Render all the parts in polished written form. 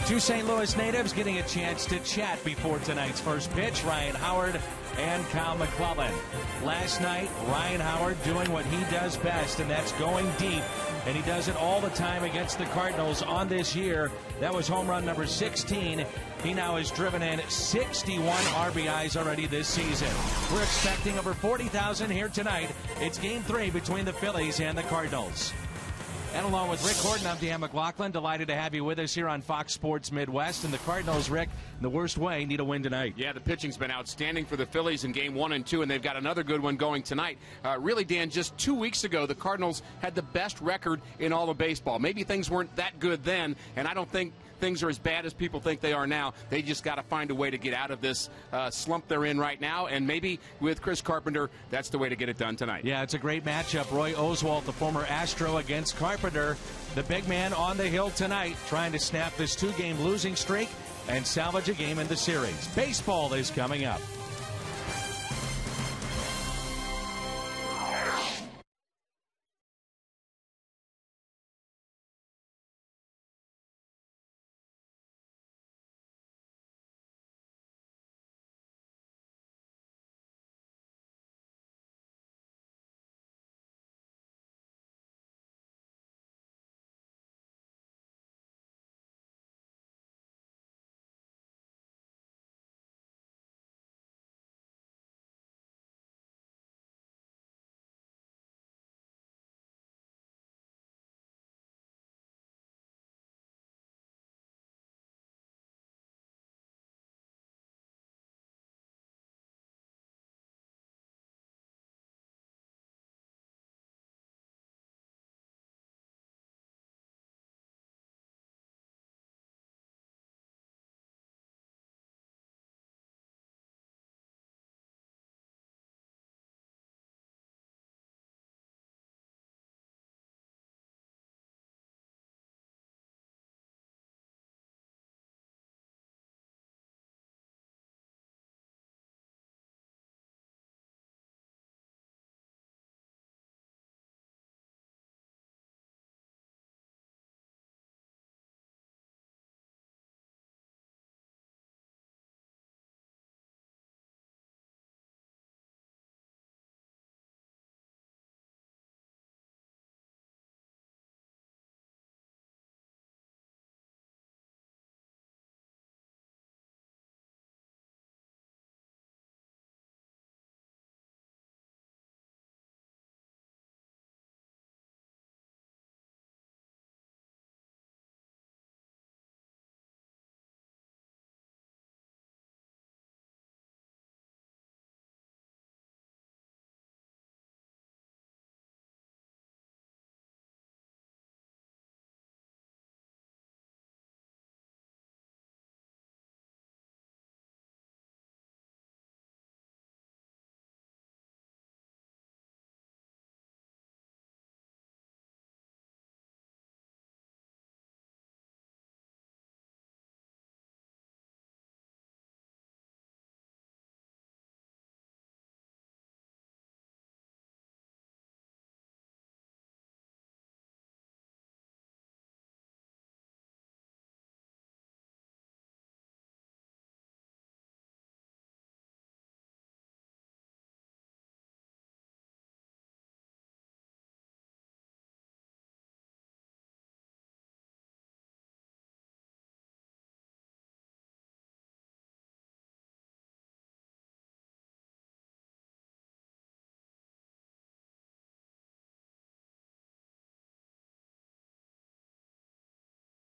Two St. Louis natives getting a chance to chat before tonight's first pitch. Ryan Howard and Kyle McClellan. Last night, Ryan Howard doing what he does best, and that's going deep. And he does it all the time against the Cardinals on this year. That was home run number 16. He now has driven in 61 RBIs already this season. We're expecting over 40,000 here tonight. It's Game 3 between the Phillies and the Cardinals. And along with Rick Horton, I'm Dan McLaughlin. Delighted to have you with us here on Fox Sports Midwest. And the Cardinals, Rick, in the worst way, need a win tonight. Yeah, the pitching's been outstanding for the Phillies in Game 1 and 2, and they've got another good one going tonight. Really, Dan, just 2 weeks ago, the Cardinals had the best record in all of baseball. Maybe things weren't that good then, and I don't think things are as bad as people think they are now. They just got to find a way to get out of this slump they're in right now, and maybe with Chris Carpenter, that's the way to get it done tonight. Yeah, it's a great matchup. Roy Oswalt, the former Astro, against Carpenter. The big man on the hill tonight, trying to snap this two-game losing streak and salvage a game in the series. Baseball is coming up.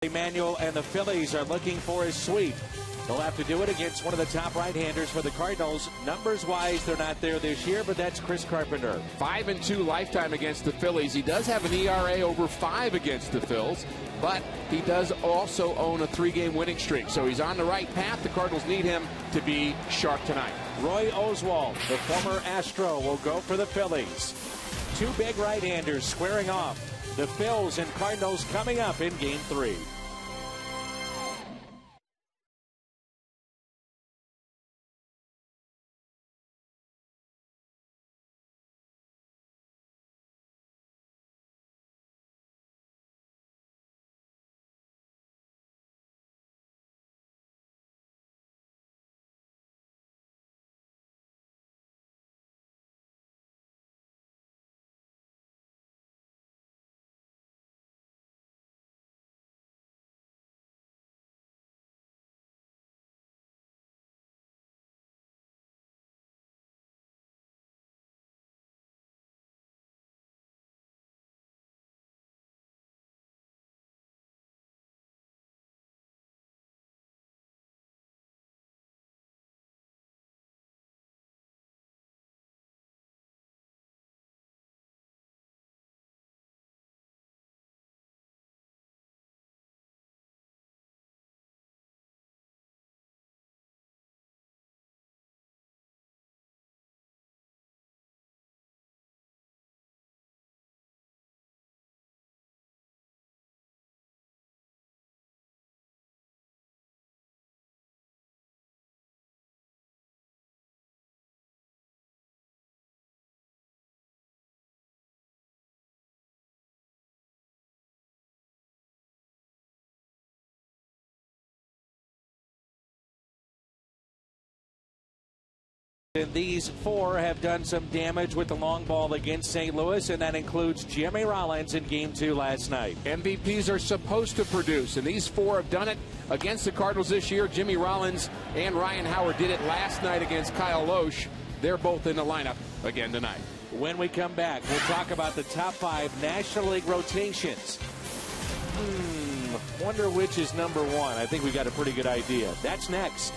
Emmanuel and the Phillies are looking for a sweep. They'll have to do it against one of the top right-handers for the Cardinals. Numbers-wise, they're not there this year, but that's Chris Carpenter. 5-2 lifetime against the Phillies. He does have an ERA over 5 against the Phils, but he does also own a 3-game winning streak. So he's on the right path. The Cardinals need him to be sharp tonight. Roy Oswalt, the former Astro, will go for the Phillies. Two big right-handers squaring off. The Phils and Cardinals coming up in Game 3. and these four have done some damage with the long ball against St. Louis, and that includes Jimmy Rollins in Game 2 last night. MVPs are supposed to produce, and these four have done it against the Cardinals this year. Jimmy Rollins and Ryan Howard did it last night against Kyle Loesch. They're both in the lineup again tonight. When we come back, we'll talk about the top 5 National League rotations. Wonder which is number 1. I think we got a pretty good idea. That's next.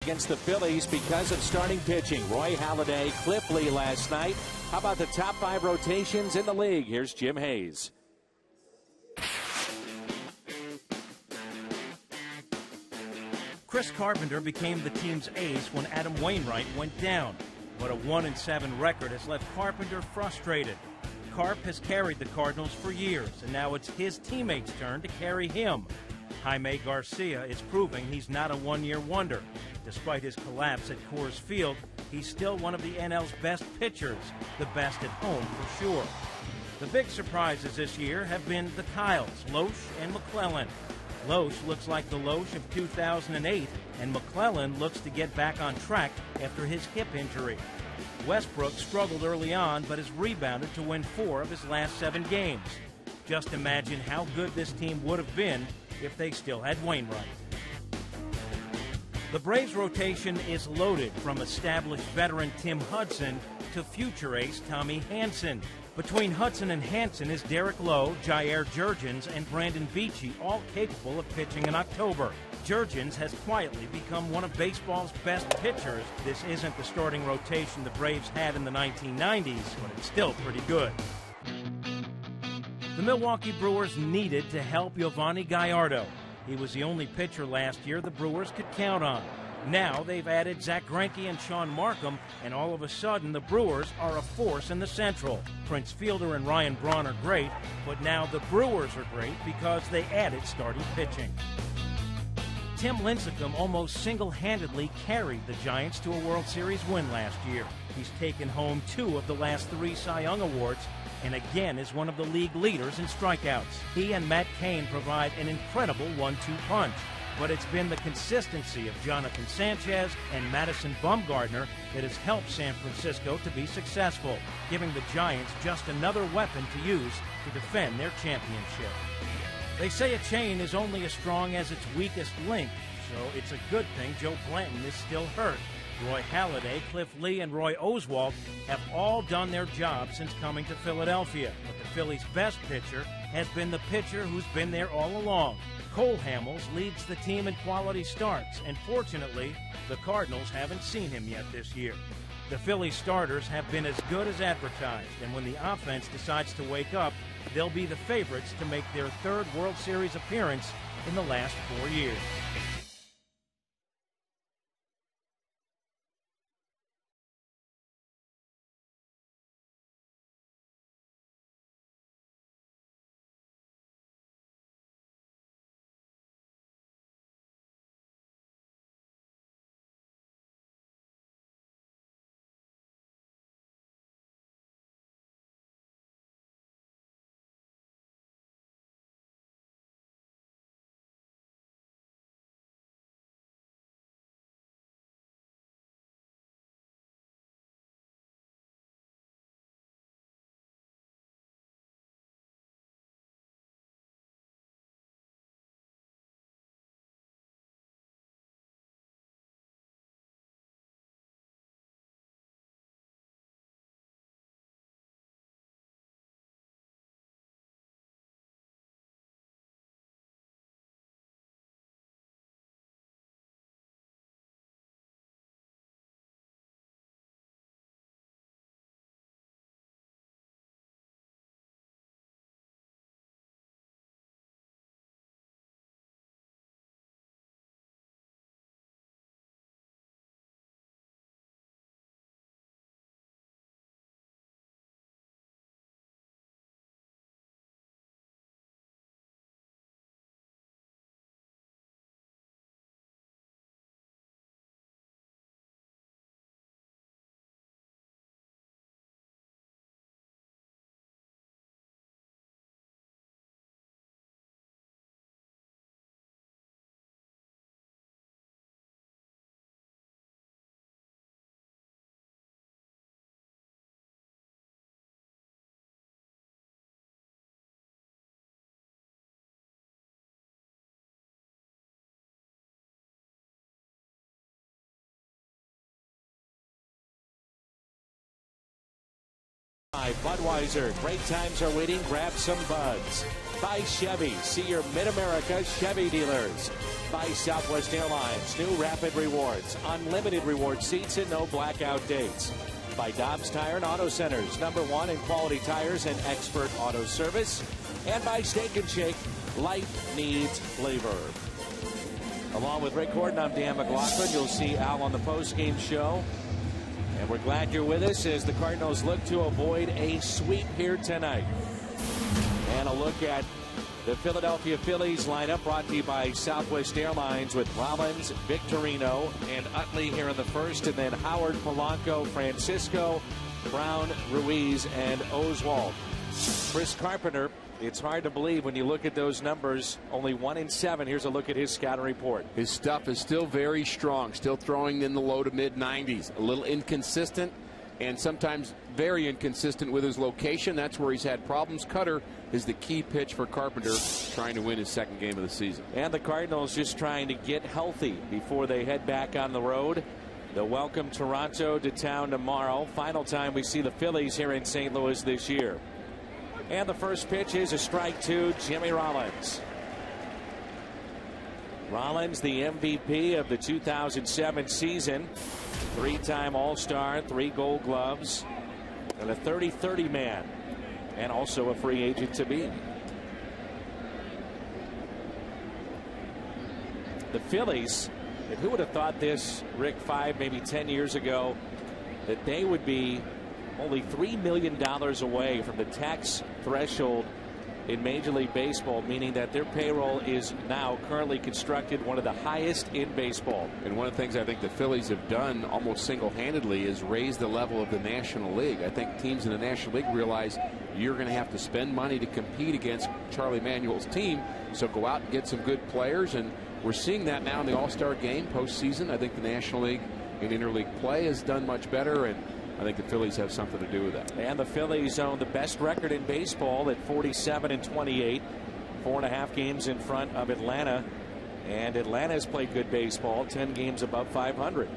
Against the Phillies because of starting pitching. Roy Halladay, Cliff Lee last night. How about the top 5 rotations in the league? Here's Jim Hayes. Chris Carpenter became the team's ace when Adam Wainwright went down. But a 1-7 record has left Carpenter frustrated. Carp has carried the Cardinals for years, and now it's his teammates' turn to carry him. Jaime Garcia is proving he's not a one-year wonder. Despite his collapse at Coors Field, he's still one of the NL's best pitchers, the best at home for sure. The big surprises this year have been the Kyles, Loesch and McClellan. Loesch looks like the Loesch of 2008, and McClellan looks to get back on track after his hip injury. Westbrook struggled early on, but has rebounded to win 4 of his last 7 games. Just imagine how good this team would have been if they still had Wainwright. The Braves rotation is loaded, from established veteran Tim Hudson to future ace Tommy Hanson. Between Hudson and Hanson is Derek Lowe, Jair Jurgens, and Brandon Beachy, all capable of pitching in October. Jurgens has quietly become one of baseball's best pitchers. This isn't the starting rotation the Braves had in the 1990s, but it's still pretty good. The Milwaukee Brewers needed to help Giovanni Gallardo. He was the only pitcher last year the Brewers could count on. Now they've added Zach Greinke and Sean Markham, and all of a sudden the Brewers are a force in the Central. Prince Fielder and Ryan Braun are great, but now the Brewers are great because they added starting pitching. Tim Lincecum almost single-handedly carried the Giants to a World Series win last year. He's taken home 2 of the last 3 Cy Young Awards, and again is one of the league leaders in strikeouts. He and Matt Cain provide an incredible 1-2 punch, but it's been the consistency of Jonathan Sanchez and Madison Bumgarner that has helped San Francisco to be successful, giving the Giants just another weapon to use to defend their championship. They say a chain is only as strong as its weakest link, so it's a good thing Joe Blanton is still hurt. Roy Halladay, Cliff Lee, and Roy Oswalt have all done their job since coming to Philadelphia. But the Phillies' best pitcher has been the pitcher who's been there all along. Cole Hamels leads the team in quality starts, and fortunately, the Cardinals haven't seen him yet this year. The Phillies starters have been as good as advertised, and when the offense decides to wake up, they'll be the favorites to make their third World Series appearance in the last 4 years. Budweiser, great times are waiting. Grab some buds. By Chevy, see your Mid-America Chevy dealers. By Southwest Airlines, new Rapid Rewards, unlimited reward seats and no blackout dates. By Dobbs Tire and Auto Centers, #1 in quality tires and expert auto service. And by Steak and Shake, life needs flavor. Along with Rick Horton, I'm Dan McLaughlin. You'll see Al on the post-game show. And we're glad you're with us as the Cardinals look to avoid a sweep here tonight. And a look at the Philadelphia Phillies lineup brought to you by Southwest Airlines with Rollins, Victorino, and Utley here in the first. And then Howard, Polanco, Francisco, Brown, Ruiz, and Oswalt. Chris Carpenter, it's hard to believe when you look at those numbers. Only 1 in 7. Here's a look at his scouting report. His stuff is still very strong, still throwing in the low to mid 90s. A little inconsistent and sometimes very inconsistent with his location. That's where he's had problems. Cutter is the key pitch for Carpenter, trying to win his second game of the season. And the Cardinals just trying to get healthy before they head back on the road. They'll welcome Toronto to town tomorrow. Final time we see the Phillies here in St. Louis this year. And the first pitch is a strike to Jimmy Rollins. Rollins, the MVP of the 2007 season. 3-time All-Star, 3 Gold Gloves, and a 30-30 man, and also a free agent to be. The Phillies, and who would have thought this, Rick, 5, maybe 10 years ago, that they would be only $3 million away from the tax threshold in Major League Baseball, meaning that their payroll is now currently constructed one of the highest in baseball. And one of the things I think the Phillies have done almost single-handedly is raise the level of the National League. I think teams in the National League realize you're going to have to spend money to compete against Charlie Manuel's team, so go out and get some good players, and we're seeing that now in the All-Star game postseason. I think the National League in interleague play has done much better, and I think the Phillies have something to do with that. And the Phillies own the best record in baseball at 47-28, 4.5 games in front of Atlanta. And Atlanta has played good baseball, 10 games above 500.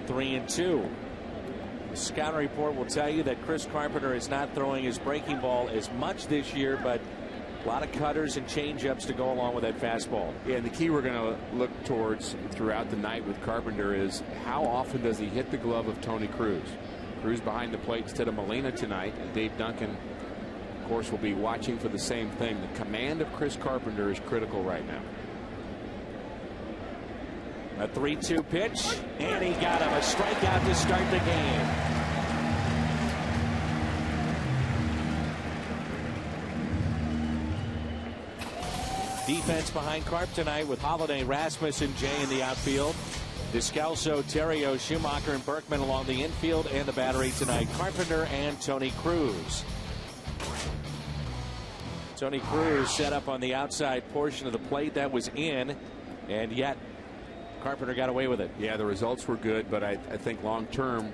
3-2. The scouting report will tell you that Chris Carpenter is not throwing his breaking ball as much this year, but a lot of cutters and changeups to go along with that fastball. Yeah, and the key we're going to look towards throughout the night with Carpenter is how often does he hit the glove of Tony Cruz. Cruz behind the plate instead of Molina tonight, and Dave Duncan, of course, will be watching for the same thing. The command of Chris Carpenter is critical right now. A 3-2 pitch, and he got him. A strikeout to start the game. Defense behind Carp tonight with Holiday, Rasmus, and Jay in the outfield. Descalso, Terrio, Schumacher, and Berkman along the infield, and the battery tonight, Carpenter and Tony Cruz. Tony Cruz set up on the outside portion of the plate. That was in, and yet Carpenter got away with it. Yeah, the results were good, but I think long term,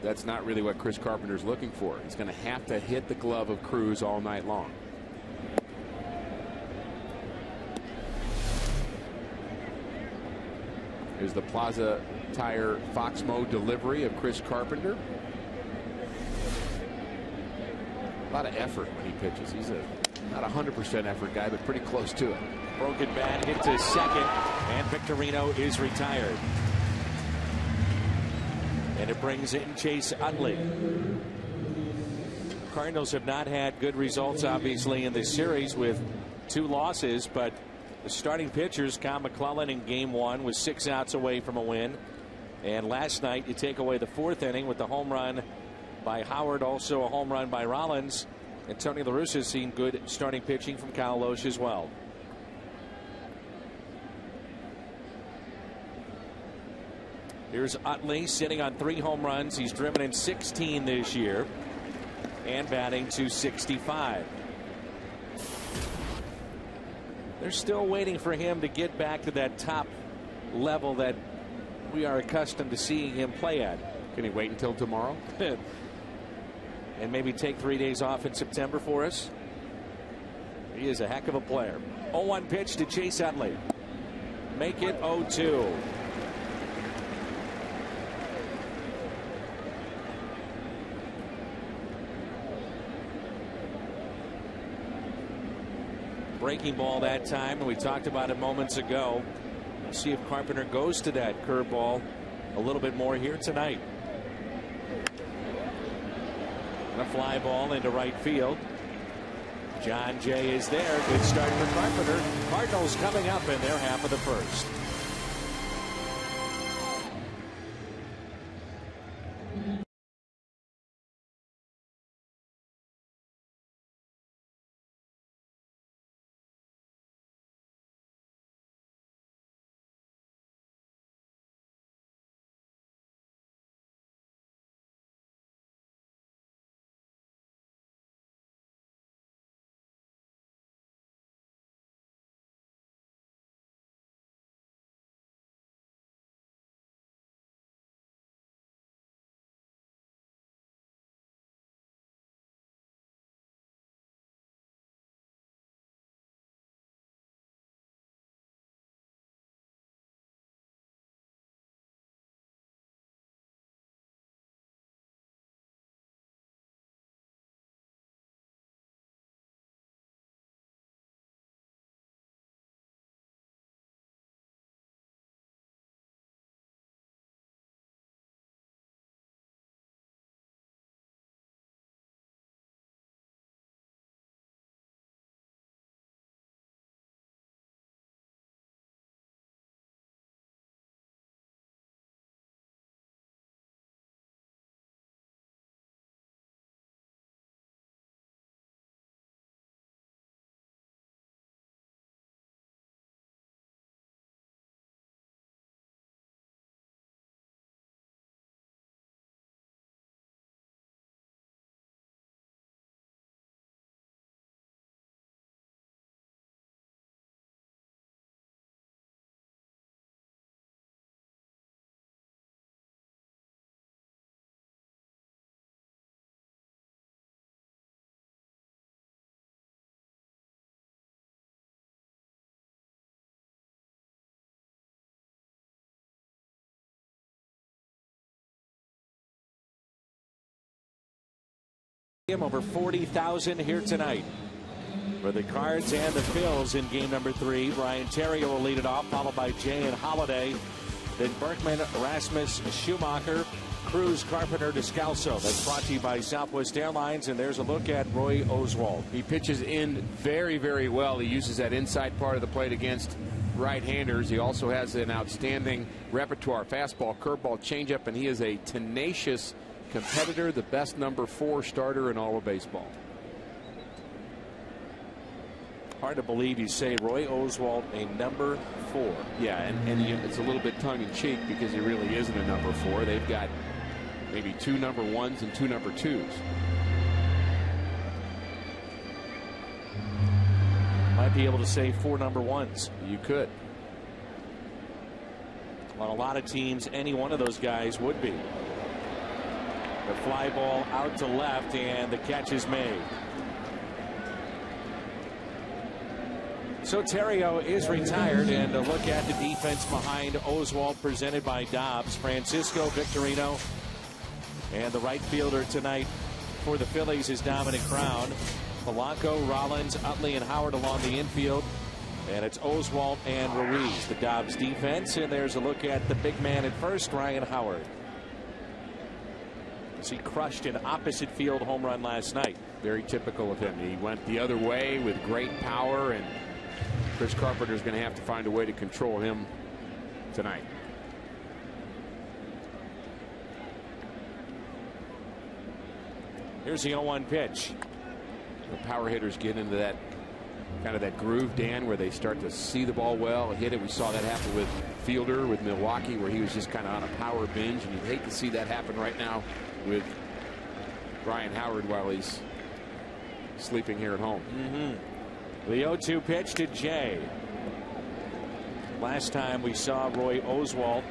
that's not really what Chris Carpenter's looking for. He's going to have to hit the glove of Cruz all night long. Here's the Plaza Tire Fox Mode delivery of Chris Carpenter. A lot of effort when he pitches. He's not 100% effort guy, but pretty close to it. Broken bat hit to second, and Victorino is retired. And it brings in Chase Utley. Cardinals have not had good results, obviously, in this series with 2 losses, but the starting pitchers, Kyle McClellan in game 1 was 6 outs away from a win. And last night you take away the 4th inning with the home run by Howard, also a home run by Rollins. And Tony La Russa has seen good starting pitching from Kyle Loesch as well. Here's Utley sitting on 3 home runs. He's driven in 16 this year and batting .265. They're still waiting for him to get back to that top level that we are accustomed to seeing him play at. Can he wait until tomorrow? And maybe take 3 days off in September for us? He is a heck of a player. 0-1 pitch to Chase Utley. Make it 0-2. Breaking ball that time, and we talked about it moments ago. We'll see if Carpenter goes to that curveball a little bit more here tonight. And a fly ball into right field. John Jay is there. Good start for Carpenter. Cardinals coming up in their half of the first. Over 40,000 here tonight for the Cards and the Phils in game number 3. Brian Terrio will lead it off, followed by Jay and Holiday. Then Berkman, Rasmus, Schumacher, Cruz, Carpenter, Descalso. That's brought to you by Southwest Airlines. And there's a look at Roy Oswalt. He pitches in very, very well. He uses that inside part of the plate against right-handers. He also has an outstanding repertoire: fastball, curveball, changeup, and he is a tenacious competitor, the best number 4 starter in all of baseball. Hard to believe you say Roy Oswalt a number 4. Yeah, and it's a little bit tongue-in-cheek because he really isn't a number 4. They've got maybe 2 number 1s and 2 number 2s. Might be able to say 4 number 1s. You could. On a lot of teams, any one of those guys would be. The fly ball out to left, and the catch is made. So Terrio is retired, and a look at the defense behind Oswalt presented by Dobbs. Francisco Victorino, and the right fielder tonight for the Phillies is Dominic Brown. Polanco, Rollins, Utley, and Howard along the infield. And it's Oswalt and Ruiz, the Dobbs defense. And there's a look at the big man at first, Ryan Howard. As he crushed an opposite field home run last night. Very typical of him. He went the other way with great power, and Chris Carpenter is going to have to find a way to control him tonight. Here's the 0-1 pitch. The power hitters get into that kind of that groove, Dan, where they start to see the ball well, hit it. We saw that happen with Fielder with Milwaukee, where he was just kind of on a power binge, and you'd hate to see that happen right now with Ryan Howard while he's sleeping here at home. The 0-2 pitch to Jay. Last time we saw Roy Oswalt,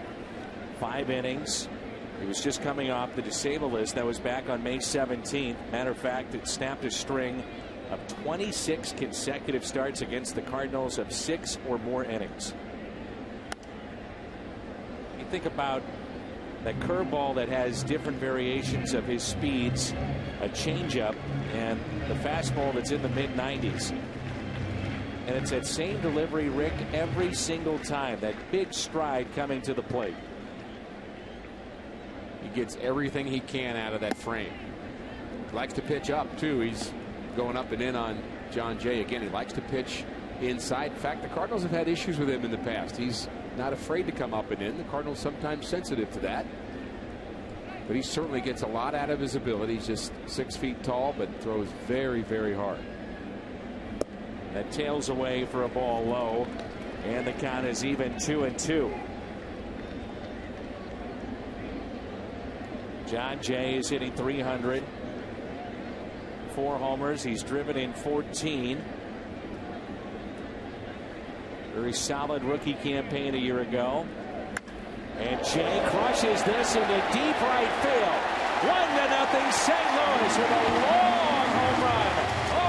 5 innings. He was just coming off the disabled list. That was back on May 17th. Matter of fact, it snapped a string of 26 consecutive starts against the Cardinals of 6 or more innings. You think about that curveball that has different variations of his speeds, a changeup, and the fastball that's in the mid-90s. And it's that same delivery, Rick, every single time. That big stride coming to the plate. He gets everything he can out of that frame. Likes to pitch up, too. He's going up and in on John Jay. Again, he likes to pitch inside. In fact, the Cardinals have had issues with him in the past. He's not afraid to come up and in. The Cardinals sometimes sensitive to that. But he certainly gets a lot out of his ability. He's just 6 feet tall, but throws very, very hard. That tails away for a ball low, and the count is even 2-2. John Jay is hitting .300. 4 homers. He's driven in 14. Very solid rookie campaign a year ago. And Jay crushes this into deep right field. 1-0 St. Louis with a long home run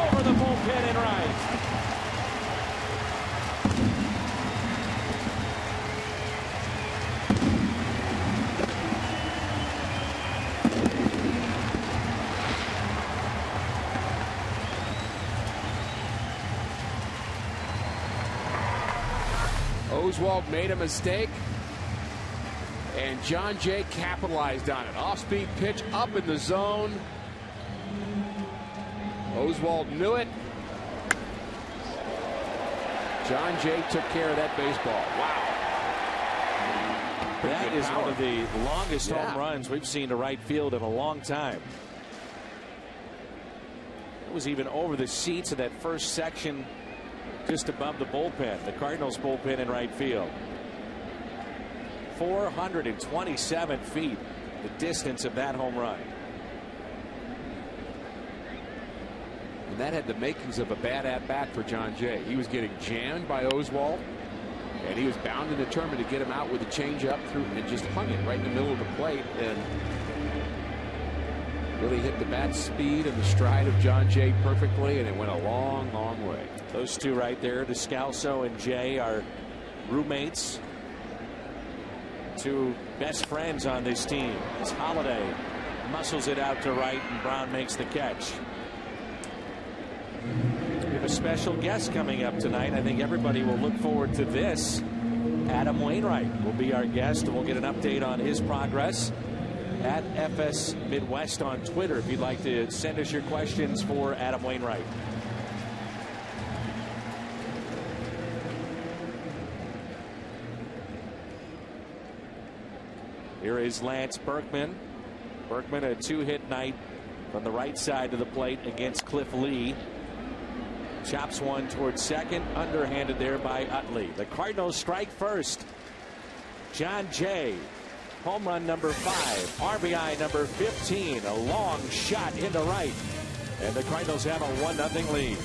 over the bullpen in right. Oswalt made a mistake, and John Jay capitalized on it. Off-speed pitch up in the zone. Oswalt knew it. John Jay took care of that baseball. Wow. That is one of the longest home runs we've seen to right field in a long time. It was even over the seats of that first section just above the bullpen, the Cardinals bullpen in right field. 427 feet, the distance of that home run. And that had the makings of a bad at-bat for John Jay. He was getting jammed by Oswalt, and he was bound and determined to get him out with a changeup through, and just hung it right in the middle of the plate, and really hit the bat speed and the stride of John Jay perfectly, and it went a long, long way. Those two right there, Descalso and Jay, are roommates. Two best friends on this team. It's Holiday muscles it out to right, and Brown makes the catch. We have a special guest coming up tonight. I think everybody will look forward to this. Adam Wainwright will be our guest, and we'll get an update on his progress at FS Midwest on Twitter if you'd like to send us your questions for Adam Wainwright. Here is Lance Berkman. Berkman, a 2-hit night from the right side of the plate against Cliff Lee. Chops one towards second, underhanded there by Utley. The Cardinals strike first. John Jay, home run number 5, RBI number 15, a long shot into right, and the Cardinals have a 1-0 lead.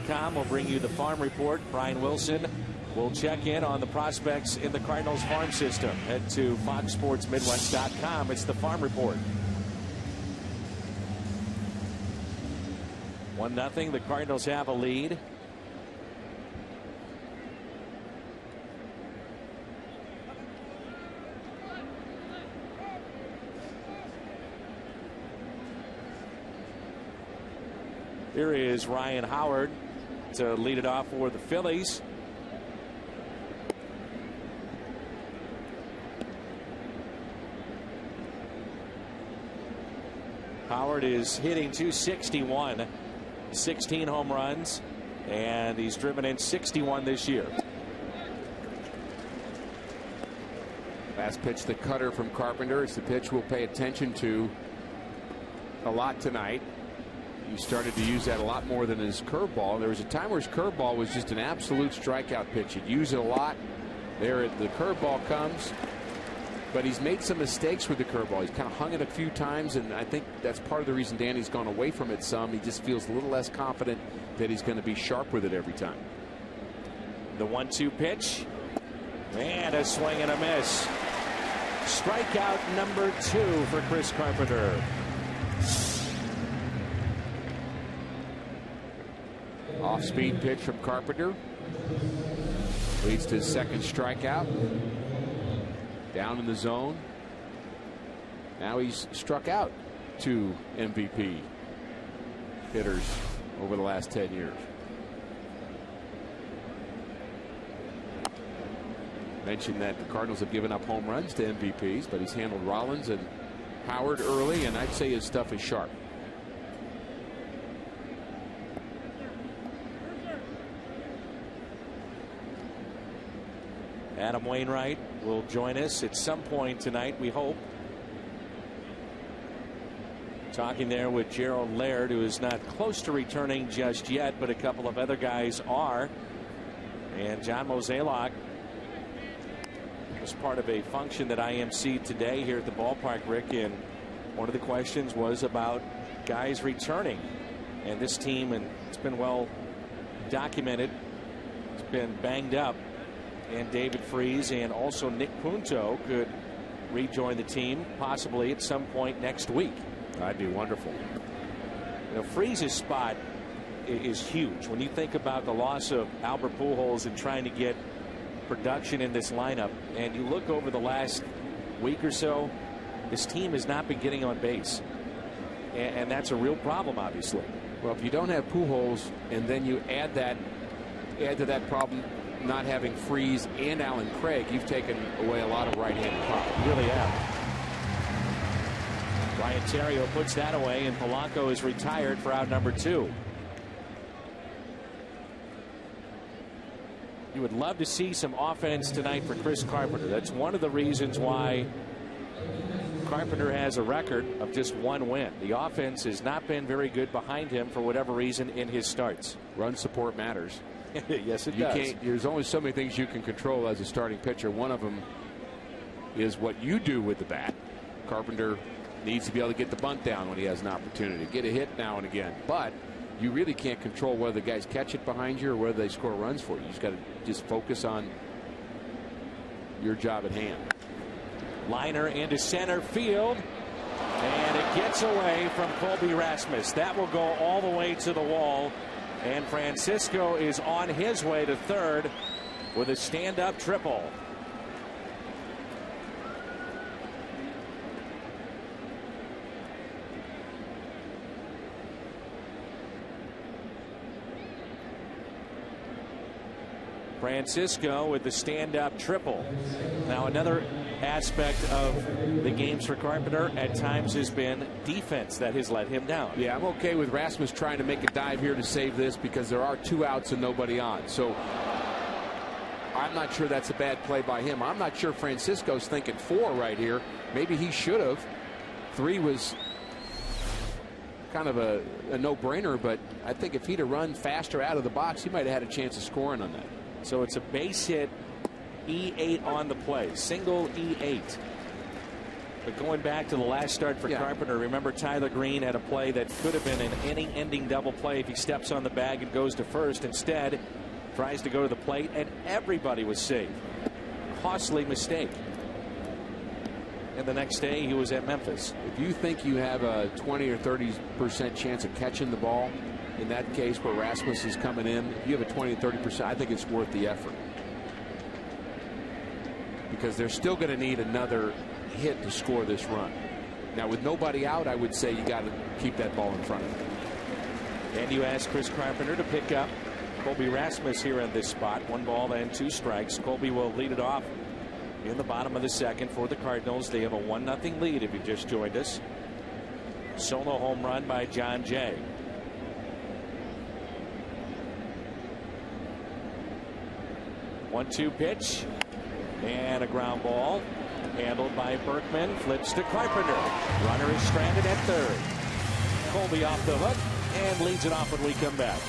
.com will bring you the farm report. Brian Wilson will check in on the prospects in the Cardinals farm system. Head to foxsportsmidwest.com. It's the farm report. 1-0. The Cardinals have a lead. Here is Ryan Howard to lead it off for the Phillies. Howard is hitting .261, 16 home runs, and he's driven in 61 this year. Last pitch, the cutter from Carpenter. It's the pitch we'll pay attention to a lot tonight. He started to use that a lot more than his curveball. There was a time where his curveball was just an absolute strikeout pitch. He'd use it a lot. There the curveball comes, but he's made some mistakes with the curveball. He's kind of hung it a few times, and I think that's part of the reason Danny's gone away from it some. He just feels a little less confident that he's going to be sharp with it every time. The 1-2 pitch, and a swing and a miss. Strikeout number 2 for Chris Carpenter. Off-speed pitch from Carpenter leads to his second strikeout. Down in the zone. Now he's struck out 2 MVP hitters over the last 10 years. Mentioned that the Cardinals have given up home runs to MVPs, but he's handled Rollins and Howard early, and I'd say his stuff is sharp. Adam Wainwright will join us at some point tonight, we hope. Talking there with Gerald Laird, who is not close to returning just yet, but a couple of other guys are. And John Mozeliak was part of a function that I emceed today here at the ballpark, Rick, and one of the questions was about guys returning. And this team, and it's been well documented, it's been banged up. And David Freese and also Nick Punto could rejoin the team possibly at some point next week. That'd be wonderful. You know, Freese's spot is huge when you think about the loss of Albert Pujols and trying to get production in this lineup. And you look over the last week or so, this team has not been getting on base, and that's a real problem, obviously. Well, if you don't have Pujols and then you add to that problem not having Freese and Alan Craig, you've taken away a lot of right-handed power. You really have. Ryan Theriot puts that away, and Polanco is retired for out number 2. You would love to see some offense tonight for Chris Carpenter. That's one of the reasons why Carpenter has a record of just 1 win. The offense has not been very good behind him for whatever reason in his starts. Run support matters. Yes, it does. There's only so many things you can control as a starting pitcher. One of them is what you do with the bat. Carpenter needs to be able to get the bunt down when he has an opportunity, get a hit now and again. But you really can't control whether the guys catch it behind you or whether they score runs for you. You just got to just focus on your job at hand. Liner into center field, and it gets away from Colby Rasmus. That will go all the way to the wall, and Francisco is on his way to third with a stand-up triple. Francisco with the stand-up triple. Now, another aspect of the games for Carpenter at times has been defense that has let him down. Yeah, I'm okay with Rasmus trying to make a dive here to save this because there are 2 outs and nobody on. So I'm not sure that's a bad play by him. I'm not sure Francisco's thinking 4 right here. Maybe he should have. 3 was kind of a no-brainer, but I think if he'd have run faster out of the box, he might have had a chance of scoring on that. So it's a base hit, E8 on the play, single E8. But going back to the last start for Carpenter, remember Tyler Green had a play that could have been an inning-ending double play if he steps on the bag and goes to first. Instead, tries to go to the plate, and everybody was safe. Costly mistake. And the next day, he was at Memphis. If you think you have a 20 or 30% chance of catching the ball, in that case where Rasmus is coming in, if you have a 20 to 30%, I think it's worth the effort. Because they're still going to need another hit to score this run. Now, with nobody out, I would say you got to keep that ball in front of them. And you ask Chris Carpenter to pick up Colby Rasmus here in this spot. 1 ball and 2 strikes. Colby will lead it off in the bottom of the second for the Cardinals. They have a 1-0 lead if you just joined us. Solo home run by John Jay. 1-2 pitch, and a ground ball handled by Berkman. Flips to Carpenter. Runner is stranded at third. Colby off the hook and leads it off when we come back.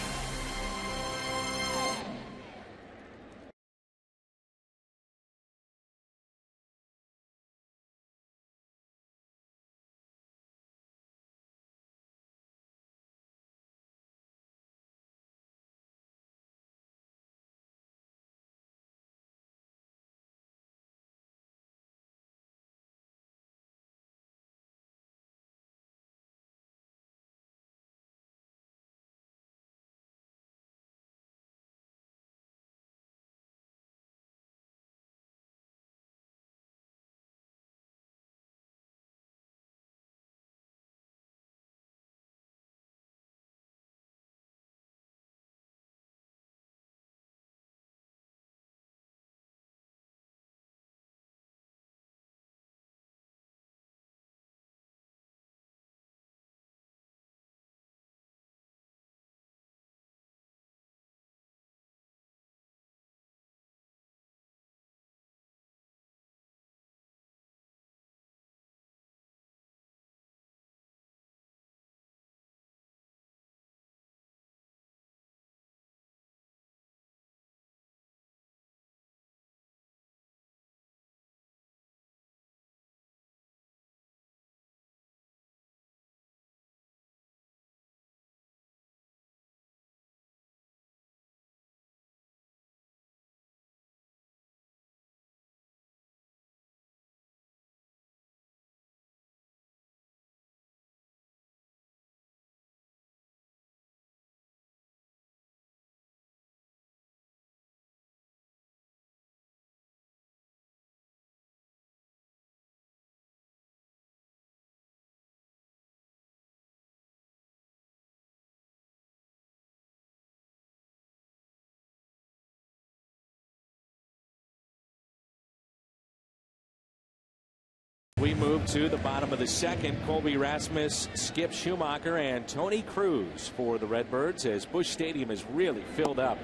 We move to the bottom of the second. Colby Rasmus, Skip Schumacher, and Tony Cruz for the Redbirds as Busch Stadium is really filled up.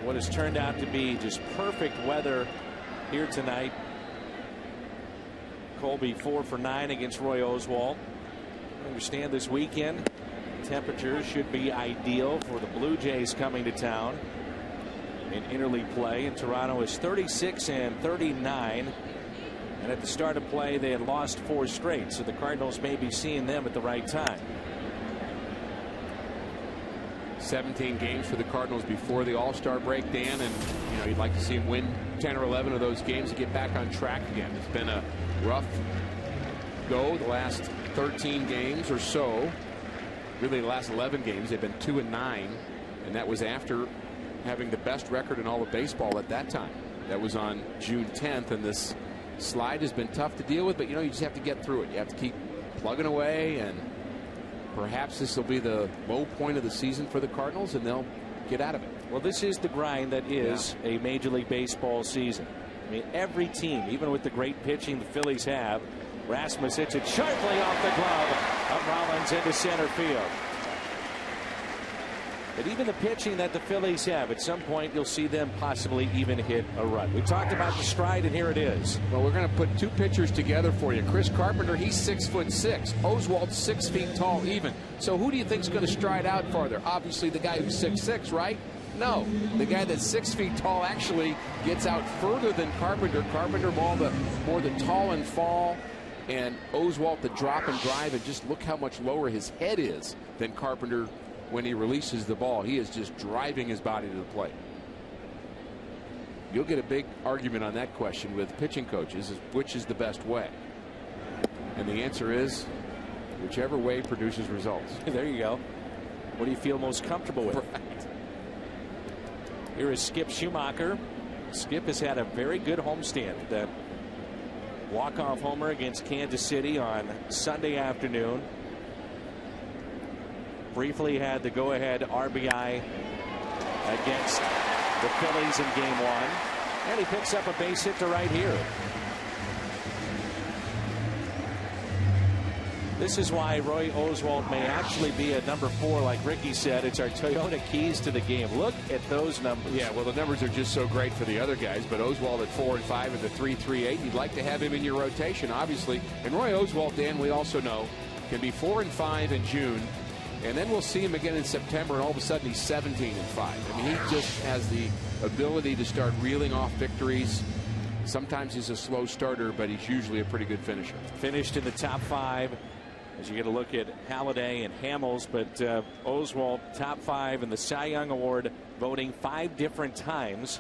What has turned out to be just perfect weather here tonight. Colby 4 for 9 against Roy Oswalt. I understand this weekend temperatures should be ideal for the Blue Jays coming to town in interleague play. And Toronto is 36 and 39. And at the start of play, they had lost 4 straight, so the Cardinals may be seeing them at the right time. 17 games for the Cardinals before the All-Star break, Dan, and you'd like to see them win 10 or 11 of those games to get back on track again. It's been a rough go the last 13 games or so. Really, the last 11 games they've been 2-9, and that was after having the best record in all of baseball at that time. That was on June 10th, and this slide has been tough to deal with, but you just have to get through it. You have to keep plugging away, and perhaps this will be the low point of the season for the Cardinals, and they'll get out of it. Well, this is the grind that is a Major League Baseball season. I mean, every team, even with the great pitching the Phillies have, Rasmus hits it sharply off the glove of Rollins into center field. But even the pitching that the Phillies have, at some point you'll see them possibly even hit a run. We talked about the stride, and here it is. Well, we're going to put 2 pitchers together for you. Chris Carpenter, he's 6'6". Oswalt's 6 feet tall even. So who do you think is going to stride out farther? Obviously the guy who's 6'6", right? No, the guy that's 6 feet tall actually gets out further than Carpenter. Carpenter more the tall and fall, and Oswalt the drop and drive, and just look how much lower his head is than Carpenter. When he releases the ball, he is just driving his body to the plate. You'll get a big argument on that question with pitching coaches, which is the best way. And the answer is whichever way produces results. There you go. What do you feel most comfortable with? Right. Here is Skip Schumacher. Skip has had a very good homestand. That walk-off homer against Kansas City on Sunday afternoon. Briefly had the go-ahead RBI against the Phillies in Game 1. And he picks up a base hit to right here. This is why Roy Oswalt may actually be a number 4, like Ricky said. It's our Toyota keys to the game. Look at those numbers. Yeah, well, the numbers are just so great for the other guys, but Oswalt at 4 and 5 at the 3.38. You'd like to have him in your rotation, obviously. And Roy Oswalt, Dan, we also know, can be 4 and 5 in June. And then we'll see him again in September, and all of a sudden he's 17 and 5. I mean, he just has the ability to start reeling off victories. Sometimes he's a slow starter, but he's usually a pretty good finisher. Finished in the top 5 as you get a look at Halladay and Hamels, but Oswalt top 5 in the Cy Young Award voting 5 different times.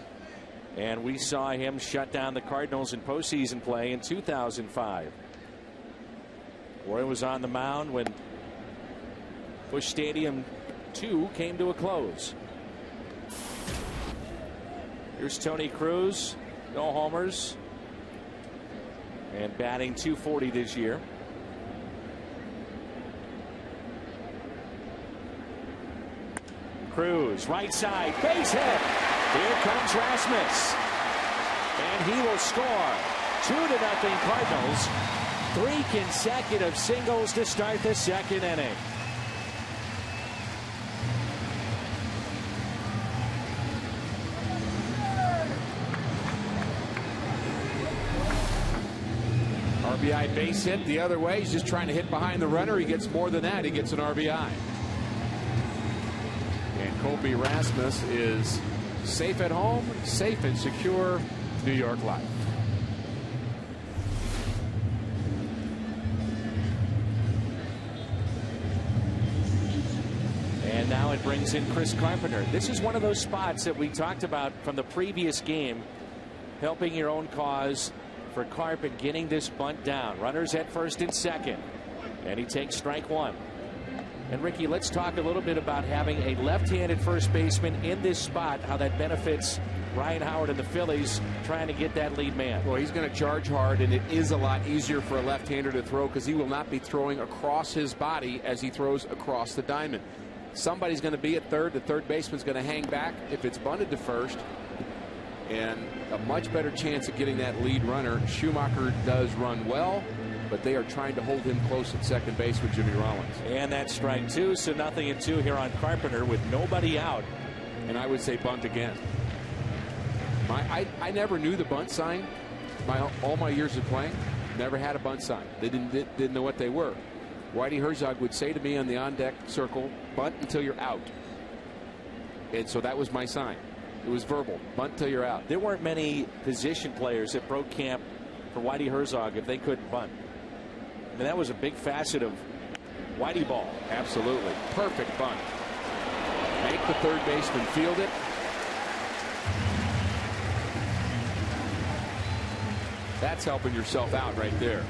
And we saw him shut down the Cardinals in postseason play in 2005. Roy was on the mound when Busch Stadium 2 came to a close. Here's Tony Cruz, no homers, and batting .240 this year. Cruz, right side, base hit. Here comes Rasmus, and he will score. 2-0 Cardinals. 3 consecutive singles to start the second inning. RBI base hit the other way. He's just trying to hit behind the runner. He gets more than that. He gets an RBI. And Colby Rasmus is safe at home, safe and secure. New York Life. And now it brings in Chris Carpenter. This is one of those spots that we talked about from the previous game, helping your own cause for Carpenter, getting this bunt down. Runners at first and second, and he takes strike 1. And Ricky, let's talk a little bit about having a left-handed first baseman in this spot, how that benefits Ryan Howard and the Phillies trying to get that lead man. Well, he's going to charge hard, and it is a lot easier for a left-hander to throw because he will not be throwing across his body as he throws across the diamond. Somebody's going to be at third. The third baseman's going to hang back if it's bunted to first. And a much better chance of getting that lead runner. Schumacher does run well, but they are trying to hold him close at second base with Jimmy Rollins. And that's strike two, so 0-2 here on Carpenter with nobody out. And I would say bunt again. I never knew the bunt sign. All my years of playing, never had a bunt sign. They didn't know what they were. Whitey Herzog would say to me on the on-deck circle, bunt until you're out. And so that was my sign. It was verbal. Bunt until you're out. There weren't many position players that broke camp for Whitey Herzog if they couldn't bunt. I mean, that was a big facet of Whitey ball. Absolutely. Perfect bunt. Make the third baseman field it. That's helping yourself out right there.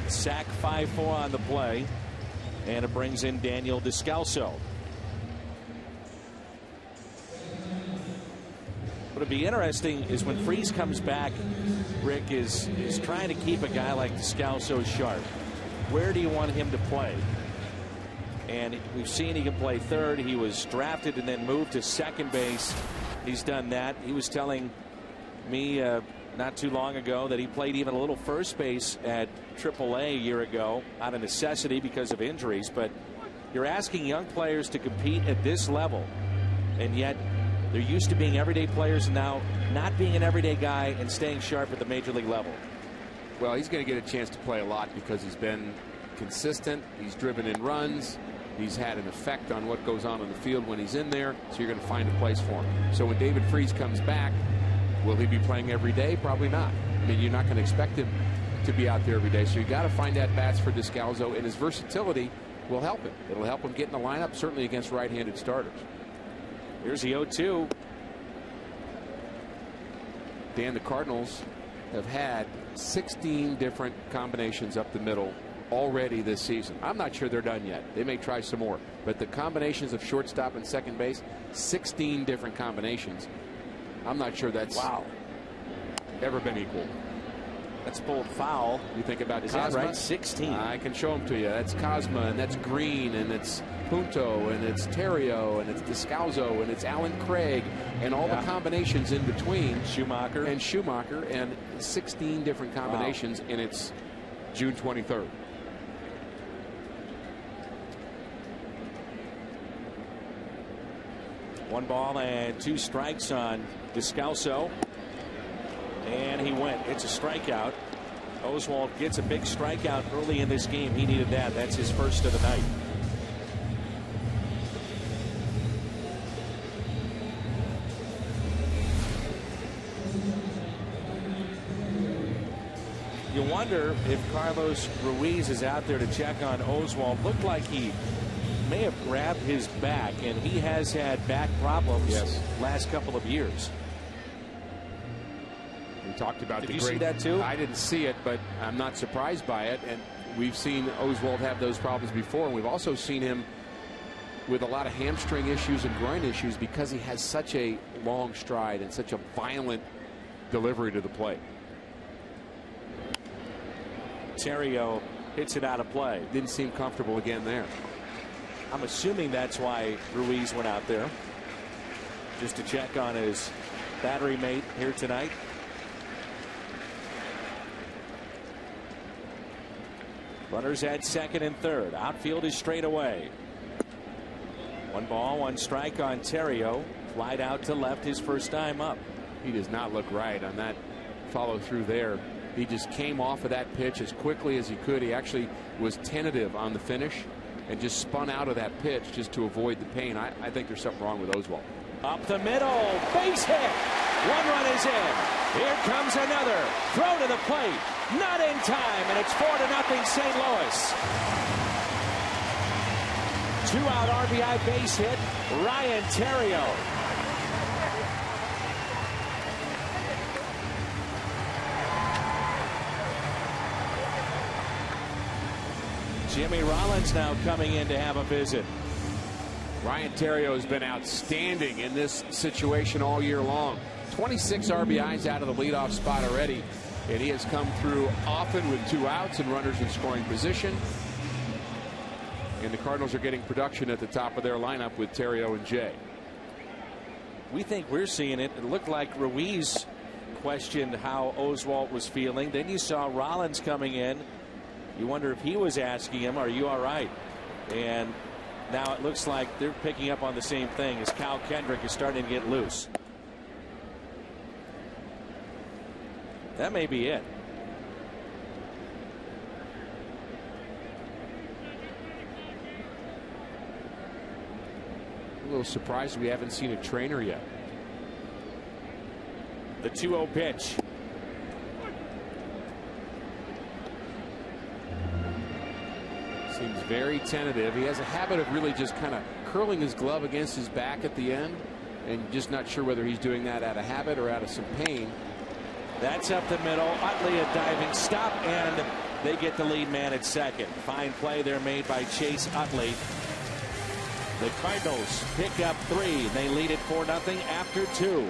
Sack 5-4 on the play, and it brings in Daniel Descalso. What'll be interesting is when Freese comes back, Rick is trying to keep a guy like Descalso sharp. Where do you want him to play? And we've seen he can play third. He was drafted and then moved to second base. He's done that. He was telling me not too long ago that he played even a little first base at AAA a year ago out of necessity because of injuries. But you're asking young players to compete at this level, and yet they're used to being everyday players and now not being an everyday guy and staying sharp at the major league level. Well, he's going to get a chance to play a lot because he's been consistent. He's driven in runs. He's had an effect on what goes on the field when he's in there. So you're going to find a place for him. So when David Freese comes back, will he be playing every day? Probably not. I mean, you're not going to expect him to be out there every day. So you got to find at bats for Descalso, and his versatility will help him. It'll help him get in the lineup, certainly against right-handed starters. Here's the 0-2. Dan, the Cardinals have had 16 different combinations up the middle already this season. I'm not sure they're done yet. They may try some more. But the combinations of shortstop and second base, 16 different combinations. I'm not sure that's ever been equal. That's pulled foul. You think about Is Cosma? that right? 16. I can show them to you. That's Cosma, and that's Green, and it's Punto, and it's Terrio, and it's Descalso, and it's Alan Craig, and all the combinations in between. Schumacher. And 16 different combinations, and it's June 23rd. One ball and two strikes on Descalso. And he went. It's a strikeout. Oswalt gets a big strikeout early in this game. He needed that. That's his first of the night. You wonder if Carlos Ruiz is out there to check on Oswalt. Looked like he may have grabbed his back, and he has had back problems last couple of years. We talked about Did you see that too? I didn't see it, but I'm not surprised by it. And we've seen Oswalt have those problems before, and we've also seen him with a lot of hamstring issues and groin issues because he has such a long stride and such a violent delivery to the plate. Terrio hits it out of play. Didn't seem comfortable again there. I'm assuming that's why Ruiz went out there, just to check on his battery mate here tonight. Runners at second and third. Outfield is straight away. One ball, one strike on Terrio. Flied out to left his first time up. He does not look right on that follow through there. He just came off of that pitch as quickly as he could. He actually was tentative on the finish and just spun out of that pitch just to avoid the pain. I think there's something wrong with Oswalt. Up the middle, base hit. One run is in. Here comes another. Throw to the plate. Not in time, and it's 4-0 St. Louis. 2-out RBI base hit. Ryan Terrio. Jimmy Rollins now coming in to have a visit. Ryan Terrio has been outstanding in this situation all year long. 26 RBIs out of the leadoff spot already, and he has come through often with 2 outs and runners in scoring position. And the Cardinals are getting production at the top of their lineup with Terrio and Jay. We think we're seeing it. It looked like Ruiz questioned how Oswalt was feeling. Then you saw Rollins coming in. You wonder if he was asking him, are you all right? And now it looks like they're picking up on the same thing as Cal Kendrick is starting to get loose. That may be it. A little surprised we haven't seen a trainer yet. The 2-0 pitch. Seems very tentative. He has a habit of really just kind of curling his glove against his back at the end, and just not sure whether he's doing that out of habit or out of some pain. That's up the middle. Utley a diving stop, and they get the lead man at second. Fine play there made by Chase Utley. The Cardinals pick up 3. They lead it 4-0 after 2.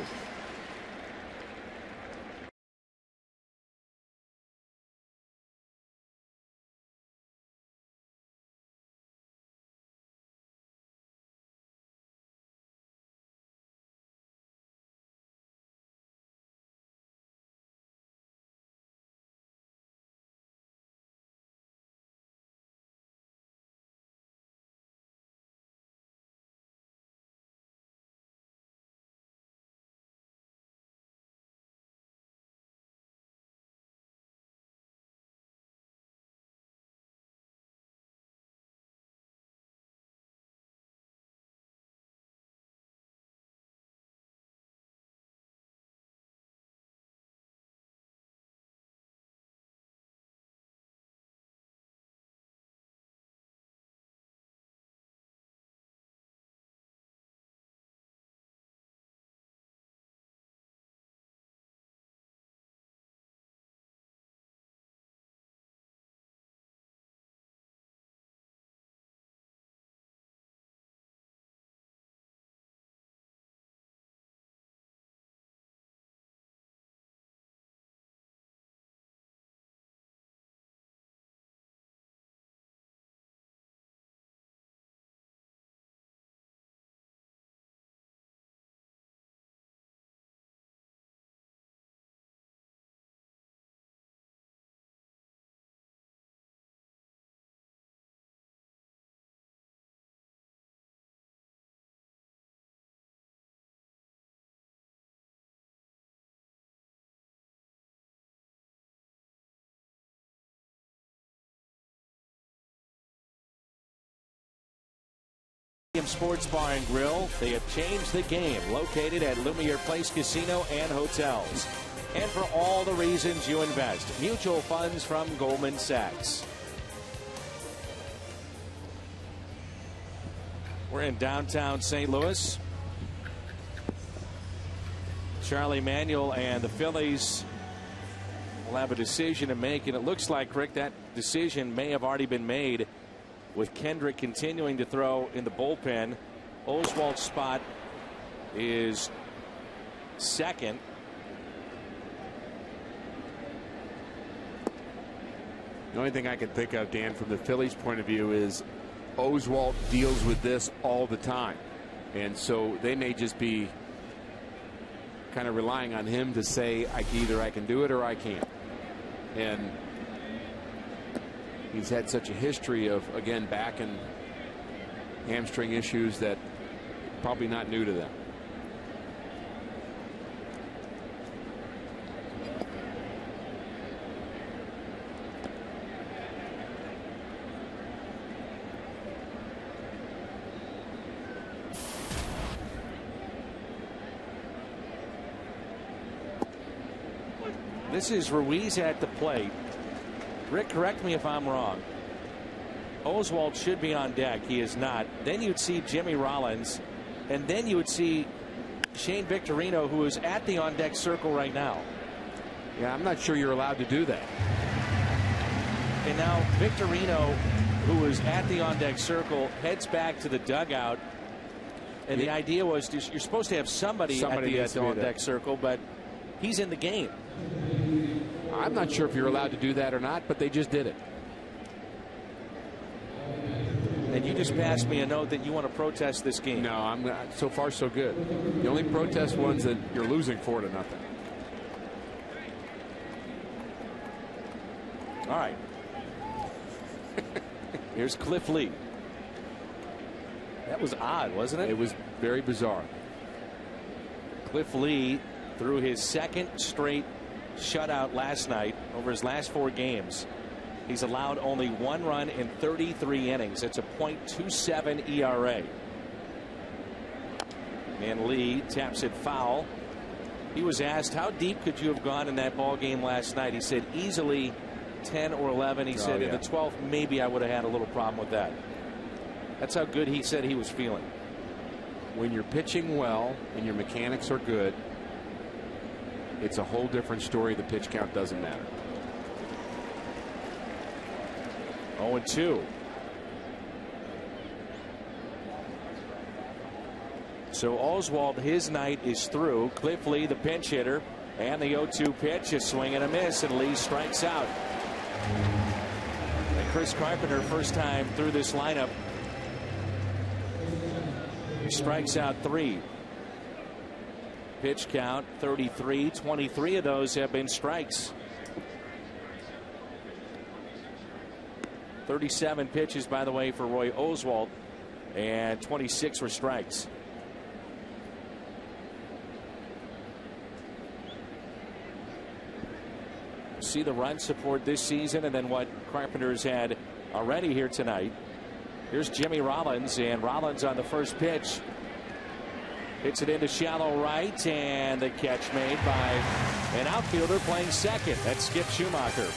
Sports Bar and Grill. They have changed the game. Located at Lumiere Place Casino and Hotels. And for all the reasons you invest. Mutual funds from Goldman Sachs. We're in downtown St. Louis. Charlie Manuel and the Phillies will have a decision to make. And it looks like, Rick, that decision may have already been made, with Kendrick continuing to throw in the bullpen. Oswalt's spot is second. The only thing I can think of, Dan, from the Phillies' point of view is Oswalt deals with this all the time. And so they may just be kind of relying on him to say, either I can do it or I can't. And he's had such a history of, again, back and hamstring issues that probably not new to them. This is Ruiz at the plate. Rick, correct me if I'm wrong. Oswalt should be on deck. He is not. Then you'd see Jimmy Rollins, and then you would see Shane Victorino, who is at the on-deck circle right now. Yeah, I'm not sure you're allowed to do that. And now Victorino, who is at the on-deck circle, heads back to the dugout. And the idea was you're supposed to have somebody at the on-deck circle, but he's in the game. I'm not sure if you're allowed to do that or not, but they just did it. And you just passed me a note that you want to protest this game. No, so far so good. The only protest one's that you're losing 4-0. All right. Here's Cliff Lee. That was odd, wasn't it? It was very bizarre. Cliff Lee threw his second straight shutout last night over his last 4 games. He's allowed only 1 run in 33 innings. It's a .27 ERA. And Lee taps it foul. He was asked, how deep could you have gone in that ball game last night? He said easily 10 or 11. He said in the 12th, maybe I would have had a little problem with that. That's how good he said he was feeling. When you're pitching well and your mechanics are good, it's a whole different story. The pitch count doesn't matter. 0-2. So Oswalt, his night is through. Cliff Lee, the pinch hitter, and the 0-2 pitch, a swing and a miss, and Lee strikes out. And Chris Carpenter, first time through this lineup, he strikes out 3. Pitch count 33. 23 of those have been strikes. 37 pitches, by the way, for Roy Oswalt, and 26 were strikes. See the run support this season, and then what Carpenter's had already here tonight. Here's Jimmy Rollins, and Rollins on the first pitch hits it into shallow right, and the catch made by an outfielder playing second. That's Skip Schumacher.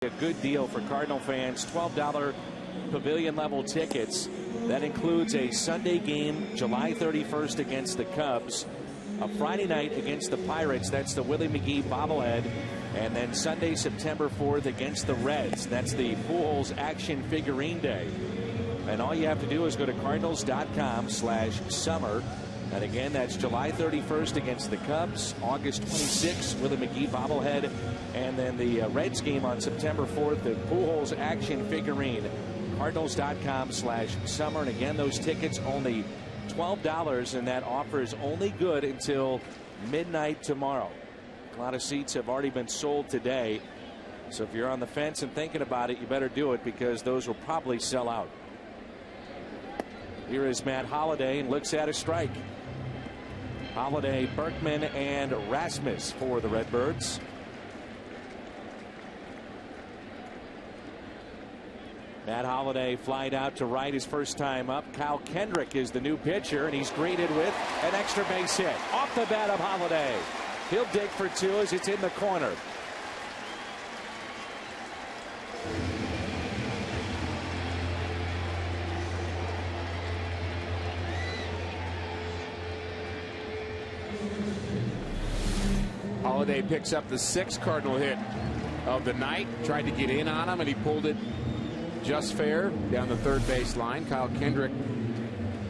A good deal for Cardinal fans. $12 pavilion level tickets. That includes a Sunday game July 31st against the Cubs, a Friday night against the Pirates. That's the Willie McGee bobblehead. And then Sunday, September 4th against the Reds. That's the Pujols Action Figurine Day. And all you have to do is go to cardinals.com/summer. And again, that's July 31st against the Cubs, August 26th, Willie McGee bobblehead, and then the Reds game on September 4th, the Pujols Action Figurine. Cardinals.com/summer. And again, those tickets only $12, and that offer is only good until midnight tomorrow. A lot of seats have already been sold today. So if you're on the fence and thinking about it, you better do it, because those will probably sell out. Here is Matt Holliday, and looks at a strike. Holliday, Berkman, and Rasmus for the Redbirds. Matt Holliday flied out to right his first time up. Kyle Kendrick is the new pitcher, and he's greeted with an extra base hit off the bat of Holliday. He'll dig for two as it's in the corner. Holliday picks up the 6th Cardinal hit of the night. Tried to get in on him, and he pulled it just fair down the third base line. Kyle Kendrick,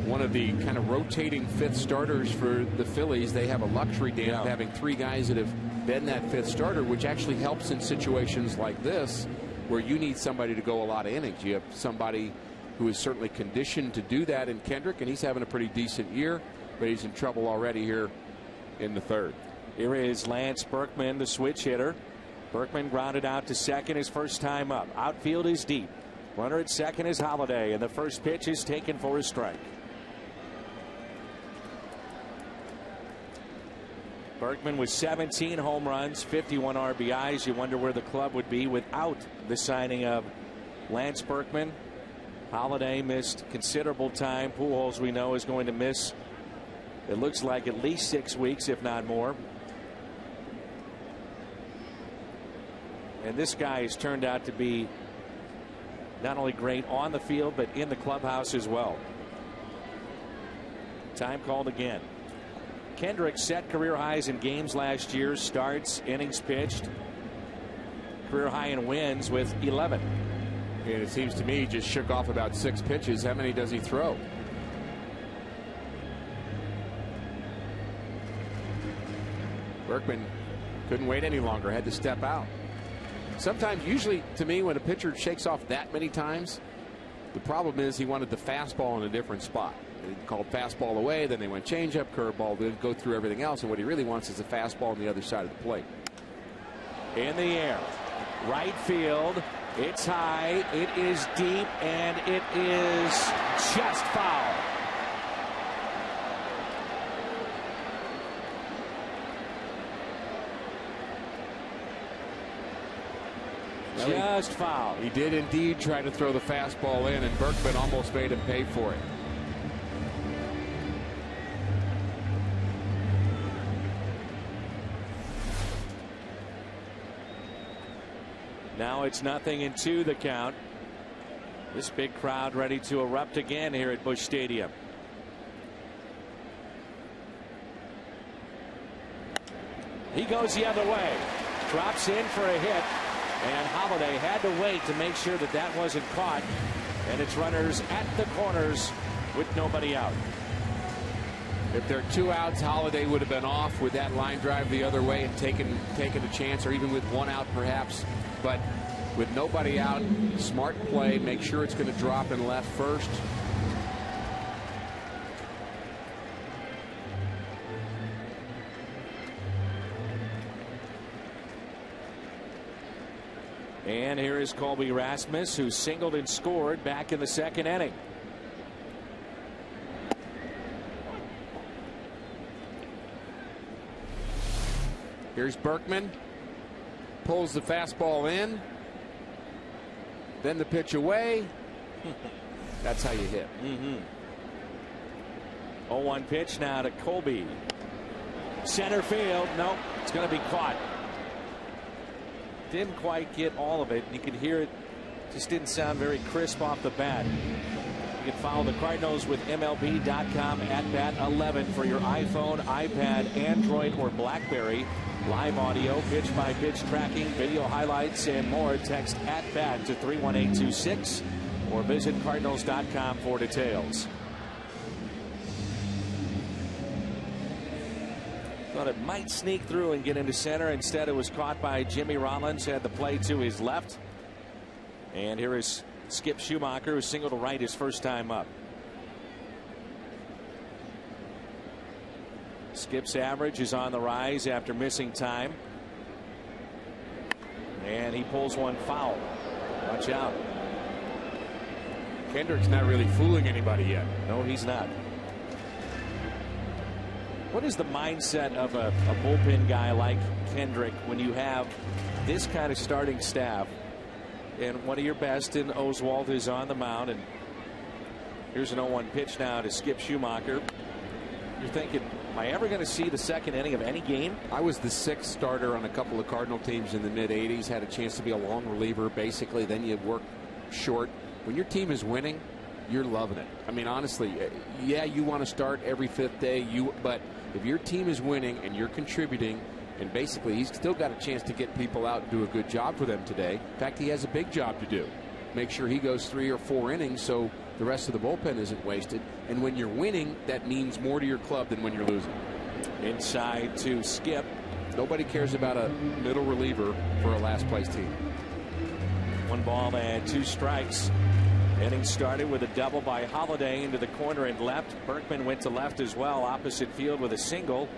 one of the kind of rotating 5th starters for the Phillies. They have a luxury, Dan, of having 3 guys that have been that 5th starter, which actually helps in situations like this where you need somebody to go a lot of innings. You have somebody who is certainly conditioned to do that in Kendrick, and he's having a pretty decent year, but he's in trouble already here in the 3rd. Here is Lance Berkman, the switch hitter. Berkman grounded out to second his first time up. Outfield is deep. Runner at second is Holliday, and the first pitch is taken for a strike. Berkman with 17 home runs, 51 RBIs. You wonder where the club would be without the signing of Lance Berkman. Holliday missed considerable time. Pujols, we know, is going to miss, it looks like, at least 6 weeks, if not more. And this guy has turned out to be not only great on the field, but in the clubhouse as well. Time called again. Kendrick set career highs in games last year. Starts, innings pitched. Career high in wins with 11. And it seems to me he just shook off about 6 pitches. How many does he throw? Berkman couldn't wait any longer, had to step out. Sometimes, usually to me, when a pitcher shakes off that many times, the problem is he wanted the fastball in a different spot. He called fastball away, then they went changeup, curveball, then go through everything else, and what he really wants is a fastball on the other side of the plate. In the air, right field, it's high, it is deep, and it is just foul. Just foul. He did indeed try to throw the fastball in, and Berkman almost made him pay for it. Now it's 0-2 the count. This big crowd ready to erupt again here at Busch Stadium. He goes the other way. Drops in for a hit. And Holliday had to wait to make sure that that wasn't caught. And it's runners at the corners with nobody out. If there are 2 outs, Holliday would have been off with that line drive the other way and taken a chance, or even with 1 out perhaps. But with nobody out, smart play, make sure it's going to drop in left first. And here is Colby Rasmus, who singled and scored back in the 2nd inning. Here's Berkman. Pulls the fastball in. Then the pitch away. That's how you hit. 0-1 pitch now to Colby. Center field. Nope. It's going to be caught. Didn't quite get all of it. You could hear it. Just didn't sound very crisp off the bat. You can follow the Cardinals with MLB.com at bat 11 for your iPhone, iPad, Android, or BlackBerry. Live audio, pitch-by-pitch tracking, video highlights, and more. Text at bat to 31826 or visit Cardinals.com for details. Thought it might sneak through and get into center. Instead, it was caught by Jimmy Rollins. Had the play to his left. And here is Skip Schumacher, who singled to right his first time up. Skip's average is on the rise after missing time. And he pulls one foul. Watch out. Kendrick's not really fooling anybody yet. No, he's not. What is the mindset of a bullpen guy like Kendrick when you have this kind of starting staff and one of your best in Oswalt is on the mound. And here's an 0-1 pitch now to Skip Schumacher. You're thinking, am I ever going to see the second inning of any game? I was the 6th starter on a couple of Cardinal teams in the mid-'80s. Had a chance to be a long reliever, basically. Then you work short. When your team is winning, you're loving it. I mean, honestly, yeah, you want to start every 5th day. But if your team is winning and you're contributing, and basically he's still got a chance to get people out and do a good job for them today. In fact, he has a big job to do. Make sure he goes 3 or 4 innings so the rest of the bullpen isn't wasted. And when you're winning, that means more to your club than when you're losing. Inside to Skip. Nobody cares about a middle reliever for a last place team. 1 ball and 2 strikes. Inning started with a double by Holiday into the corner and left. Berkman went to left as well, opposite field with a single.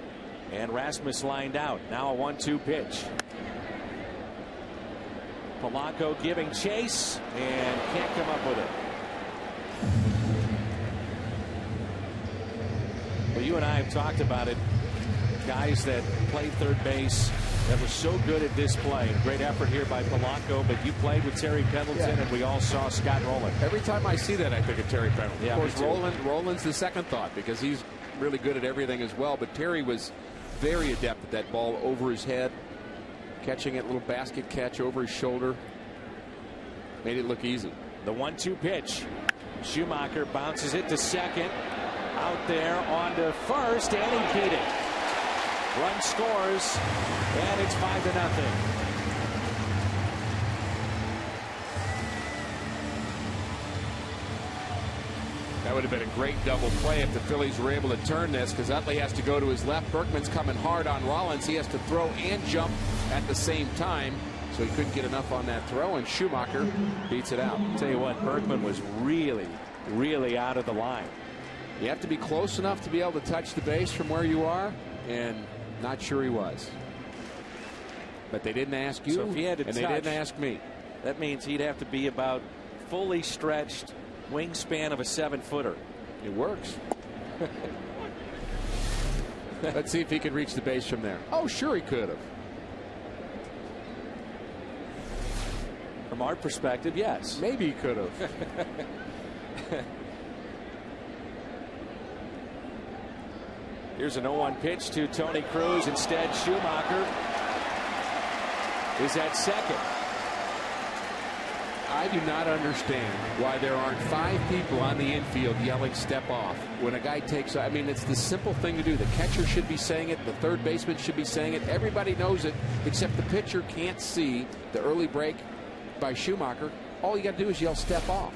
And Rasmus lined out. Now a 1-2 pitch. Polanco giving chase and can't come up with it. Well, you and I have talked about it. Guys that played third base that were so good at this play. Great effort here by Polanco, but you played with Terry Pendleton, and we all saw Scott Rowland. Every time I see that, I think of Terry Pendleton. Yeah, of course, Rowland's the second thought because he's really good at everything as well. But Terry was very adept at that ball over his head, catching it, little basket catch over his shoulder. Made it look easy. The 1-2 pitch. Schumacher bounces it to second. Out there on to first, and he beat it. Run scores, and it's 5-0. That would have been a great double play if the Phillies were able to turn this, because Utley has to go to his left. Berkman's coming hard on Rollins. He has to throw and jump at the same time, so he couldn't get enough on that throw, and Schumacher beats it out. I'll tell you what, Berkman was really, really out of the line. You have to be close enough to be able to touch the base from where you are, and not sure he was. But they didn't ask you, so if he had to and touch, they didn't ask me. That means he'd have to be about fully stretched, wingspan of a 7-footer. It works. Let's see if he can reach the base from there. Oh, sure he could have. From our perspective, yes. Maybe he could have. Here's an 0-1 pitch to Tony Cruz. Instead, Schumacher is at second. I do not understand why there aren't 5 people on the infield yelling step off when a guy takes. I mean, it's the simple thing to do. The catcher should be saying it. The third baseman should be saying it. Everybody knows it, except the pitcher can't see the early break by Schumacher. All you got to do is yell step off.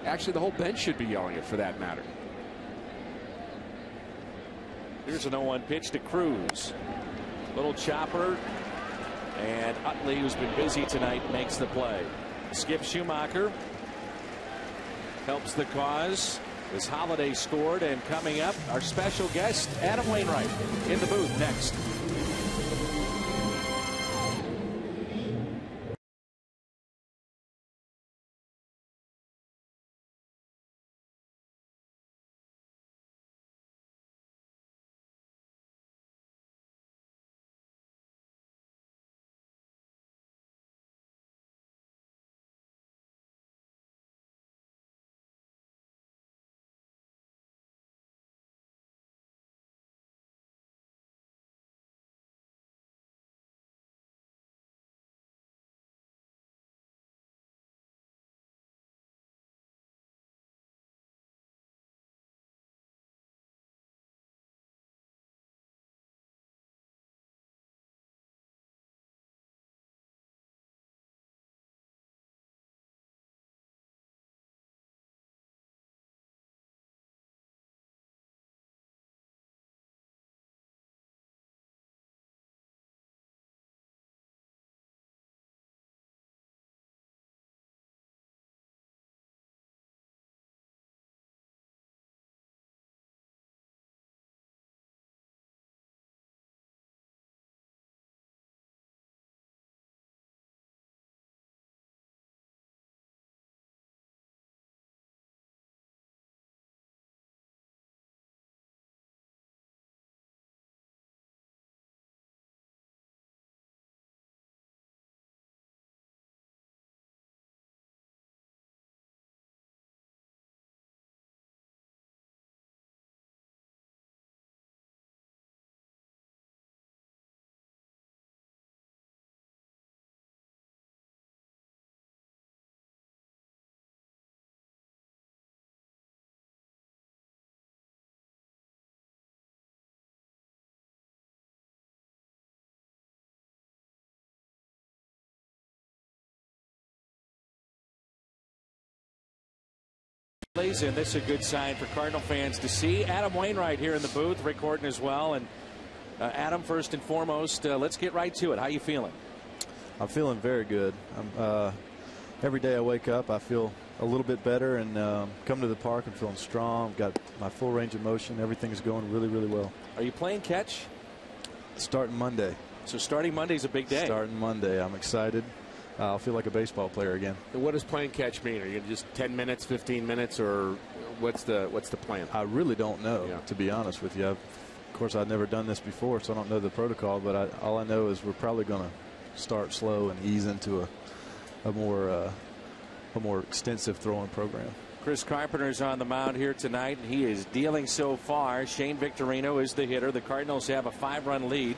Actually, the whole bench should be yelling it for that matter. Here's an 0-1 pitch to Cruz. Little chopper. And Utley, who's been busy tonight, makes the play. Skip Schumacher helps the cause as Holiday scored. And coming up, our special guest, Adam Wainwright, in the booth next. And this is a good sign for Cardinal fans to see. Adam Wainwright here in the booth, Rick Horton as well. And Adam, first and foremost, let's get right to it. How you feeling? I'm feeling very good. Every day I wake up, I feel a little bit better, and come to the park and feeling strong. I've got my full range of motion. Everything's going really, really well. Are you playing catch? Starting Monday. So starting Monday is a big day. Starting Monday. I'm excited. I'll feel like a baseball player again. What does playing catch mean? Are you just 10 minutes, 15 minutes, or what's the plan? I really don't know, to be honest with you. Of course, I've never done this before, so I don't know the protocol, but all I know is we're probably going to start slow and ease into a more extensive throwing program. Chris Carpenter is on the mound here tonight, and he is dealing so far. Shane Victorino is the hitter. The Cardinals have a 5-run lead.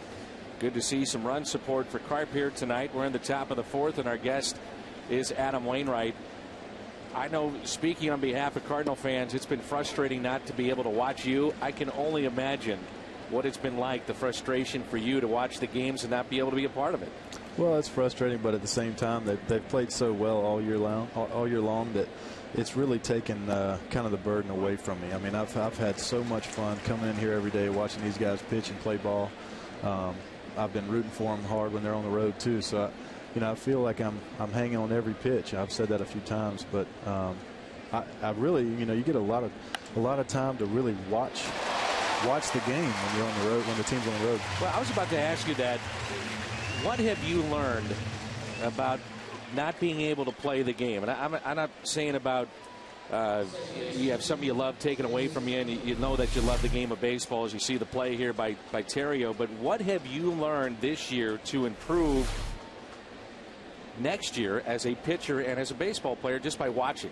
Good to see some run support for Carp here tonight. We're in the top of the 4th, and our guest is Adam Wainwright. I know, speaking on behalf of Cardinal fans, it's been frustrating not to be able to watch you. I can only imagine what it's been like, the frustration for you to watch the games and not be able to be a part of it. Well, it's frustrating, but at the same time, they've played so well all year long that it's really taken kind of the burden away from me. I mean, I've had so much fun coming in here every day, watching these guys pitch and play ball. I've been rooting for them hard when they're on the road too. So, I feel like I'm hanging on every pitch. I've said that a few times, but I really, you get a lot of time to really watch the game when you're on the road, when the team's on the road. Well, I was about to ask you that. What have you learned about not being able to play the game? And I'm not saying about you have something you love taken away from you, and you know that you love the game of baseball as you see the play here by Terrio. But what have you learned this year to improve next year as a pitcher and as a baseball player just by watching?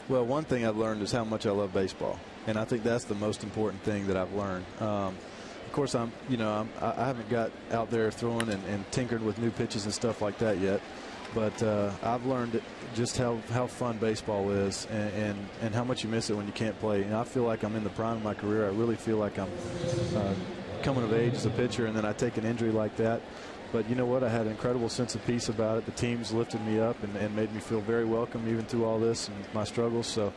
Well, one thing I've learned is how much I love baseball, and I think that's the most important thing that I've learned. Of course, I haven't got out there throwing and tinkering with new pitches and stuff like that yet. But I've learned just how fun baseball is, and how much you miss it when you can't play. And I feel like I'm in the prime of my career. I really feel like I'm coming of age as a pitcher, and then I take an injury like that. But you know what? I had an incredible sense of peace about it. The team's lifted me up and made me feel very welcome even through all this and my struggles. So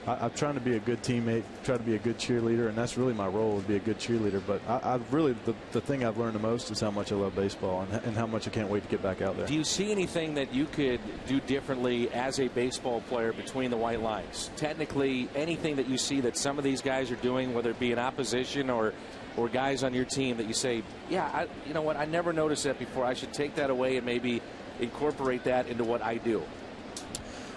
I'm trying to be a good teammate, try to be a good cheerleader, and that's really my role, to be a good cheerleader. But I really, the thing I've learned the most is how much I love baseball and how much I can't wait to get back out there. Do you see anything that you could do differently as a baseball player between the white lines? Technically, anything that you see that some of these guys are doing, whether it be in opposition or guys on your team, that you say, yeah, you know what, I never noticed that before. I should take that away and maybe incorporate that into what I do?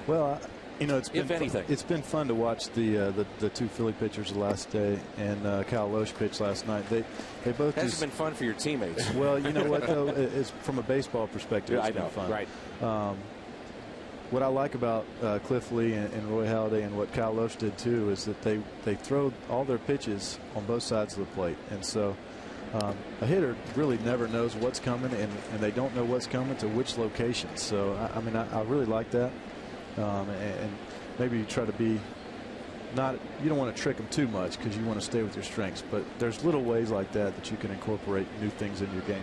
Well, it's been it's been fun to watch the two Philly pitchers the last day, and Kyle Loesch pitched last night. They both hasn't been fun for your teammates. Well, you know what though, it's from a baseball perspective. It's been fun. Right. What I like about Cliff Lee and Roy Halladay and what Kyle Loesch did too is that they throw all their pitches on both sides of the plate, and so a hitter really never knows what's coming, and they don't know what's coming to which location. So I really like that. And maybe you try to be you don't want to trick them too much because you want to stay with your strengths, but there's little ways like that you can incorporate new things in your game.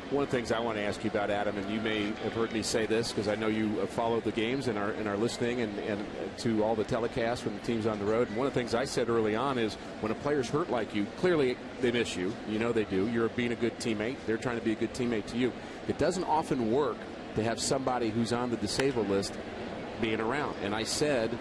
One of the things I want to ask you about, Adam, and you may have heard me say this because I know you follow the games and are listening and to all the telecasts when the team's on the road. And one of the things I said early on is when a player's hurt like you, clearly they miss you. You know they do. You're being a good teammate. They're trying to be a good teammate to you. It doesn't often work to have somebody who's on the disabled list being around. And I said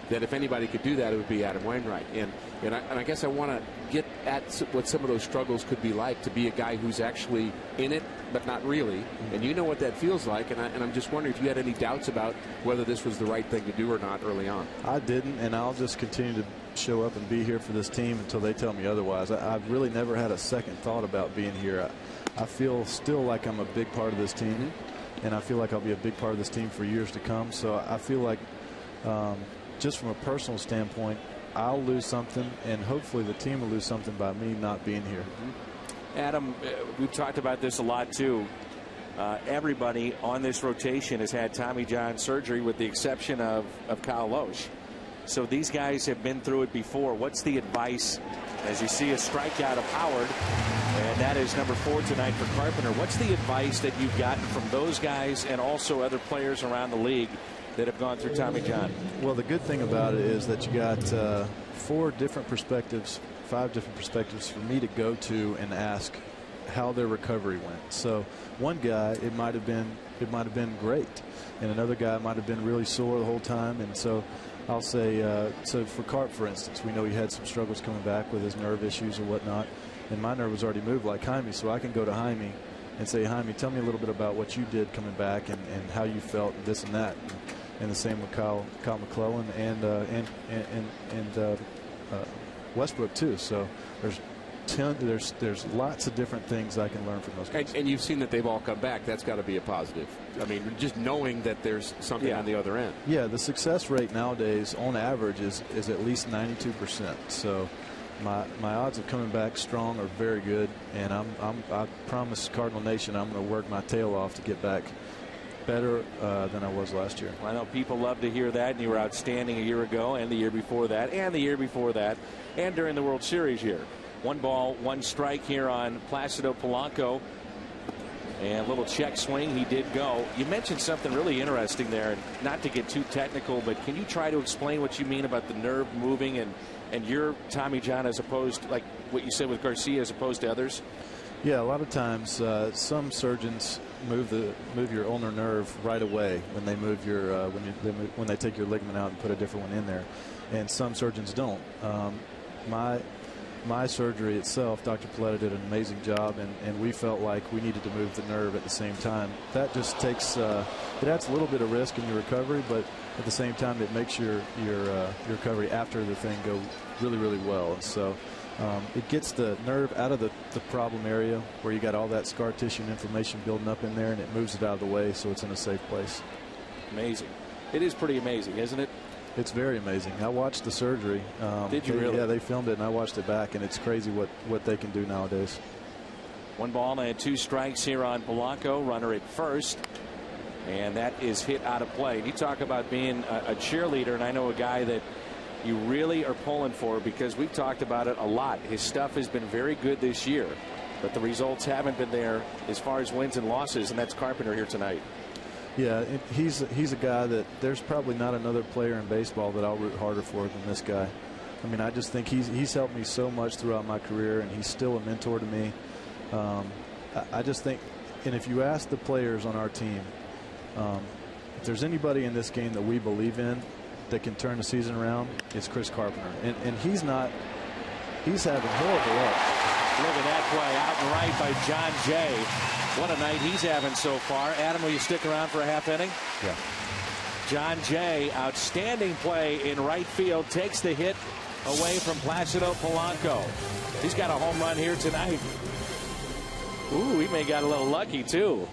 that if anybody could do that, it would be Adam Wainwright. And I guess I want to get at what some of those struggles could be like, to be a guy who's actually in it, but not really. And you know what that feels like. And I'm just wondering if you had any doubts about whether this was the right thing to do or not early on. I didn't, and I'll just continue to show up and be here for this team until they tell me otherwise. I've really never had a second thought about being here. I feel still like I'm a big part of this team. And I feel like I'll be a big part of this team for years to come. So I feel like just from a personal standpoint, I'll lose something, and hopefully the team will lose something by me not being here. Adam, we've talked about this a lot too. Everybody on this rotation has had Tommy John surgery with the exception of Kyle Loesch. So these guys have been through it before. What's the advice as you see a strikeout of Howard? And that is number 4 tonight for Carpenter. What's the advice that you've gotten from those guys and also other players around the league that have gone through Tommy John? Well, the good thing about it is that you got 4 different perspectives, 5 different perspectives for me to go to and ask how their recovery went. So one guy, it might have been great, and another guy might have been really sore the whole time. And so I'll say, so for Carp, for instance, we know he had some struggles coming back with his nerve issues or whatnot, and my nerve was already moved like Jaime, so I can go to Jaime and say, Jaime, tell me a little bit about what you did coming back and how you felt, and this and that. And the same with Kyle McClellan and Westbrook too. So there's lots of different things I can learn from those guys. And you've seen that they've all come back. That's got to be a positive. I mean, just knowing that there's something on the other end. Yeah, the success rate nowadays on average is at least 92%. So my odds of coming back strong are very good, and I promise Cardinal Nation I'm going to work my tail off to get back better than I was last year. I know people love to hear that, and you were outstanding a year ago and the year before that and the year before that and during the World Series year. 1 ball, 1 strike here on Placido Polanco, and a little check swing. He did go. You mentioned something really interesting there, and not to get too technical, but can you try to explain what you mean about the nerve moving and your Tommy John as opposed to, like what you said with Garcia, as opposed to others? Yeah, a lot of times some surgeons move your ulnar nerve right away when they move your when they take your ligament out and put a different one in there, and some surgeons don't. My surgery itself, Dr. Paletta did an amazing job, and we felt like we needed to move the nerve at the same time. That just takes it adds a little bit of risk in your recovery, but at the same time it makes your recovery after the thing go really, really well. And so it gets the nerve out of the problem area where you got all that scar tissue and inflammation building up in there, and it moves it out of the way so it's in a safe place. Amazing. It is pretty amazing, isn't it? It's very amazing. I watched the surgery. Did you really? Yeah, they filmed it, and I watched it back, and it's crazy what they can do nowadays. 1 ball and 2 strikes here on Polanco. Runner at first, and that is hit out of play. You talk about being a cheerleader, and I know a guy that you really are pulling for, because we've talked about it a lot. His stuff has been very good this year, but the results haven't been there as far as wins and losses, and that's Carpenter here tonight. Yeah, he's a guy that there's probably not another player in baseball that I'll root harder for than this guy. I mean, I just think he's helped me so much throughout my career, and he's still a mentor to me. I just think, and if you ask the players on our team, if there's anybody in this game that we believe in that can turn the season around, it's Chris Carpenter. And he's having horrible luck. Look at that play out and right by John Jay. What a night he's having so far. Adam, will you stick around for a half inning? Yeah. John Jay, outstanding play in right field, takes the hit away from Placido Polanco. He's got a home run here tonight. Ooh, he may got a little lucky too.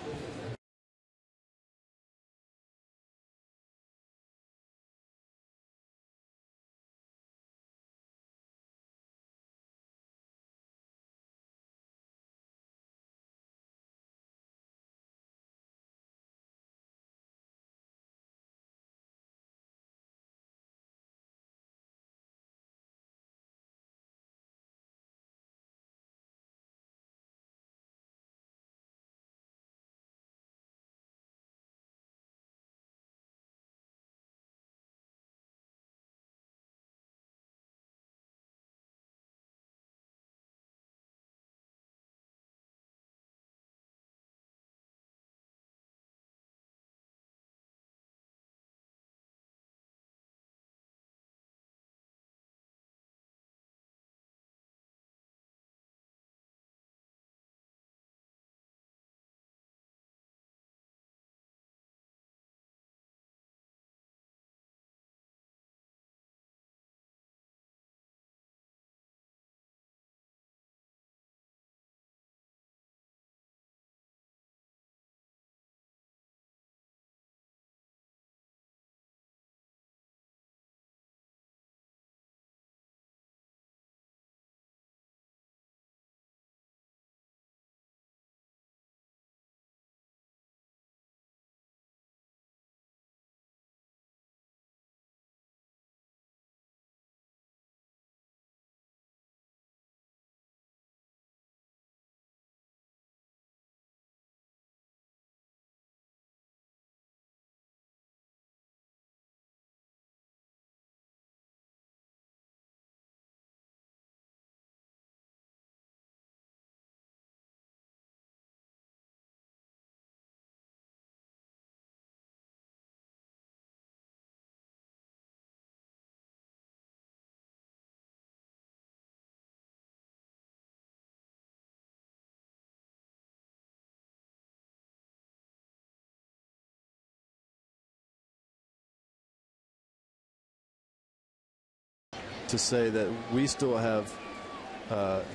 to say that we still have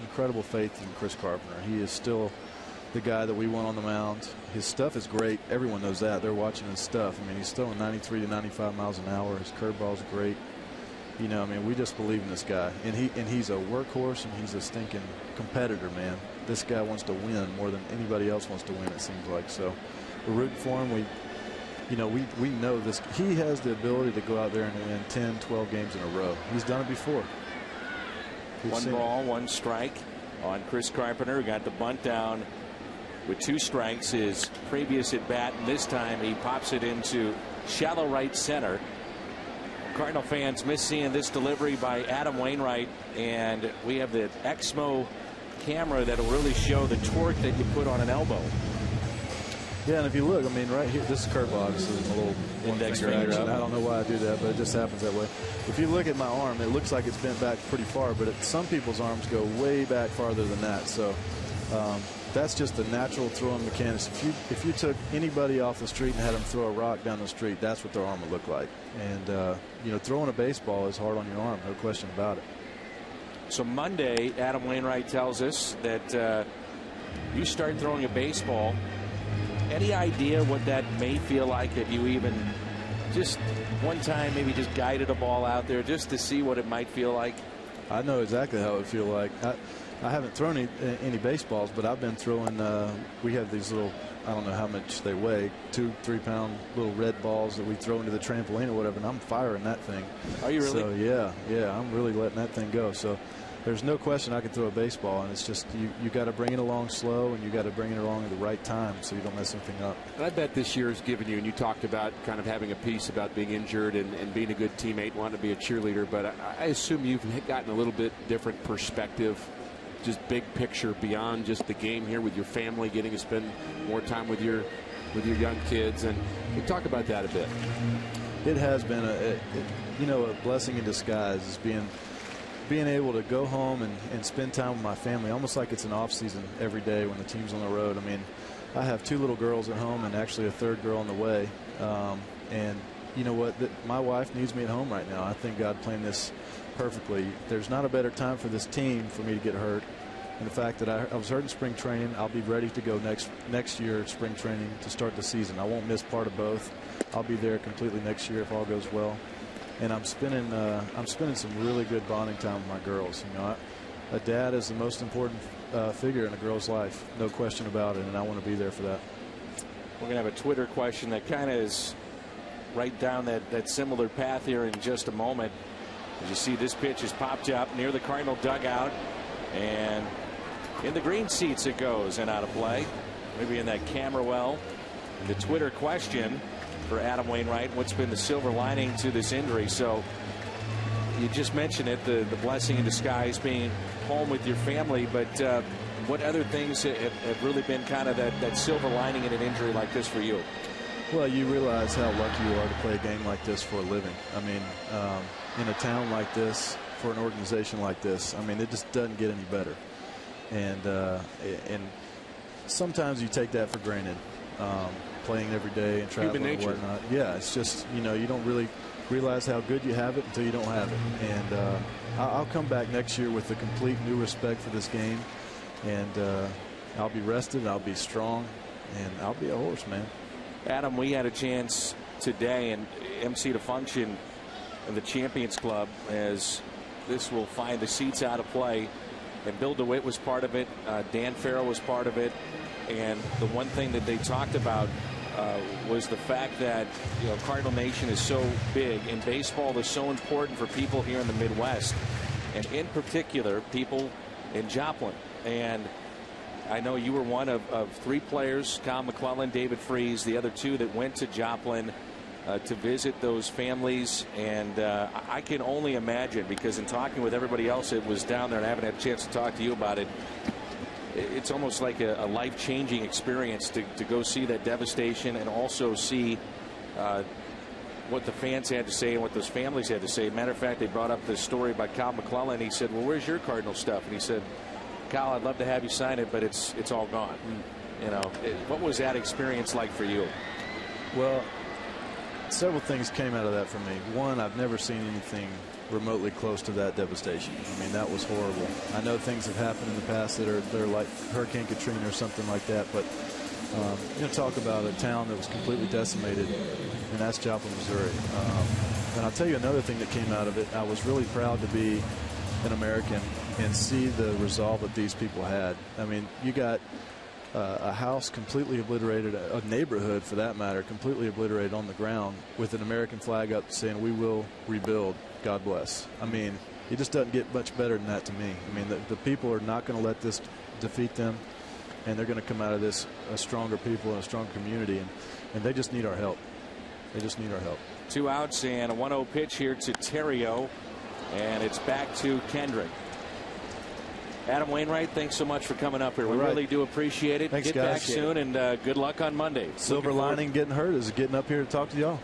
incredible faith in Chris Carpenter. He is still the guy that we want on the mound. His stuff is great. Everyone knows that. They're watching his stuff. I mean, he's throwing 93 to 95 miles an hour. His curveball's great. You know, I mean, we just believe in this guy. And he's a workhorse, and he's a stinking competitor, man. This guy wants to win more than anybody else wants to win, it seems like. So we're rooting for him. We know this. He has the ability to go out there and win 10, 12 games in a row. He's done it before. One ball, one strike on Chris Carpenter. Got the bunt down with 2 strikes. His previous at bat, and this time he pops it into shallow right center. Cardinal fans miss seeing this delivery by Adam Wainwright, and we have the Exmo camera that'll really show the torque that you put on an elbow. Yeah, and if you look, I mean, right here, this is curveball. Obviously, is a little index finger finger action. up. I don't know why I do that, but it just happens that way. If you look at my arm, it looks like it's bent back pretty far, but some people's arms go way back farther than that. So that's just the natural throwing mechanics. If you took anybody off the street and had them throw a rock down the street, that's what their arm would look like. And you know, throwing a baseball is hard on your arm, no question about it. So Monday, Adam Wainwright tells us that you start throwing a baseball. Any idea what that may feel like if you even just one time maybe just guided a ball out there just to see what it might feel like? I know exactly how it would feel like. I haven't thrown any baseballs, but I've been throwing. We have these little, I don't know how much they weigh, 2-3 pound little red balls that we throw into the trampoline or whatever, and I'm firing that thing. Are you really? So yeah, I'm really letting that thing go. So there's no question I can throw a baseball, and it's just you got to bring it along slow, and you got to bring it along at the right time so you don't mess anything up. And I bet this year has given you, and you talked about kind of having a piece about being injured and being a good teammate, wanting to be a cheerleader, but I assume you've gotten a little bit different perspective, just big picture beyond just the game here with your family, getting to spend more time with your young kids, and we talk about that a bit. It has been a blessing in disguise, is being able to go home and spend time with my family, almost like it's an off season every day when the team's on the road. I mean, I have 2 little girls at home and actually a 3rd girl on the way. And you know what? My wife needs me at home right now. I think God planned this perfectly. There's not a better time for this team for me to get hurt. And the fact that I was hurt in spring training, I'll be ready to go next year at spring training to start the season. I won't miss part of both. I'll be there completely next year if all goes well. And I'm spending some really good bonding time with my girls. You know, a dad is the most important figure in a girl's life, no question about it, and I want to be there for that. We're going to have a Twitter question that kind of is right down that similar path here in just a moment. As you see, this pitch is popped up near the Cardinal dugout, and in the green seats it goes and out of play, maybe in that camera well. The Twitter question for Adam Wainwright: what's been the silver lining to this injury? So you just mentioned it, the blessing in disguise, being home with your family, but what other things have really been kind of that silver lining in an injury like this for you? Well, you realize how lucky you are to play a game like this for a living. I mean, in a town like this, for an organization like this, I mean, it just doesn't get any better. And sometimes you take that for granted, playing every day and traveling and whatnot. Yeah, it's just, you know, you don't really realize how good you have it until you don't have it. And I'll come back next year with a complete new respect for this game, and I'll be rested, I'll be strong, and I'll be a horse, man. Adam, we had a chance today and MC to function in the Champions Club, as this will find the seats out of play, and Bill DeWitt was part of it. Dan Farrell was part of it, and the one thing that they talked about was the fact that, you know, Cardinal Nation is so big, and baseball is so important for people here in the Midwest, and in particular people in Joplin. And I know you were one of 3 players, Kyle McClellan, David Freese, the other 2 that went to Joplin to visit those families. And I can only imagine, because in talking with everybody else that was down there, and I haven't had a chance to talk to you about it, it's almost like a life-changing experience to go see that devastation and also see what the fans had to say and what those families had to say. Matter of fact, they brought up this story about Kyle McClellan. He said, well, where's your Cardinal stuff? And he said, Kyle, I'd love to have you sign it, but it's all gone. You know, what was that experience like for you? Well, Several things came out of that for me. One, I've never seen anything remotely close to that devastation. I mean, that was horrible. I know things have happened in the past that are like Hurricane Katrina or something like that, but talk about a town that was completely decimated, and that's Joplin, Missouri. And I'll tell you another thing that came out of it. I was really proud to be an American and see the resolve that these people had. I mean, you got a house completely obliterated, a neighborhood for that matter, completely obliterated on the ground with an American flag up saying, "We will rebuild, God bless." I mean, it just doesn't get much better than that to me. I mean, the people are not going to let this defeat them, and they're going to come out of this a stronger people and a stronger community, and they just need our help. They just need our help. 2 outs and a 1-0 pitch here to Terrio, and it's back to Kendrick. Adam Wainwright, thanks so much for coming up here. We really do appreciate it. Thanks, Get guys. back soon, and good luck on Monday. Silver lining getting hurt is getting up here to talk to y'all.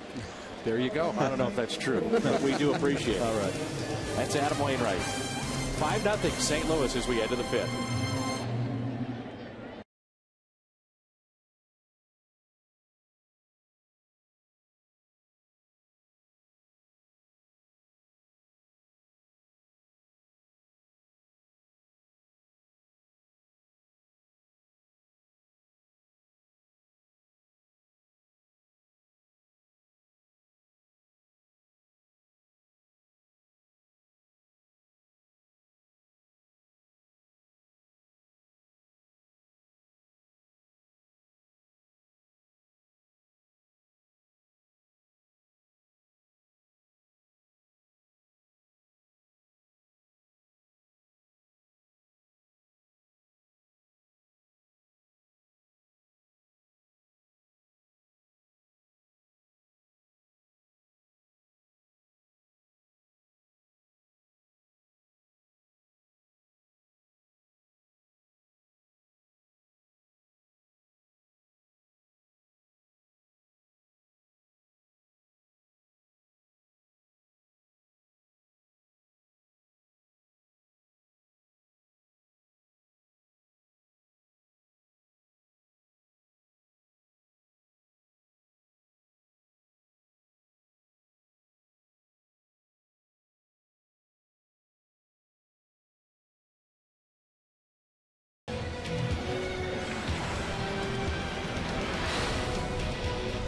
There you go. I don't know if that's true, but we do appreciate it. All right. That's Adam Wainwright. 5-0 St. Louis as we head to the 5th.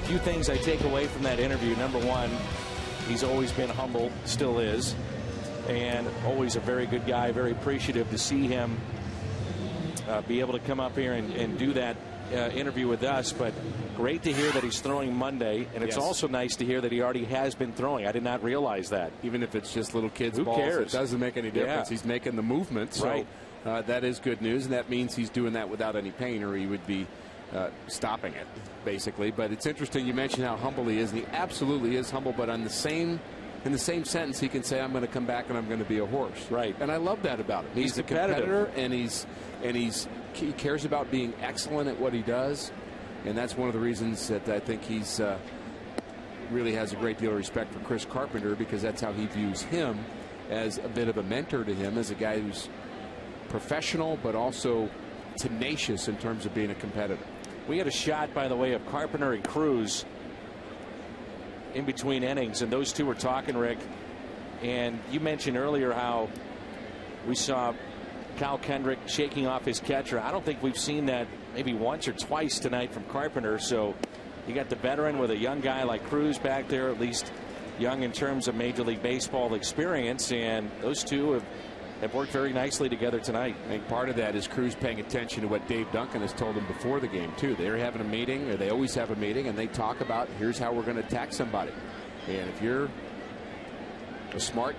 Few things I take away from that interview. Number one, he's always been humble, still is, and always a very good guy. Very appreciative to see him be able to come up here and do that interview with us. But great to hear that he's throwing Monday, and it's also nice to hear that he already has been throwing. I did not realize that. Even if it's just little kids' balls, cares? It doesn't make any difference. He's making the movement, so that is good news, and that means he's doing that without any pain, or he would be stopping it, basically. But it's interesting you mentioned how humble he is, and he absolutely is humble, but in the same sentence he can say, "I'm going to come back and I'm going to be a horse." Right. And I love that about him. He's a competitor, and he cares about being excellent at what he does, and that's one of the reasons that I think he's really has a great deal of respect for Chris Carpenter, because that's how he views him, as a bit of a mentor to him, as a guy who's professional but also tenacious in terms of being a competitor. We had a shot, by the way, of Carpenter and Cruz in between innings, and those two were talking, Rick. And you mentioned earlier how we saw Cal Kendrick shaking off his catcher. I don't think we've seen that maybe once or twice tonight from Carpenter. So you got the veteran with a young guy like Cruz back there, at least young in terms of Major League Baseball experience, and those two have worked very nicely together tonight. I think part of that is Cruz paying attention to what Dave Duncan has told him before the game, too. They're having a meeting, or they always have a meeting, and they talk about, here's how we're going to attack somebody. And if you're a smart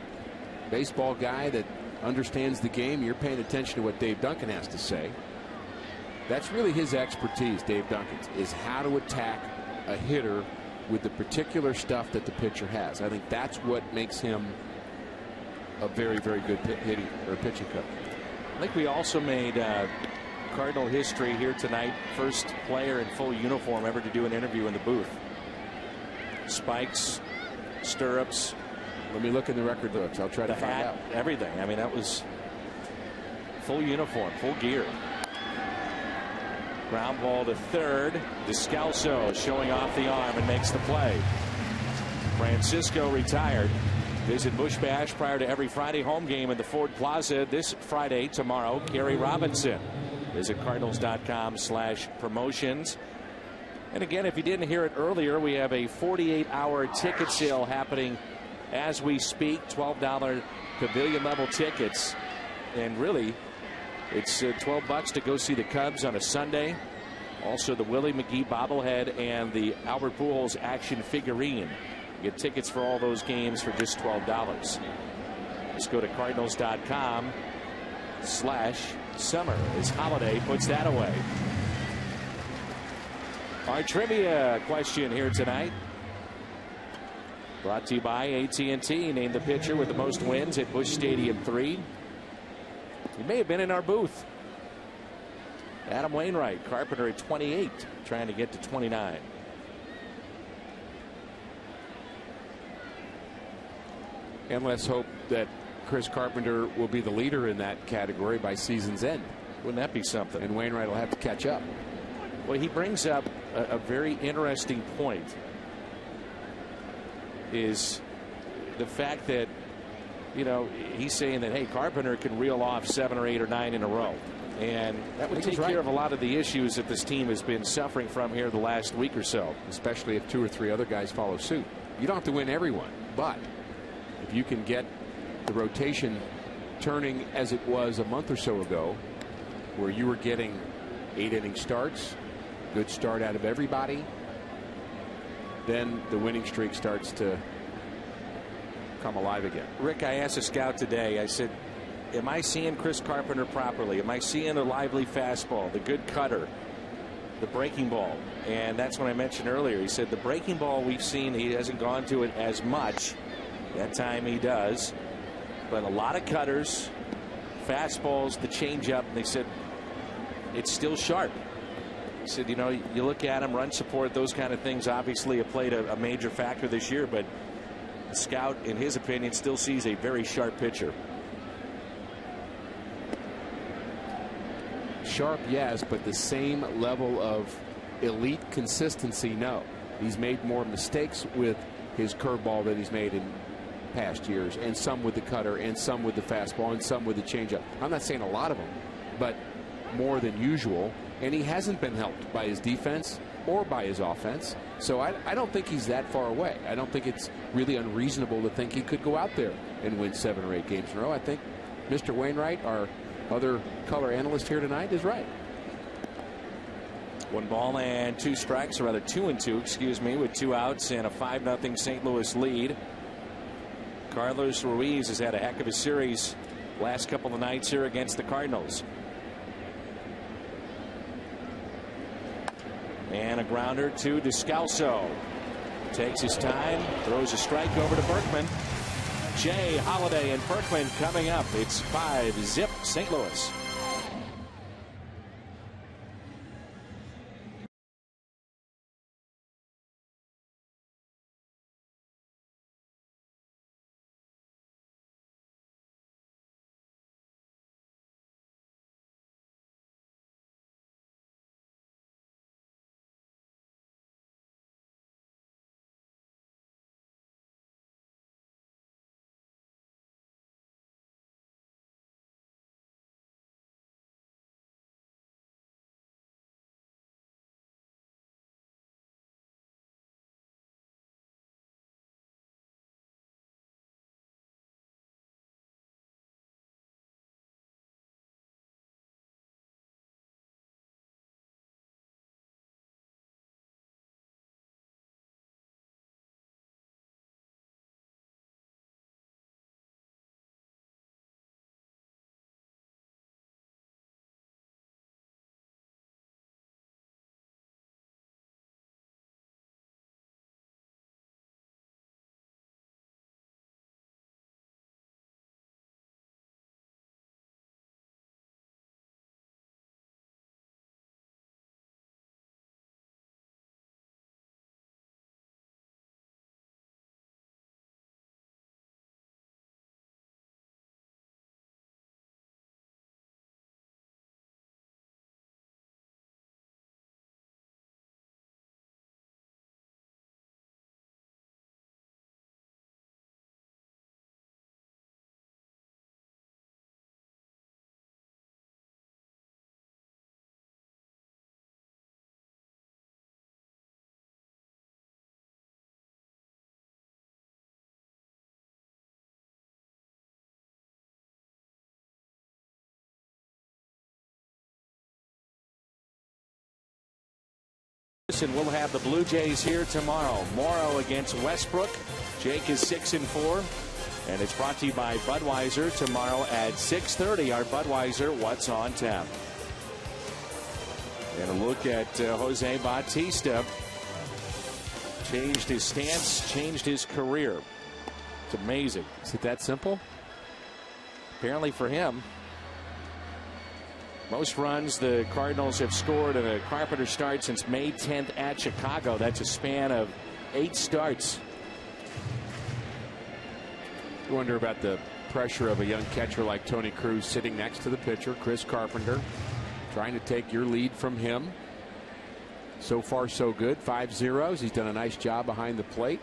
baseball guy that understands the game, you're paying attention to what Dave Duncan has to say. That's really his expertise, Dave Duncan's, is how to attack a hitter with the particular stuff that the pitcher has. I think that's what makes him a very, very good hitting or pitching coach. I think we also made Cardinal history here tonight. First player in full uniform ever to do an interview in the booth. Spikes, stirrups. Let me look in the record books. I'll try to find out. Everything. I mean, that was full uniform, full gear. Ground ball to third. Descalso showing off the arm and makes the play. Francisco retired. Visit Bush Bash prior to every Friday home game in the Ford Plaza this Friday. Tomorrow, Gary Robinson. Visit Cardinals.com/promotions. And again, if you didn't hear it earlier, we have a 48-hour ticket sale happening as we speak. $12 pavilion level tickets. And really, it's $12 to go see the Cubs on a Sunday. Also the Willie McGee bobblehead and the Albert Pujols action figurine. You get tickets for all those games for just $12. Just go to Cardinals.com/summer as Holiday puts that away. Our trivia question here tonight, brought to you by AT&T. Named the pitcher with the most wins at Busch Stadium 3. He may have been in our booth. Adam Wainwright, Carpenter at 28, trying to get to 29. And let's hope that Chris Carpenter will be the leader in that category by season's end. Wouldn't that be something? And Wainwright will have to catch up. Well, he brings up a very interesting point, is the fact that, you know, he's saying that, hey, Carpenter can reel off 7 or 8 or 9 in a row. And that would take care of a lot of the issues that this team has been suffering from here the last week or so. Especially if 2 or 3 other guys follow suit. You don't have to win everyone, but if you can get the rotation turning as it was a month or so ago, where you were getting 8-inning starts, good start out of everybody, then the winning streak starts to come alive again. Rick, I asked a scout today, I said, am I seeing Chris Carpenter properly? Am I seeing a lively fastball, the good cutter, the breaking ball? And that's what I mentioned earlier. He said the breaking ball we've seen, he hasn't gone to it as much. That time he does. But a lot of cutters, fastballs, the changeup. They said it's still sharp. He said, you know, you look at him, run support, those kind of things obviously have played a major factor this year. But the scout, in his opinion, still sees a very sharp pitcher. Sharp, yes, but the same level of elite consistency, no. He's made more mistakes with his curveball than he's made in past years, and some with the cutter, and some with the fastball, and some with the changeup. I'm not saying a lot of them, but more than usual. And he hasn't been helped by his defense or by his offense. So I don't think he's that far away. I don't think it's really unreasonable to think he could go out there and win 7 or 8 games in a row. I think Mr. Wainwright, our other color analyst here tonight, is right. 1 ball and 2 strikes, or rather 2 and 2, excuse me, with 2 outs and a 5-0 St. Louis lead. Carlos Ruiz has had a heck of a series last couple of nights here against the Cardinals. And a grounder to Descalso. Takes his time, throws a strike over to Berkman. Jay, Holiday, and Berkman coming up. It's 5-zip St. Louis. And we'll have the Blue Jays here tomorrow. Morrow against Westbrook. Jake is 6-4. And it's brought to you by Budweiser tomorrow at 6:30. Our Budweiser What's on Tap. And a look at Jose Bautista. Changed his stance, changed his career. It's amazing. Is it that simple? Apparently for him. Most runs the Cardinals have scored in a Carpenter start since May 10th at Chicago. That's a span of 8 starts. You wonder about the pressure of a young catcher like Tony Cruz sitting next to the pitcher, Chris Carpenter, trying to take your lead from him. So far, so good. 5 zeros. He's done a nice job behind the plate.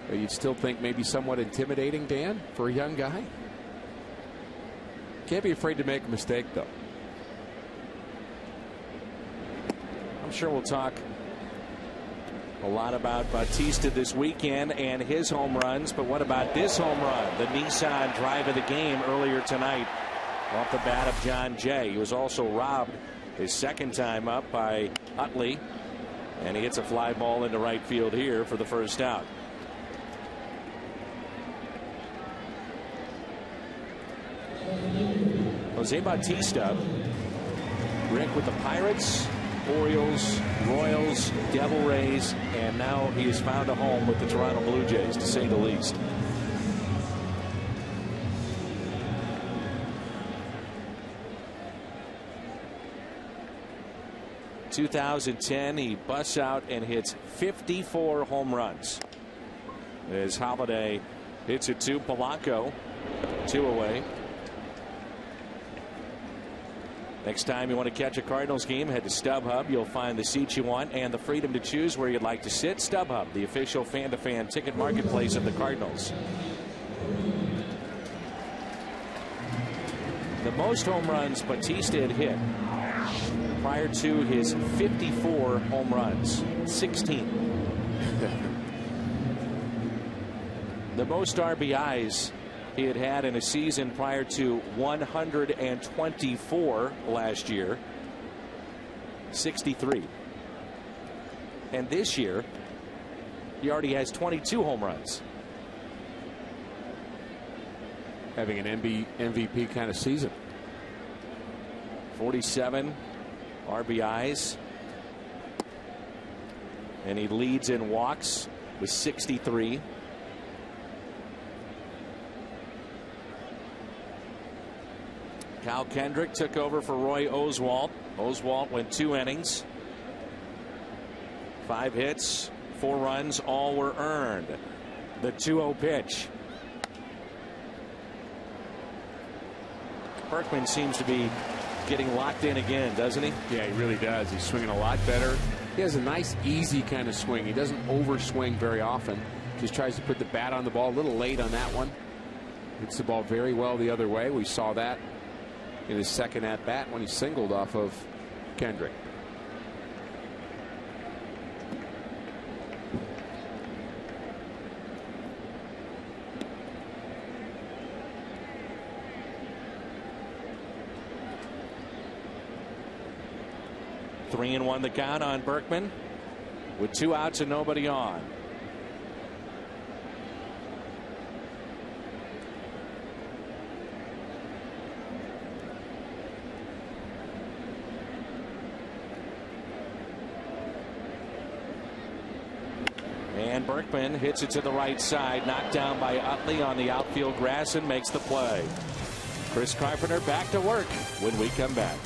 But you'd still think maybe somewhat intimidating, Dan, for a young guy. Can't be afraid to make a mistake, though. I'm sure we'll talk a lot about Bautista this weekend and his home runs, but what about this home run? The Nissan drive of the game earlier tonight off the bat of John Jay. He was also robbed his second time up by Utley, and he hits a fly ball into right field here for the first out. Jose Bautista, Rick, with the Pirates, Orioles, Royals, Devil Rays, and now he has found a home with the Toronto Blue Jays, to say the least. In 2010, he busts out and hits 54 home runs. As Holiday hits it to Polanco, 2 away. Next time you want to catch a Cardinals game, head to StubHub. You'll find the seats you want and the freedom to choose where you'd like to sit. StubHub, the official fan-to-fan ticket marketplace of the Cardinals. The most home runs Bautista had hit prior to his 54 home runs, 16. The most RBIs he had had in a season prior to 124 last year, 63. And this year, he already has 22 home runs. Having an MVP kind of season. 47 RBIs. And he leads in walks with 63. Cal Kendrick took over for Roy Oswalt. Oswalt went 2 innings. 5 hits, 4 runs, all were earned. The 2-0 pitch. Berkman seems to be getting locked in again, doesn't he? Yeah, he really does. He's swinging a lot better. He has a nice, easy kind of swing. He doesn't overswing very often. Just tries to put the bat on the ball. A little late on that one. Hits the ball very well the other way. We saw that in his second at bat when he singled off of Kendrick. Three and 1 the count on Berkman with 2 outs and nobody on. And Berkman hits it to the right side, knocked down by Utley on the outfield grass, and makes the play. Chris Carpenter back to work when we come back.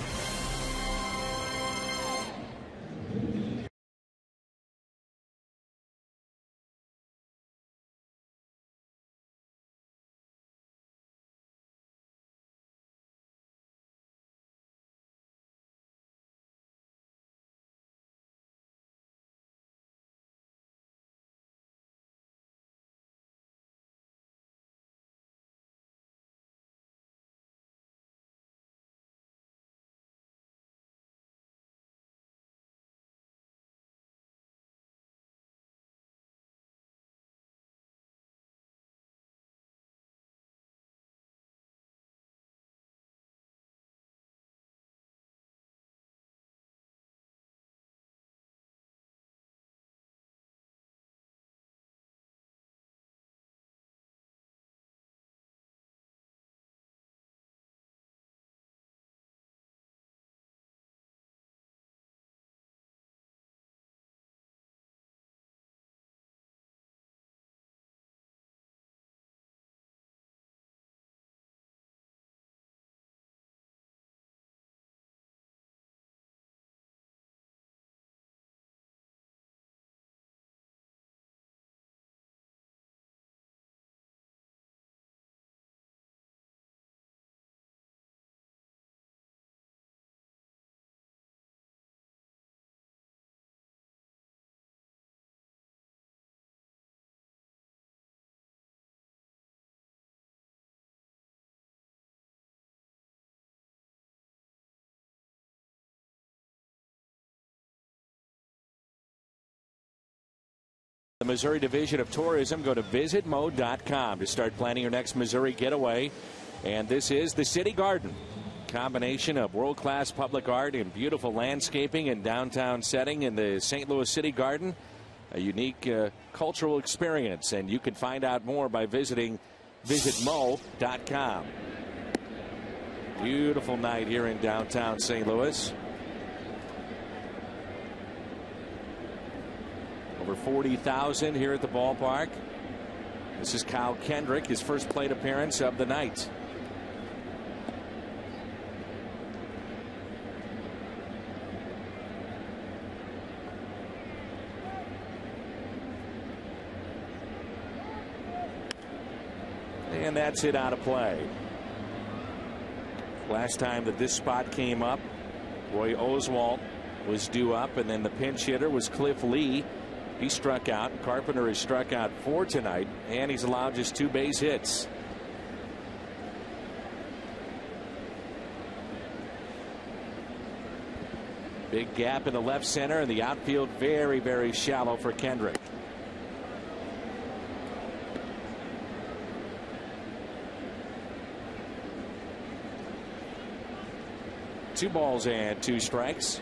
Missouri Division of Tourism. Go to visitmo.com to start planning your next Missouri getaway. And this is the City Garden. Combination of world-class public art and beautiful landscaping and downtown setting in the St. Louis City Garden. A unique cultural experience, and you can find out more by visiting visitmo.com. Beautiful night here in downtown St. Louis. Over 40,000 here at the ballpark. This is Kyle Kendrick, his first plate appearance of the night. And that's it out of play. Last time that this spot came up, Roy Oswalt was due up, and then the pinch hitter was Cliff Lee. He struck out. Carpenter has struck out 4 tonight, and he's allowed just 2 base hits. Big gap in the left center, and the outfield very, very shallow for Kendrick. Two balls and 2 strikes.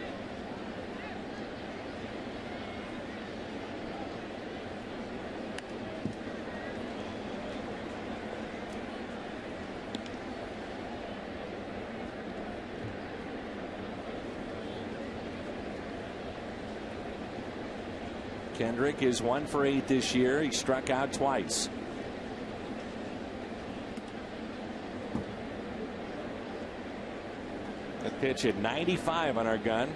Kendrick is 1 for 8 this year. He struck out twice. A pitch at 95 on our gun.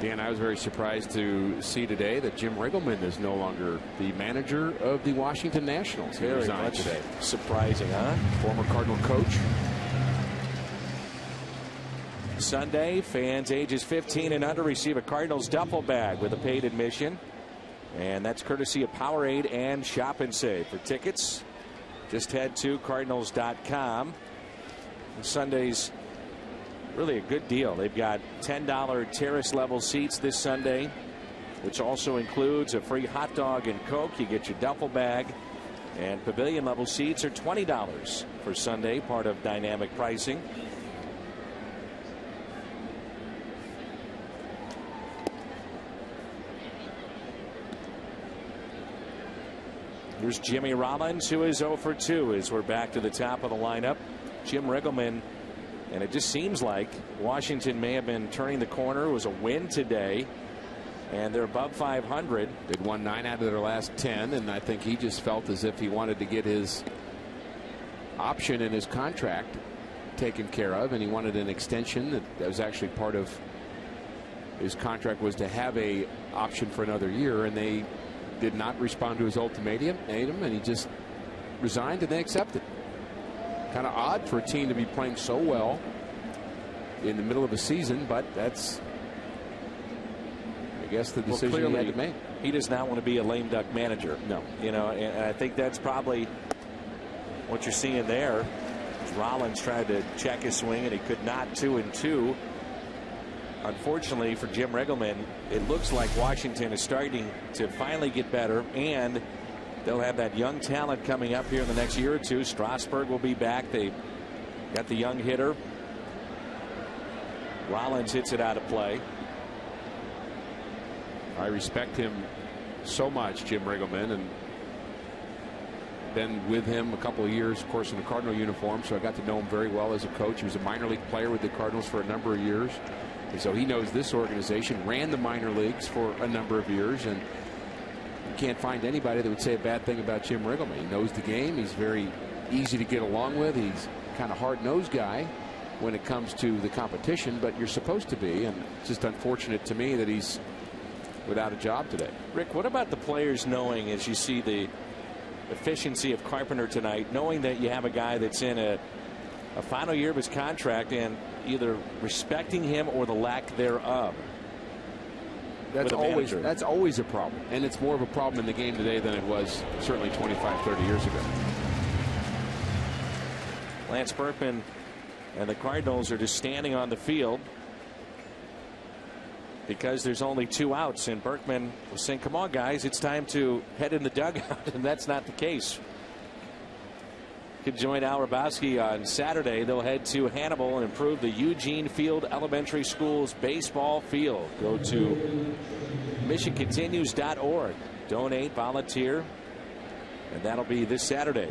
Dan, I was very surprised to see today that Jim Riggleman is no longer the manager of the Washington Nationals. He resigned today. Surprising, huh? Former Cardinal coach. Sunday, fans ages 15 and under receive a Cardinals duffel bag with a paid admission. And that's courtesy of Powerade and Shop and Save. For tickets, just head to Cardinals.com. Sunday's really a good deal. They've got $10 terrace level seats this Sunday, which also includes a free hot dog and Coke. You get your duffel bag, and pavilion level seats are $20 for Sunday, part of dynamic pricing. Here's Jimmy Rollins, who is 0 for 2 as we're back to the top of the lineup. Jim Riggleman, and it just seems like Washington may have been turning the corner. It was a win today, and they're above 500. They'd won 9 out of their last 10, and I think he just felt as if he wanted to get his option in his contract taken care of, and he wanted an extension. That was actually part of his contract, was to have a option for another year, and they did not respond to his ultimatum, and he just resigned, and they accepted. Kind of odd for a team to be playing so well in the middle of a season, but that's, I guess, the decision he had to make. He does not want to be a lame duck manager. No. You know, and I think that's probably what you're seeing there. Rollins tried to check his swing, and he could not. 2-2. Unfortunately for Jim Riggleman, it looks like Washington is starting to finally get better, and they'll have that young talent coming up here in the next year or two. Strasburg will be back. They got the young hitter. Rollins hits it out of play. I respect him so much, Jim Riggleman, and been with him a couple of years, of course, in the Cardinal uniform, so I got to know him very well as a coach. He was a minor league player with the Cardinals for a number of years. And so he knows this organization, ran the minor leagues for a number of years, and you can't find anybody that would say a bad thing about Jim Riggleman. He knows the game. He's very easy to get along with. He's kind of hard-nosed guy when it comes to the competition, but you're supposed to be, and it's just unfortunate to me that he's without a job today. Rick, what about the players knowing, as you see the efficiency of Carpenter tonight, knowing that you have a guy that's in a final year of his contract and either respecting him or the lack thereof? That's always a problem, and it's more of a problem in the game today than it was certainly 25-30 years ago. Lance Berkman and the Cardinals are just standing on the field. because there's only 2 outs, and Berkman was saying, come on guys, it's time to head in the dugout, and that's not the case. Could join Al Rabowski on Saturday. They'll head to Hannibal and improve the Eugene Field Elementary School's baseball field. Go to missioncontinues.org. Donate, volunteer, and that'll be this Saturday.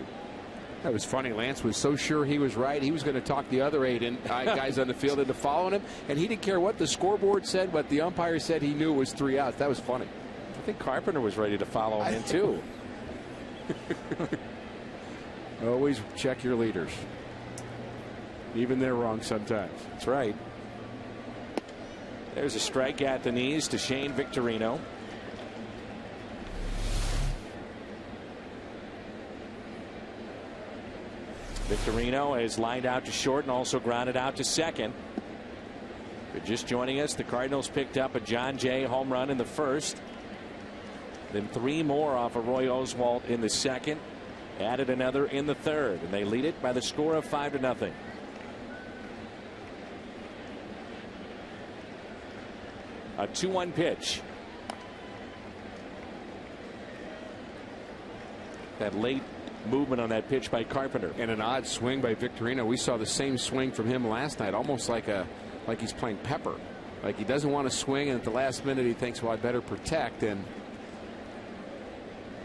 That was funny. Lance was so sure he was right. He was going to talk the other 8 guys on the field into following him, and he didn't care what the scoreboard said, what the umpire said. He knew it was 3 outs. That was funny. I think Carpenter was ready to follow him in too. Always check your leaders. Even they're wrong sometimes. That's right. There's a strike at the knees to Shane Victorino. Victorino is lined out to short and also grounded out to second. But just joining us, the Cardinals picked up a John Jay home run in the first. Then 3 more off of Roy Oswalt in the second. Added another in the third, and they lead it by the score of 5-0. A 2-1 pitch. That late movement on that pitch by Carpenter. And an odd swing by Victorino. We saw the same swing from him last night, almost like he's playing pepper. Like he doesn't want to swing, and at the last minute he thinks, well, I better protect. And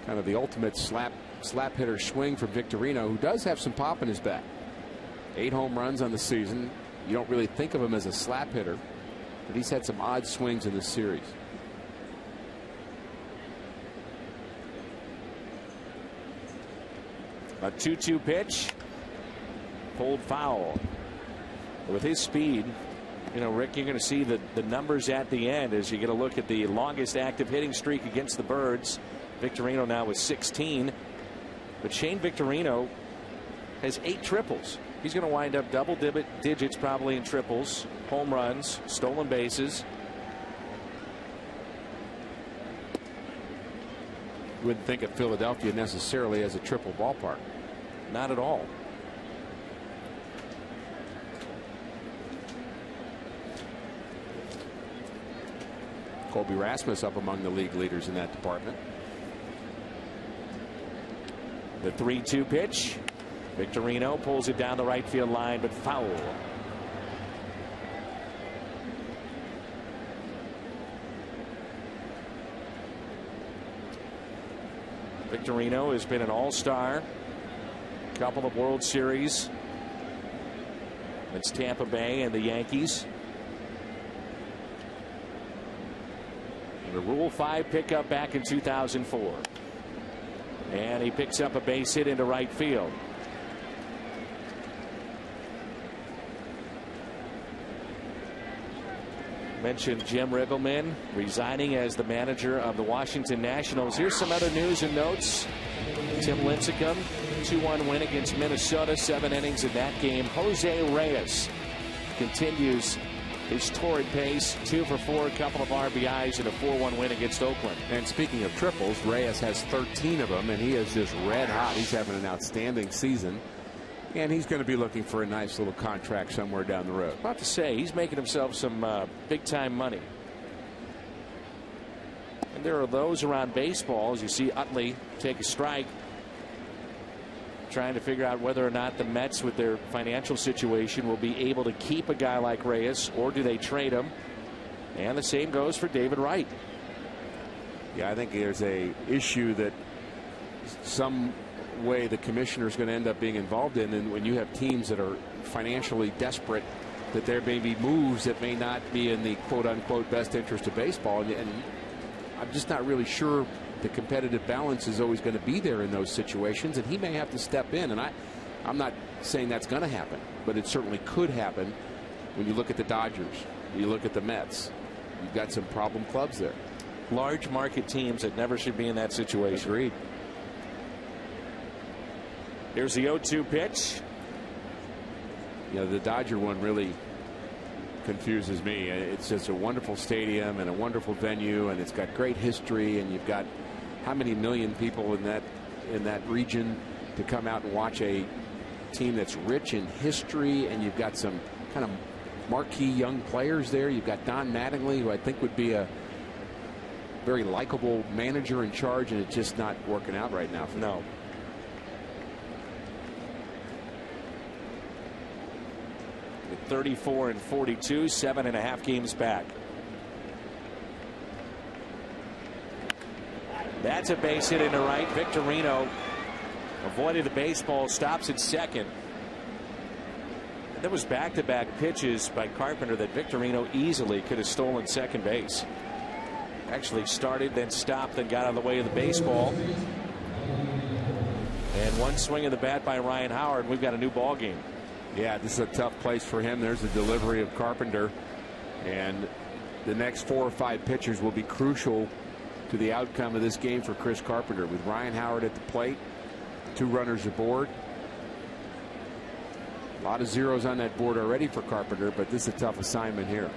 kind of the ultimate slap hitter swing from Victorino, who does have some pop in his bat. 8 home runs on the season. You don't really think of him as a slap hitter, but he's had some odd swings in this series. A 2-2 pitch. Pulled foul. With his speed, you know, Rick, you're going to see the numbers at the end as you get a look at the longest active hitting streak against the Birds. Victorino now with 16. But Shane Victorino has 8 triples. He's going to wind up double digits probably in triples, home runs, stolen bases. You wouldn't think of Philadelphia necessarily as a triple ballpark. Not at all. Colby Rasmus up among the league leaders in that department. The 3-2 pitch. Victorino pulls it down the right field line, but foul. Victorino has been an all-star. Couple of World Series. It's Tampa Bay and the Yankees. The Rule 5 pickup back in 2004. And he picks up a base hit into right field. Mentioned Jim Riggleman resigning as the manager of the Washington Nationals. Here's some other news and notes. Tim Lincecum, 2-1 win against Minnesota, 7 innings in that game. Jose Reyes continues his torrid pace, 2 for 4, a couple of RBIs, and a 4-1 win against Oakland. And speaking of triples, Reyes has 13 of them, and he is just red hot. He's having an outstanding season, and he's going to be looking for a nice little contract somewhere down the road. About to say, he's making himself some big-time money. And there are those around baseball, as you see Utley take a strike, trying to figure out whether or not the Mets, with their financial situation, will be able to keep a guy like Reyes, or do they trade him? And the same goes for David Wright. Yeah, I think there's a issue that some way the commissioner is going to end up being involved in, and when you have teams that are financially desperate, that there may be moves that may not be in the quote-unquote best interest of baseball, and I'm just not really sure the competitive balance is always going to be there in those situations, and he may have to step in. And I'm not saying that's going to happen, but it certainly could happen. When you look at the Dodgers, you look at the Mets, you've got some problem clubs there. Large market teams that never should be in that situation. Agreed. Here's the 0-2 pitch. You know, the Dodger one really confuses me. It's just a wonderful stadium and a wonderful venue, and it's got great history, and you've got how many million people in that region to come out and watch a team that's rich in history, and you've got some kind of marquee young players there. You've got Don Mattingly, who I think would be a very likable manager in charge, and it's just not working out right now for them. No. With 34 and 42, 7.5 games back. That's a base hit into right. Victorino avoided the baseball, stops at second. And there was back-to-back pitches by Carpenter that Victorino easily could have stolen second base. Actually started, then stopped, then got out of the way of the baseball. And one swing of the bat by Ryan Howard. We've got a new ball game. Yeah, this is a tough place for him. There's the delivery of Carpenter. And the next 4 or 5 pitchers will be crucial to the outcome of this game for Chris Carpenter. With Ryan Howard at the plate, 2 runners aboard. A lot of zeros on that board already for Carpenter, but this is a tough assignment here.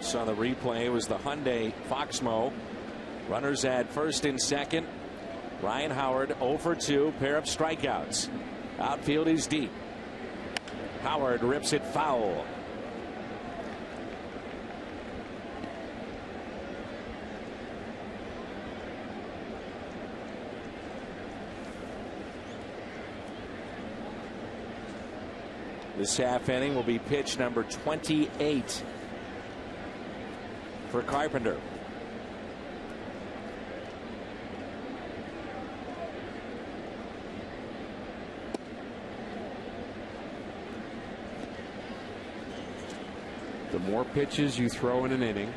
Saw the replay. It was the Hyundai Foxmo. Runners at first and second. Ryan Howard 0 for 2, pair of strikeouts. Outfield is deep. Howard rips it foul. This half inning will be pitch number 28 for Carpenter. The more pitches you throw in an inning,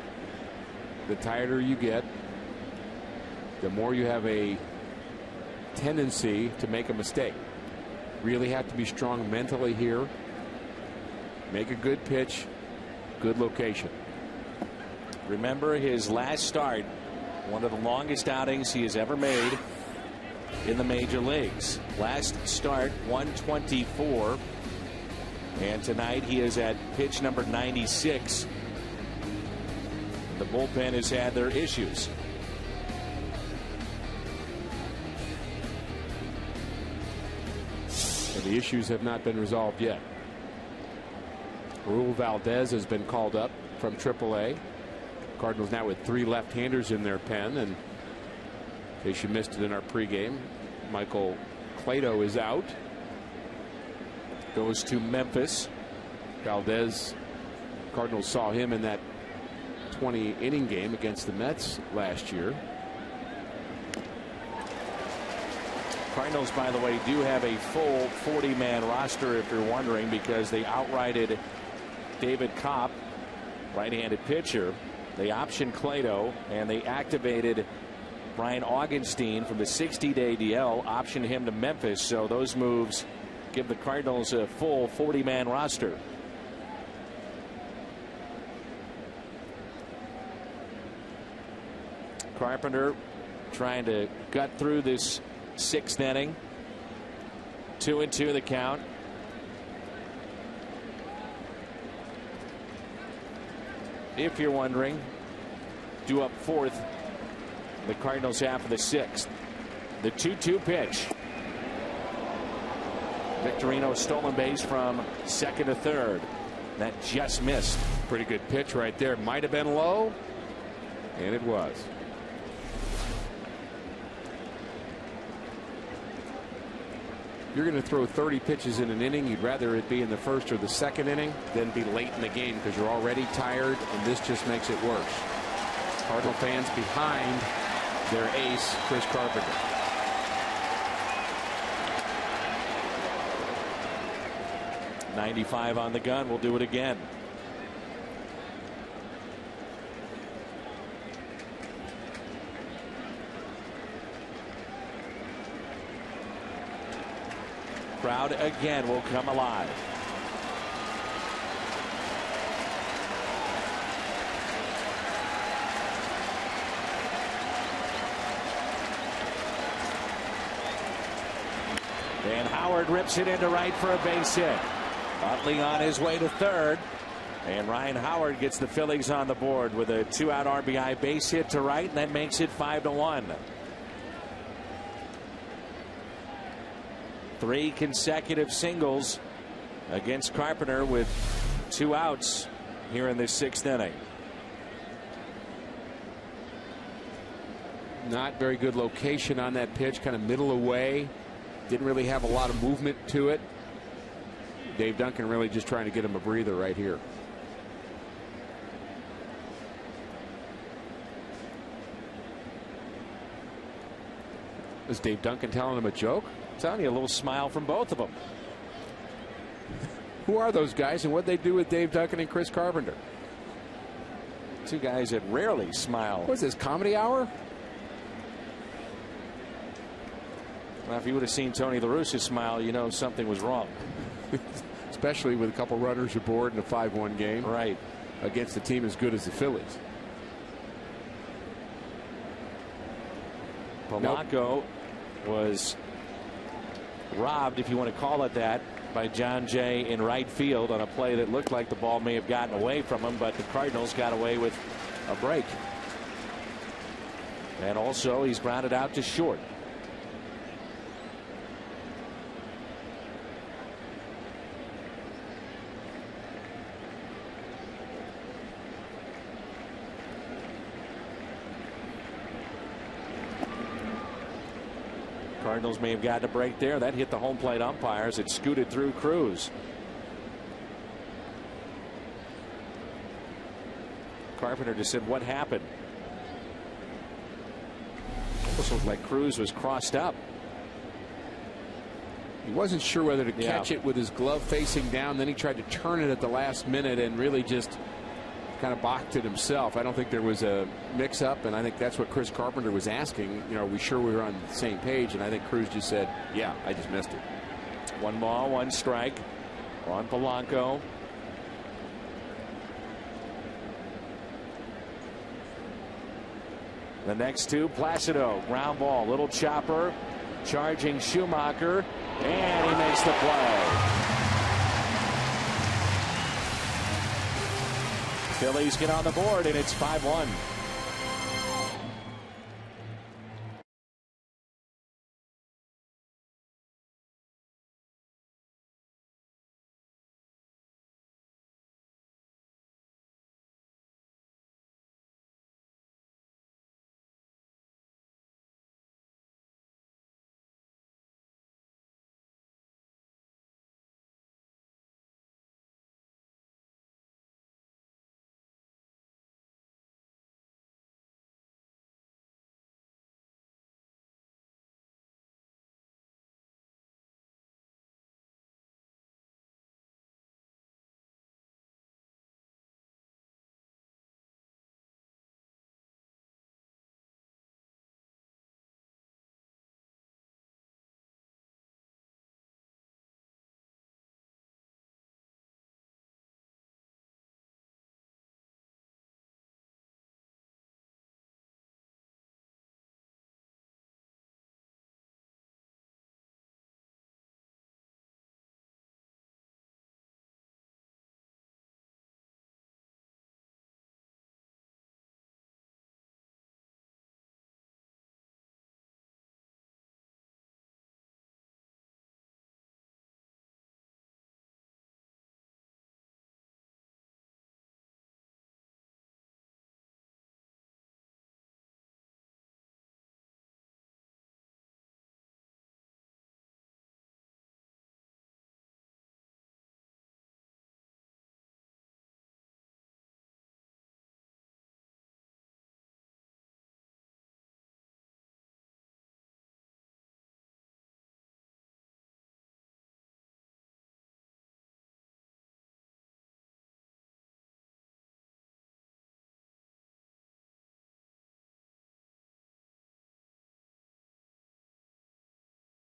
the tighter you get, the more you have a tendency to make a mistake. Really have to be strong mentally here. Make a good pitch, good location. Remember his last start, one of the longest outings he has ever made in the major leagues. Last start 124, and tonight he is at pitch number 96. The bullpen has had their issues. And the issues have not been resolved yet. Raul Valdez has been called up from AAA. Cardinals now with 3 left-handers in their pen, and in case you missed it in our pregame, Michael Clado is out. Goes to Memphis. Valdez, Cardinals saw him in that 20-inning game against the Mets last year. Cardinals, by the way, do have a full 40-man roster, if you're wondering, because they outrighted David Kopp, right-handed pitcher. They optioned Clado, and they activated Brian Augenstein from the 60-day DL, optioned him to Memphis. So those moves give the Cardinals a full 40-man roster. Carpenter trying to gut through this 6th inning. 2-2 the count. If you're wondering, due up 4th, the Cardinals half of the 6th. The 2-2 pitch. Victorino stolen base from second to third. That just missed. Pretty good pitch right there. Might have been low, and it was. You're going to throw 30 pitches in an inning. You'd rather it be in the first or the second inning than be late in the game, because you're already tired, and this just makes it worse. Cardinal fans behind their ace, Chris Carpenter. .95 on the gun. We'll do it again. Crowd again will come alive. And Howard rips it into right for a base hit. Utley on his way to third. And Ryan Howard gets the Phillies on the board with a 2-out RBI base hit to right, and that makes it 5-1. 3 consecutive singles against Carpenter with 2 outs here in this 6th inning. Not very good location on that pitch, kind of middle away. Didn't really have a lot of movement to it. Dave Duncan really just trying to get him a breather right here. Is Dave Duncan telling him a joke? I'm telling you, a little smile from both of them. Who are those guys and what they do with Dave Duncan and Chris Carpenter? 2 guys that rarely smile. What's this, comedy hour? Well, if you would have seen Tony La Russa smile, you know something was wrong. Especially with a couple runners aboard in a 5-1 game. Right. Against a team as good as the Phillies. Polanco was robbed, if you want to call it that, by John Jay in right field on a play that looked like the ball may have gotten away from him, but the Cardinals got away with a break. And also he's grounded out to short. Cardinals may have gotten a break there. That hit the home plate umpires. It scooted through Cruz. Carpenter just said, "What happened?" Almost looked like Cruz was crossed up. He wasn't sure whether to catch it with his glove facing down. Then he tried to turn it at the last minute and really just kind of balked it himself. I don't think there was a mix-up, and I think that's what Chris Carpenter was asking. You know, are we sure we were on the same page? And I think Cruz just said, "Yeah, I just missed it." 1 ball, 1 strike on Polanco. The next 2, Placido, ground ball, little chopper, charging Schumacher, and he makes the play. Phillies get on the board, and it's 5-1.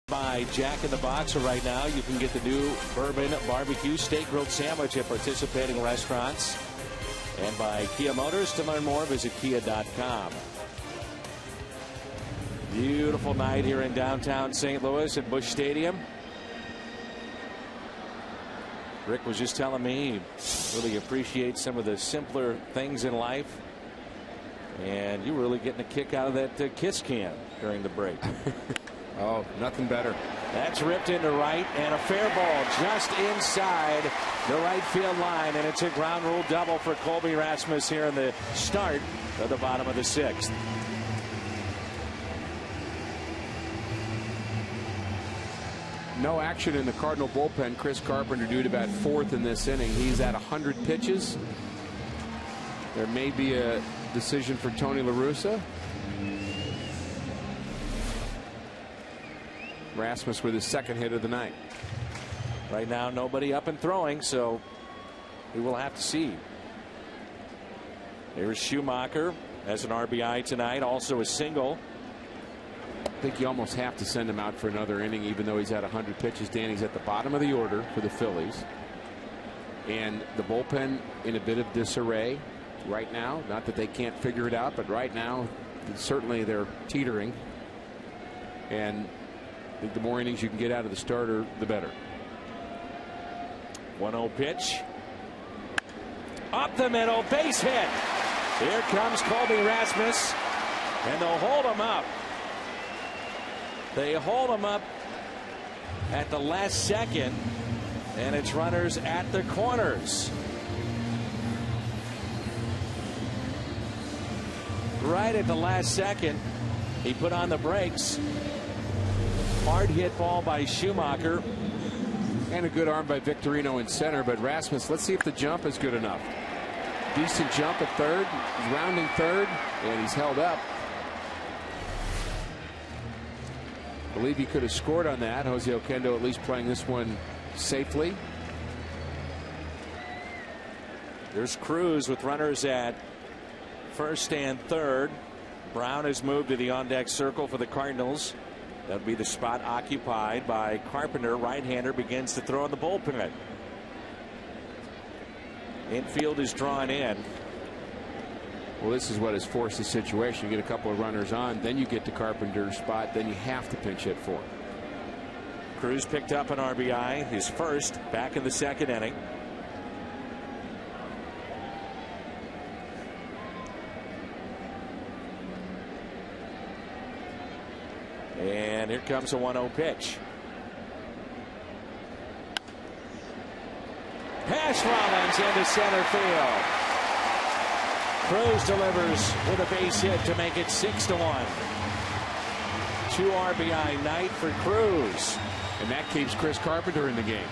By Jack in the Box right now. You can get the new bourbon barbecue steak grilled sandwich at participating restaurants. And by Kia Motors. To learn more, visit kia.com. Beautiful night here in downtown St. Louis at Busch Stadium. Rick was just telling me he really appreciates some of the simpler things in life. And you were really getting a kick out of that Kiss can during the break. Oh, nothing better. That's ripped into right, and a fair ball just inside the right field line, and it's a ground rule double for Colby Rasmus here in the start of the bottom of the 6th. No action in the Cardinal bullpen. Chris Carpenter due to bat 4th in this inning. He's at 100 pitches. There may be a decision for Tony La Russa. Rasmus with his 2nd hit of the night. Right now, nobody up and throwing, so we will have to see. There's Schumacher as an RBI tonight, also a single. I think you almost have to send him out for another inning, even though he's at 100 pitches. Danny's at the bottom of the order for the Phillies. And the bullpen in a bit of disarray right now. Not that they can't figure it out, but right now, certainly they're teetering. And I think the more innings you can get out of the starter, the better. 1-0 pitch. Up the middle, base hit. Here comes Colby Rasmus, and they'll hold him up. They hold him up at the last second, and it's runners at the corners. Right at the last second, he put on the brakes. Hard hit ball by Schumacher. And a good arm by Victorino in center, but Rasmus, let's see if the jump is good enough. Decent jump at third, he's rounding third, and he's held up. I believe he could have scored on that. Jose Oquendo at least playing this one safely. There's Cruz with runners at first and third. Brown has moved to the on-deck circle for the Cardinals. That'll be the spot occupied by Carpenter. Right-hander begins to throw in the bullpen. Infield is drawn in. Well, this is what has forced the situation. You get a couple of runners on, then you get to Carpenter's spot, then you have to pinch hit for him. Cruz picked up an RBI, his first, back in the 2nd inning. And here comes a 1-0 pitch. Pass Rollins into center field. Cruz delivers with a base hit to make it 6-1. 2 RBI night for Cruz. And that keeps Chris Carpenter in the game.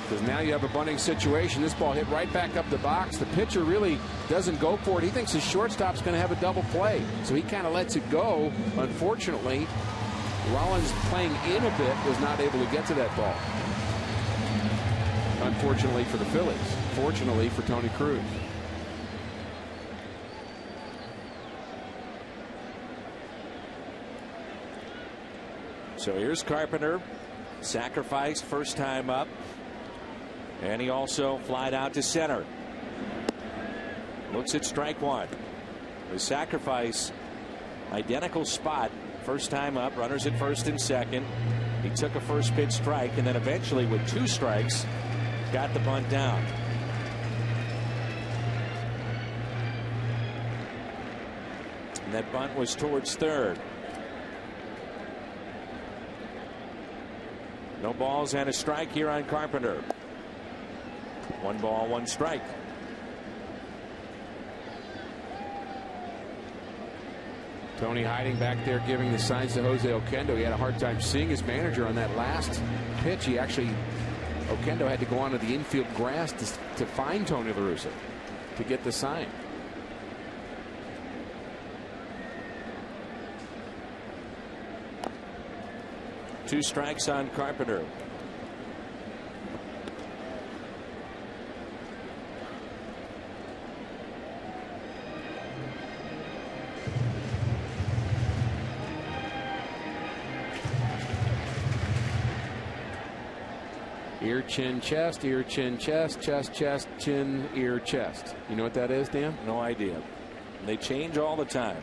Because now you have a bunting situation. This ball hit right back up the box. The pitcher really doesn't go for it. He thinks his shortstop's going to have a double play. So he kind of lets it go. Unfortunately, Rollins playing in a bit was not able to get to that ball. Unfortunately for the Phillies. Fortunately for Tony Cruz. So here's Carpenter. Sacrifice first time up. And he also flied out to center. Looks at strike one. The sacrifice, identical spot. First time up, runners at first and second. He took a first pitch strike, and then eventually with 2 strikes, got the bunt down. And that bunt was towards third. No balls and a strike here on Carpenter. 1 ball, 1 strike. Tony hiding back there, giving the signs to Jose Oquendo. He had a hard time seeing his manager on that last pitch. He actually, Oquendo had to go onto the infield grass to find Tony La Russa to get the sign. Two strikes on Carpenter. Ear, chin, chest, ear, chin, chest, chest, chest, chin, ear, chest. You know what that is, Dan? No idea. They change all the time.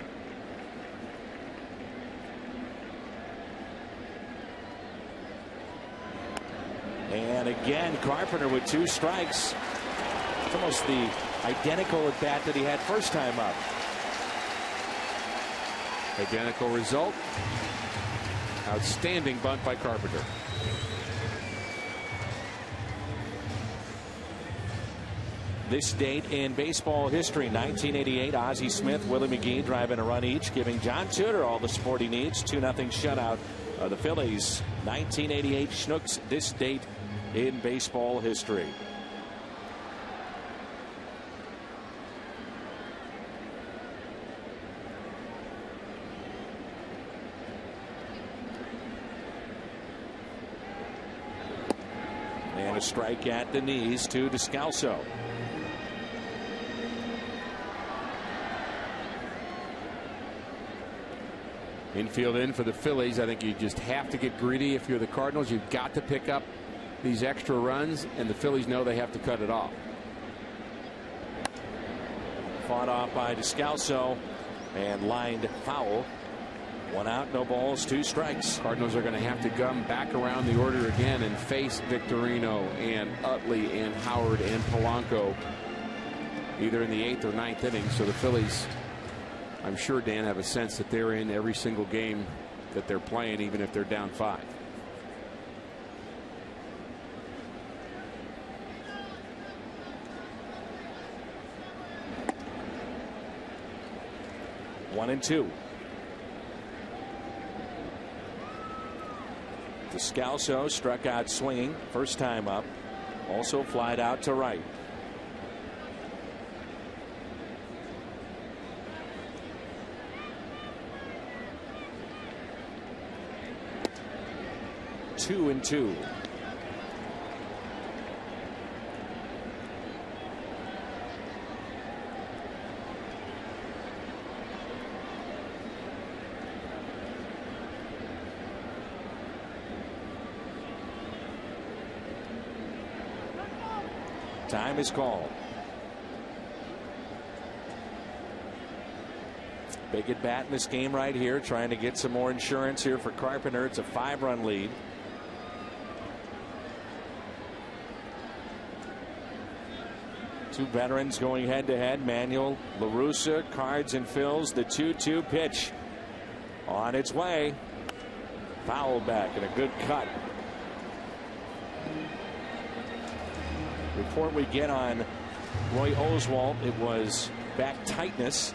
And again, Carpenter with 2 strikes. It's almost the identical at bat that he had first time up. Identical result. Outstanding bunt by Carpenter. This date in baseball history, 1988, Ozzie Smith, Willie McGee driving a run each, giving John Tudor all the support he needs. 2-0 shutout of the Phillies. 1988 Schnooks, this date in baseball history. And a strike at the knees to Descalso. Infield in for the Phillies. I think you just have to get greedy if you're the Cardinals. You've got to pick up these extra runs, and the Phillies know they have to cut it off. Fought off by Descalso and lined foul. 1 out, no balls, 2 strikes. Cardinals are going to have to come back around the order again and face Victorino and Utley and Howard and Polanco either in the 8th or 9th inning. So the Phillies, I'm sure, Dan, have a sense that they're in every single game that they're playing, even if they're down 5. One and 2. Descalso struck out swinging first time up. Also flied out to right. Two and 2. Time is called. Big at bat in this game right here, trying to get some more insurance here for Carpenter. It's a 5-run lead. Two veterans going head to head. Manuel, LaRussa, Cards and Phils. The 2-2 pitch on its way. Foul back and a good cut. Report we get on Roy Oswalt, it was back tightness.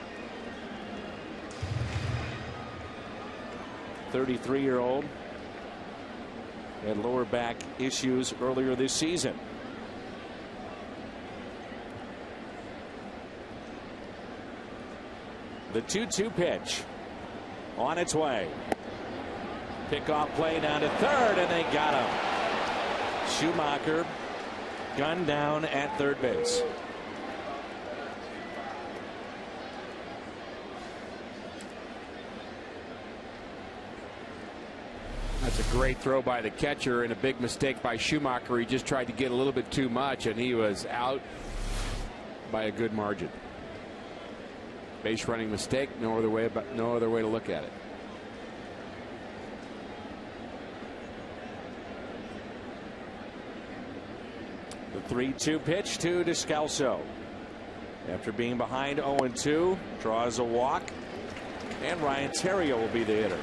33-year-old had lower back issues earlier this season. The 2-2 pitch on its way. Pickoff play down to third, and they got him. Schumacher gunned down at third base. That's a great throw by the catcher and a big mistake by Schumacher. He just tried to get a little bit too much, and he was out by a good margin. Base running mistake. No other way to look at it. The 3-2 pitch to Descalso. After being behind 0-2, draws a walk, and Ryan Theriot will be the hitter.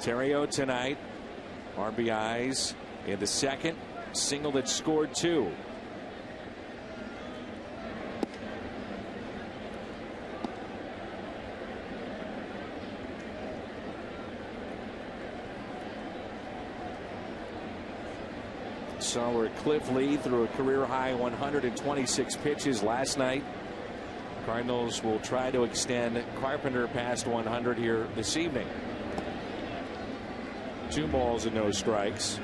Theriot tonight, RBIs in the second, single that scored 2. Saw where Cliff Lee threw a career high 126 pitches last night. Cardinals will try to extend Carpenter past 100 here this evening. 2 balls and no strikes.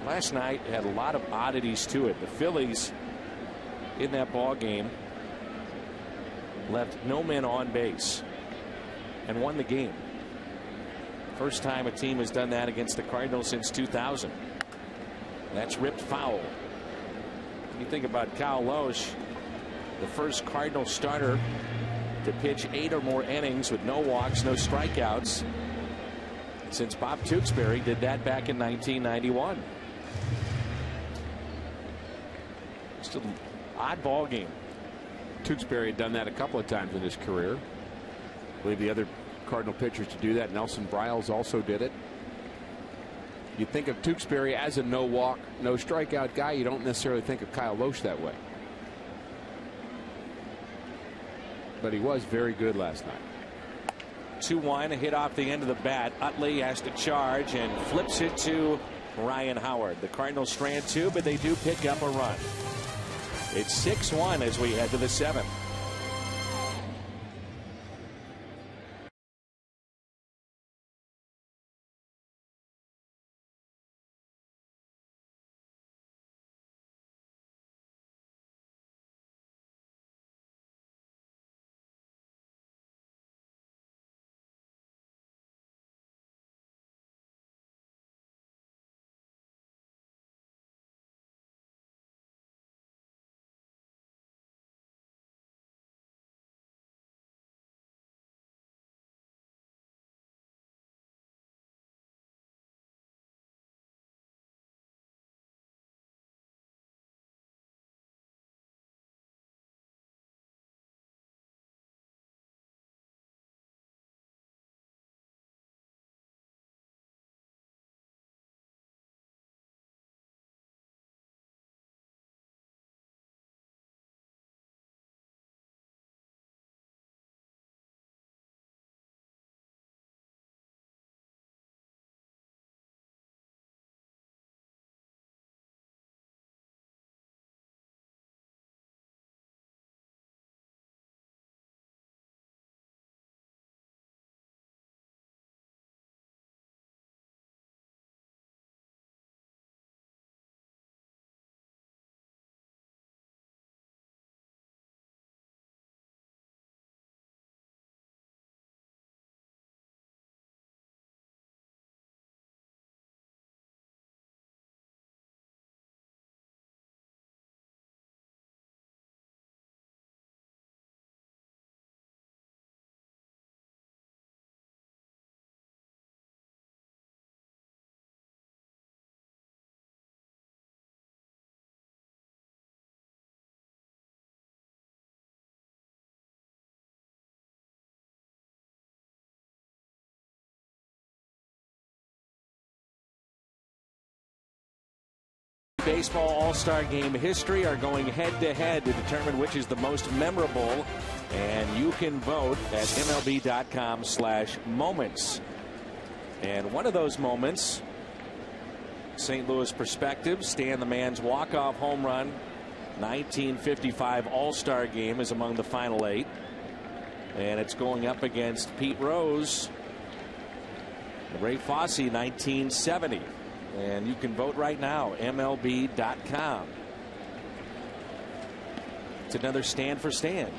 Last night had a lot of oddities to it. The Phillies in that ball game, left no men on base, and won the game. First time a team has done that against the Cardinals since 2000. That's ripped foul. When you think about Kyle Loesch, the first Cardinal starter to pitch 8 or more innings with no walks, no strikeouts, since Bob Tewksbury did that back in 1991. Just an odd ball game. Tewksbury had done that a couple of times in his career. I believe the other Cardinal pitchers to do that, Nelson Briles, also did it. You think of Tewksbury as a no walk, no strikeout guy. You don't necessarily think of Kyle Loesch that way. But he was very good last night. 2-1, a hit off the end of the bat. Utley has to charge and flips it to Ryan Howard. The Cardinals strand 2, but they do pick up a run. It's 6-1 as we head to the 7th. Baseball All-Star Game history are going head-to-head to determine which is the most memorable, and you can vote at MLB.com/moments. And one of those moments, St. Louis perspective, Stan the Man's walk-off home run, 1955 All-Star Game, is among the final 8, and it's going up against Pete Rose, Ray Fosse, 1970. And you can vote right now, MLB.com. It's another stand for Stan.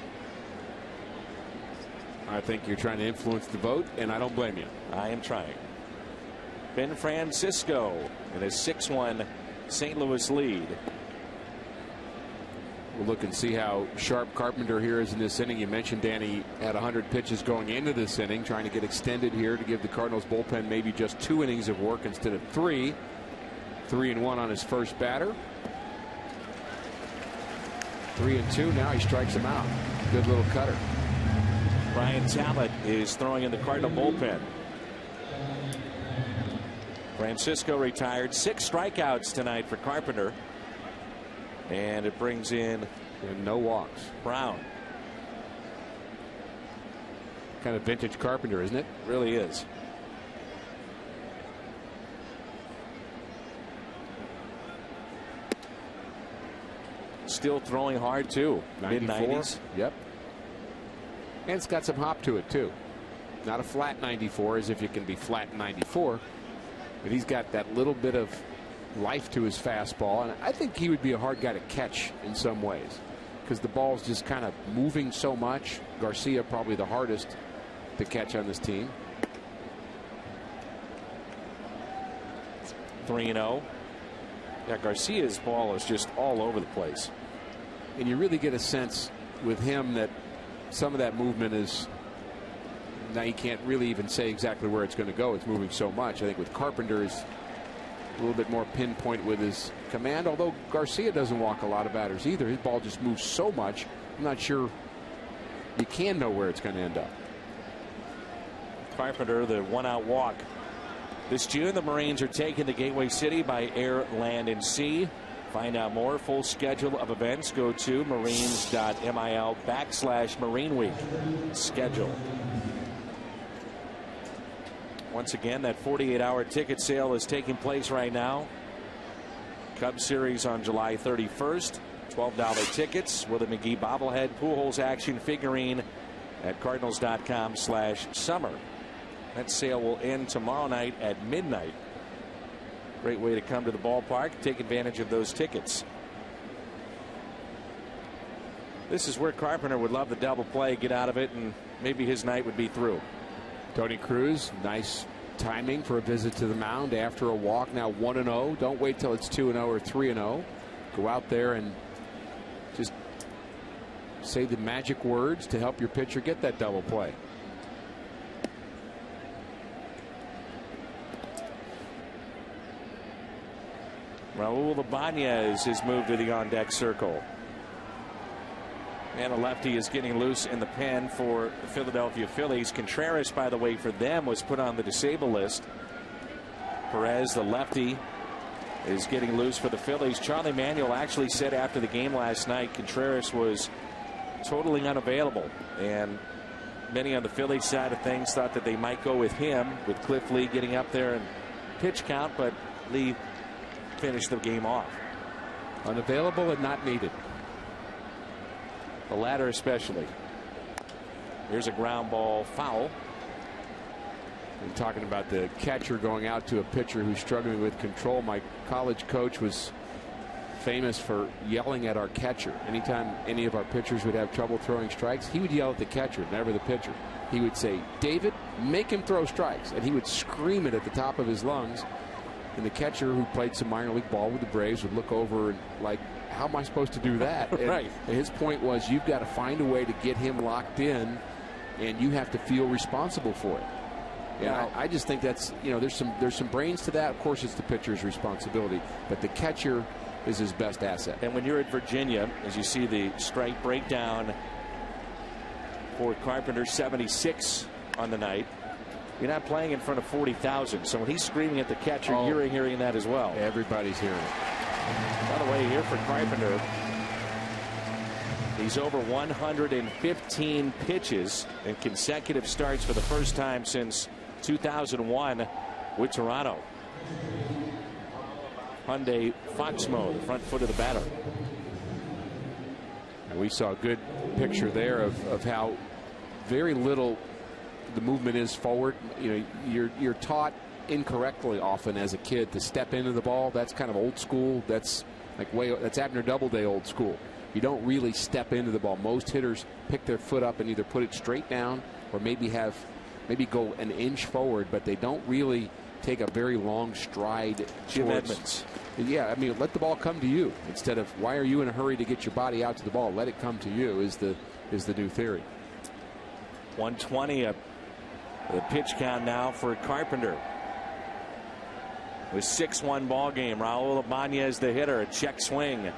I think you're trying to influence the vote, and I don't blame you. I am trying. Ben Francisco in a 6-1 St. Louis lead. We'll look and see how sharp Carpenter here is in this inning. You mentioned Danny had 100 pitches going into this inning, trying to get extended here to give the Cardinals bullpen maybe just 2 innings of work instead of 3. 3-1 on his first batter. 3-2. Now he strikes him out. Good little cutter. Brian Talbot is throwing in the Cardinal bullpen. Francisco retired. 6 strikeouts tonight for Carpenter. And it brings in and no walks. Brown. Kind of vintage Carpenter, isn't it? Really is. Still throwing hard too. Mid-90s. Yep. And it's got some hop to it too. Not a flat 94 as if you can be flat 94, but he's got that little bit of life to his fastball, and I think he would be a hard guy to catch in some ways. because the ball's just kind of moving so much. Garcia probably the hardest to catch on this team. 3-0. Yeah, Garcia's ball is just all over the place. And you really get a sense with him that some of that movement is, now you can't really even say exactly where it's going to go. It's moving so much. I think with Carpenter is a little bit more pinpoint with his command, although Garcia doesn't walk a lot of batters either. His ball just moves so much. I'm not sure you can know where it's going to end up. Carpenter, the 1-out walk. This June, the Marines are taking the Gateway City by air, land, and sea. Find out more. Full schedule of events. Go to marines.mil/Marine Week. Schedule. Once again, that 48-hour ticket sale is taking place right now. Cubs series on July 31st. $12 tickets with a McGee bobblehead, Pujols action figurine at cardinals.com/summer. That sale will end tomorrow night at midnight. Great way to come to the ballpark. Take advantage of those tickets. This is where Carpenter would love the double play, get out of it, and maybe his night would be through. Tony Cruz, nice timing for a visit to the mound after a walk. Now 1-0. Don't wait till it's 2-0 or 3-0. Go out there and just say the magic words to help your pitcher get that double play. Raul Ibanez has moved to the on-deck circle. And a lefty is getting loose in the pen for the Philadelphia Phillies. Contreras, by the way, for them was put on the disabled list. Perez, the lefty, is getting loose for the Phillies. Charlie Manuel actually said after the game last night Contreras was totally unavailable. And many on the Phillies side of things thought that they might go with him, with Cliff Lee getting up there and pitch count, but Lee finished the game off. Unavailable and not needed. The latter especially. Here's a ground ball foul. We're talking about the catcher going out to a pitcher who's struggling with control. My college coach was famous for yelling at our catcher. Anytime any of our pitchers would have trouble throwing strikes, he would yell at the catcher, never the pitcher. He would say, "David, make him throw strikes." And he would scream it at the top of his lungs. And the catcher, who played some minor league ball with the Braves, would look over and like, how am I supposed to do that? Right. And his point was, you've got to find a way to get him locked in, and you have to feel responsible for it. And I just think that's, there's some brains to that. Of course, it's the pitcher's responsibility, but the catcher is his best asset. And when you're at Virginia, as you see the strike breakdown for Carpenter, 76 on the night. You're not playing in front of 40,000. So when he's screaming at the catcher, you're hearing that as well. Everybody's hearing it. By the way, here for Carpenter, he's over 115 pitches in consecutive starts for the first time since 2001 with Toronto. Hyundai Foxmo, the front foot of the batter. And we saw a good picture there of how very little the movement is forward. You're taught incorrectly often as a kid to step into the ball. That's kind of old school. That's that's Abner Doubleday old school. You don't really step into the ball. Most hitters pick their foot up and either put it straight down or maybe go an inch forward, but they don't really take a very long stride. Jim Edmonds. Yeah, I mean, let the ball come to you instead of why are you in a hurry to get your body out to the ball. Let it come to you is the new theory. 120 the pitch count now for Carpenter. With 6-1 ball game. Raul Ibanez the hitter, a check swing.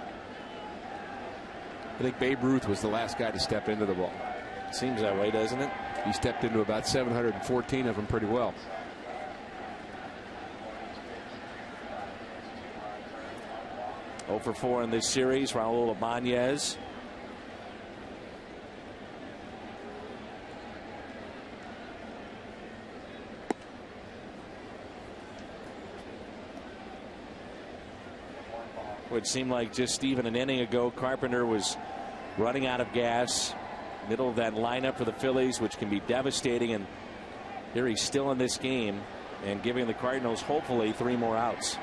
I think Babe Ruth was the last guy to step into the ball. Seems that way, doesn't it? He stepped into about 714 of them pretty well. Oh for 4 in this series. Raul Ibanez. It seemed like just even an inning ago, Carpenter was running out of gas. Middle of that lineup for the Phillies, which can be devastating. And here he's still in this game and giving the Cardinals hopefully 3 more outs.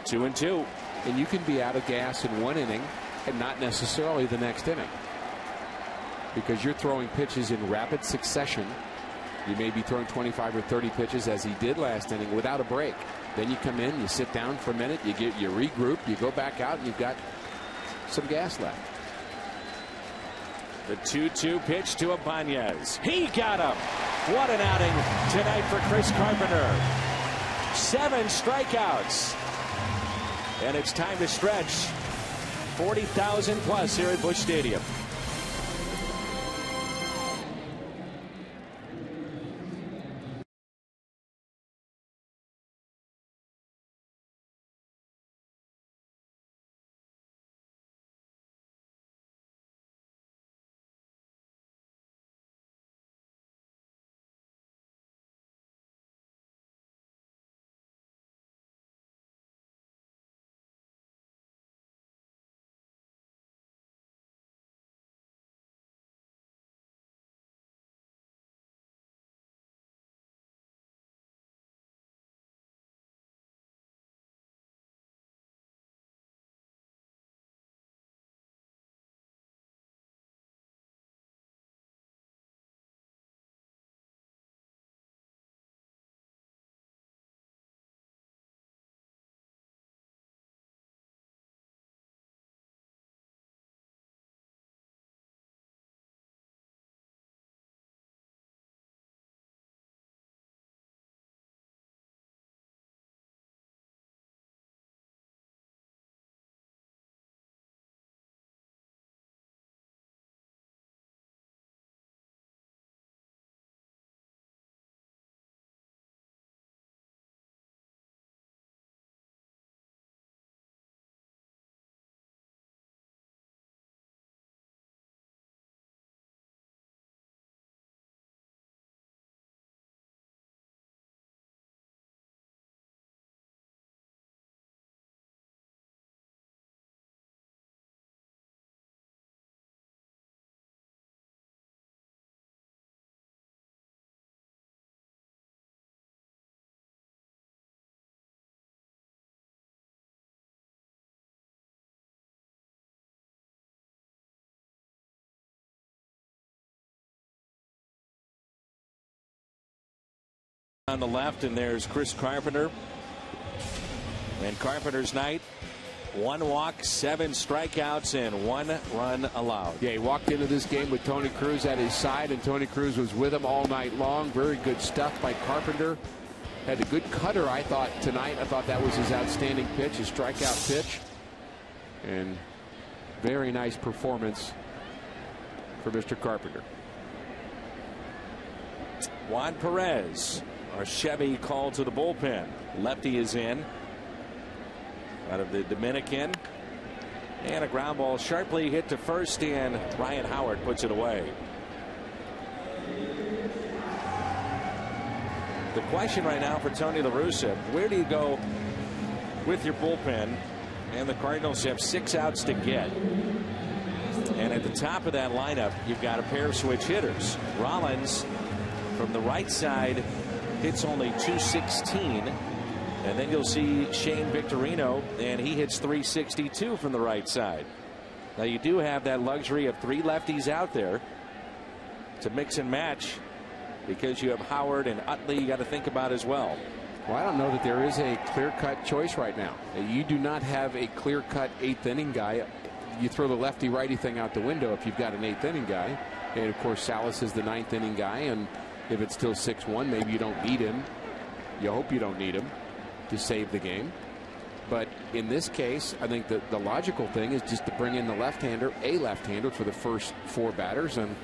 2-2. And you can be out of gas in one inning and not necessarily the next inning, because you're throwing pitches in rapid succession. You may be throwing 25 or 30 pitches as he did last inning without a break. Then you come in, you sit down for a minute, you regroup, you go back out, and you've got some gas left. The 2-2 pitch to Ibanez. He got him. What an outing tonight for Chris Carpenter. 7 strikeouts. And it's time to stretch. 40,000 plus here at Busch Stadium. On the left, and there's Chris Carpenter. And Carpenter's night: 1 walk, 7 strikeouts, and 1 run allowed. Yeah, he walked into this game with Tony Cruz at his side, and Tony Cruz was with him all night long. Very good stuff by Carpenter. Had a good cutter, I thought, tonight. I thought that was his outstanding pitch, his strikeout pitch. And very nice performance for Mr. Carpenter. Juan Perez, our Chevy called to the bullpen. Lefty is in out of the Dominican, and a ground ball sharply hit to first, and Ryan Howard puts it away. The question right now for Tony La Russa: where do you go with your bullpen? And the Cardinals have 6 outs to get, and at the top of that lineup you've got a pair of switch hitters. Rollins from the right side hits only .216, and then you'll see Shane Victorino, and he hits .362 from the right side. Now you do have that luxury of 3 lefties out there to mix and match, because you have Howard and Utley you got to think about as well. Well, I don't know that there is a clear-cut choice right now. You do not have a clear-cut 8th inning guy. You throw the lefty-righty thing out the window if you've got an 8th inning guy. And of course Salas is the 9th inning guy, and if it's still 6-1, maybe you don't need him. You hope you don't need him to save the game. But in this case, I think that the logical thing is just to bring in the left-hander, a left-hander, for the first 4 batters, and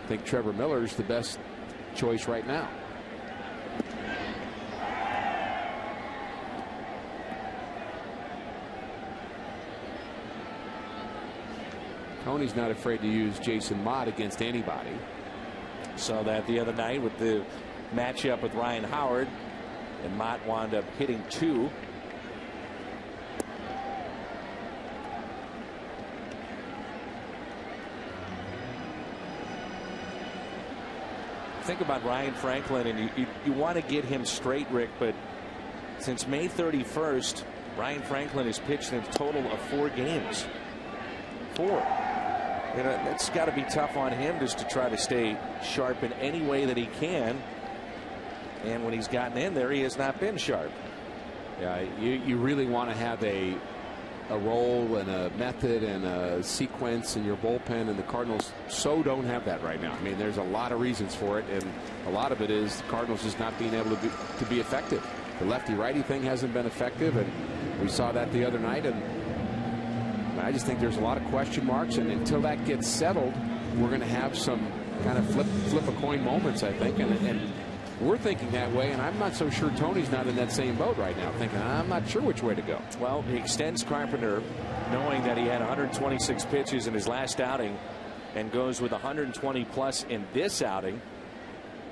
I think Trevor Miller is the best choice right now. Tony's not afraid to use Jason Mott against anybody. Saw that the other night with the matchup with Ryan Howard, and Mott wound up hitting 2. Think about Ryan Franklin, and you want to get him straight, Rick, but since May 31st, Ryan Franklin has pitched in a total of 4 games. 4. You know, that's got to be tough on him just to try to stay sharp in any way that he can. And when he's gotten in there, he has not been sharp. Yeah, you really want to have a role and a method and a sequence in your bullpen, and the Cardinals don't have that right now. I mean, there's a lot of reasons for it, and a lot of it is the Cardinals just not being able to be effective. The lefty-righty thing hasn't been effective, and we saw that the other night. And I just think there's a lot of question marks, and until that gets settled, we're going to have some kind of flip a coin moments, I think, and we're thinking that way, and I'm not so sure Tony's not in that same boat right now, thinking I'm not sure which way to go. Well, he extends Carpenter, knowing that he had 126 pitches in his last outing, and goes with 120 plus in this outing.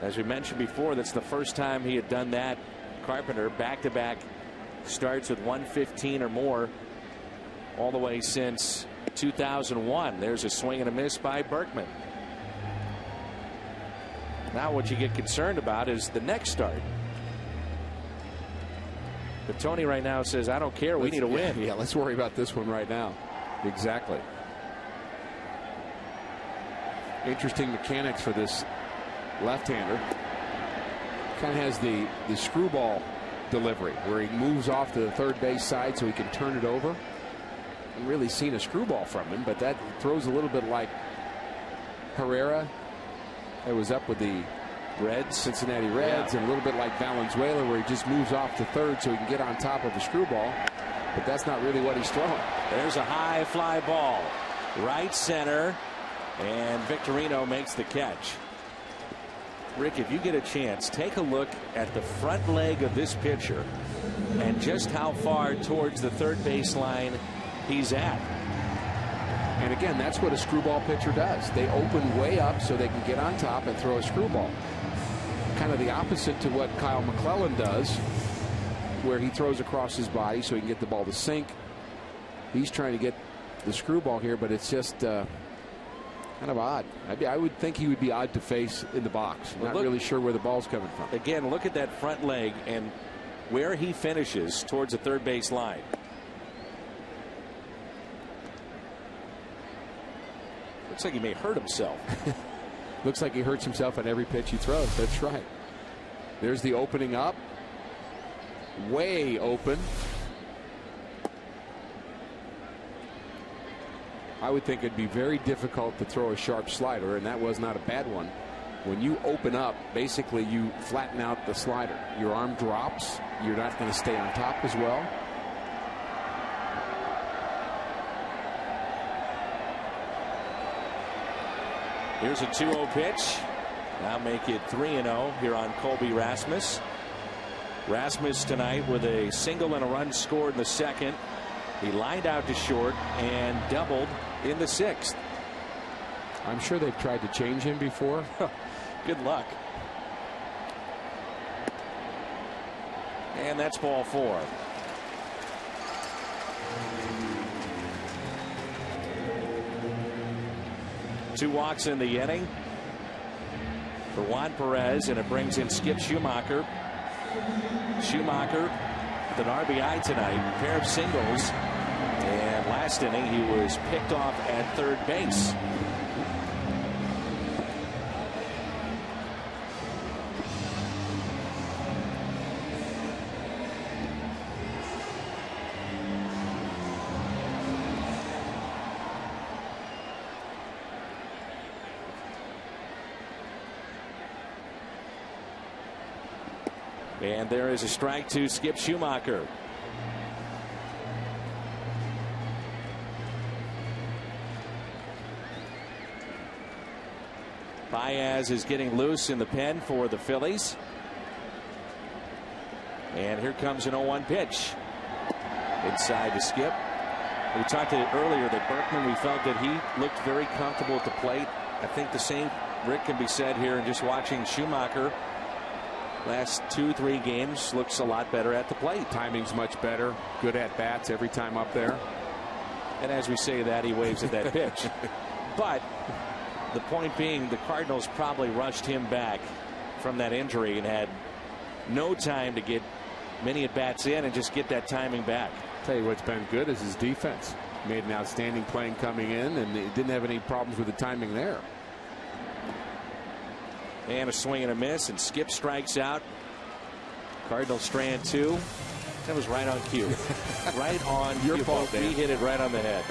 As we mentioned before, that's the first time he had done that. Carpenter, back-to-back starts with 115 or more all the way since 2001. There's a swing and a miss by Berkman. Now what you get concerned about is the next start. But Tony right now says, I don't care, we need a win. Yeah, let's worry about this one right now. Exactly. Interesting mechanics for this left-hander. Kind of has the screwball delivery where he moves off to the third base side so he can turn it over. I've really seen a screwball from him, but that throws a little bit like Herrera. It was up with the Reds, Cincinnati Reds, and a little bit like Valenzuela, where he just moves off to third so he can get on top of the screwball. But that's not really what he's throwing. There's a high fly ball, right center, and Victorino makes the catch. Rick, if you get a chance, take a look at the front leg of this pitcher and just how far towards the third baseline he's at. And again, that's what a screwball pitcher does. They open way up so they can get on top and throw a screwball. Kind of the opposite to what Kyle McClellan does, where he throws across his body so he can get the ball to sink. He's trying to get the screwball here, but it's just kind of odd. I would think he would be odd to face in the box. Well, not really sure where the ball's coming from. Again, look at that front leg and where he finishes towards the third base line. Looks like he may hurt himself. Looks like he hurts himself on every pitch he throws. That's right. There's the opening up. Way open. I would think it'd be very difficult to throw a sharp slider, and that was not a bad one. When you open up, basically you flatten out the slider. Your arm drops. You're not going to stay on top as well. Here's a 2-0 pitch. Now make it 3-0 here on Colby Rasmus. Rasmus tonight with a single and a run scored in the second. He lined out to short and doubled in the sixth. I'm sure they've tried to change him before. Good luck. And that's ball 4. Two walks in the inning for Juan Perez, and it brings in Skip Schumacher. Schumacher with an RBI tonight, pair of singles, and last inning he was picked off at third base. And there is a strike to Skip Schumacher. Baez is getting loose in the pen for the Phillies. And here comes an 0-1 pitch. Inside to Skip. We talked earlier that Berkman, we felt that he looked very comfortable at the plate. I think the same, Rick, can be said here, and just watching Schumacher. Last 2-3 games looks a lot better at the plate. Timing's much better. Good at bats every time up there. And as we say that, he waves at that pitch. But the point being, the Cardinals probably rushed him back from that injury and had no time to get many at bats in and just get that timing back. Tell you what's been good is his defense. Made an outstanding play coming in, and he didn't have any problems with the timing there. And a swing and a miss, and Skip strikes out. Cardinals strand 2. That was right on cue. Right on your cue. fault, Dan. He hit it right on the head.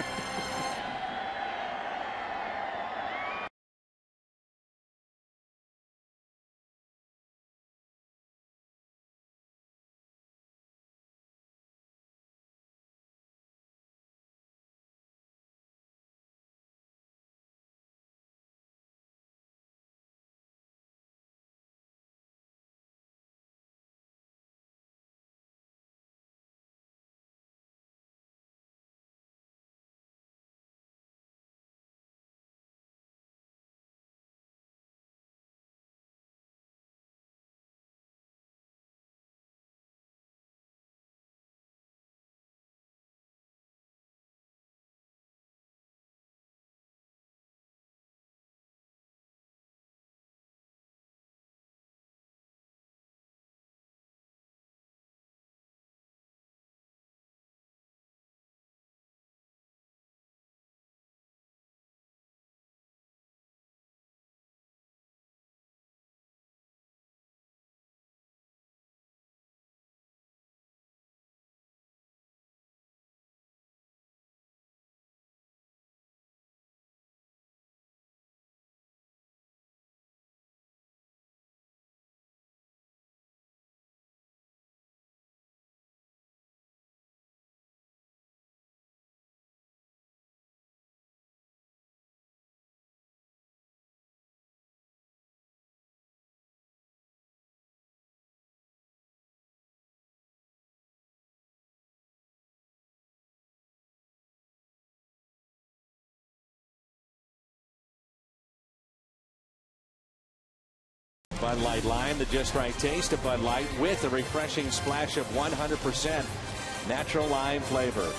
Bud Light Lime, the just right taste of Bud Light with a refreshing splash of 100% natural lime flavor.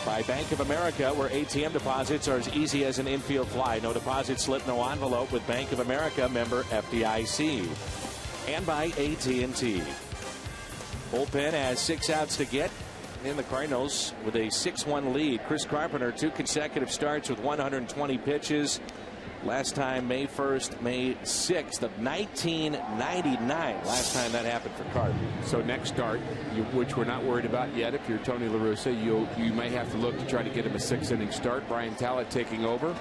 By Bank of America, where ATM deposits are as easy as an infield fly. No deposit slip, no envelope with Bank of America, member FDIC. And by AT&T. Bullpen has 6 outs to get. And the Cardinals with a 6-1 lead. Chris Carpenter, 2 consecutive starts with 120 pitches. Last time May 1st, May 6th of 1999. Last time that happened for Carpenter. So next start, which we're not worried about yet, if you're Tony La Russa, you may have to look to try to get him a 6-inning start. Brian Talent taking over.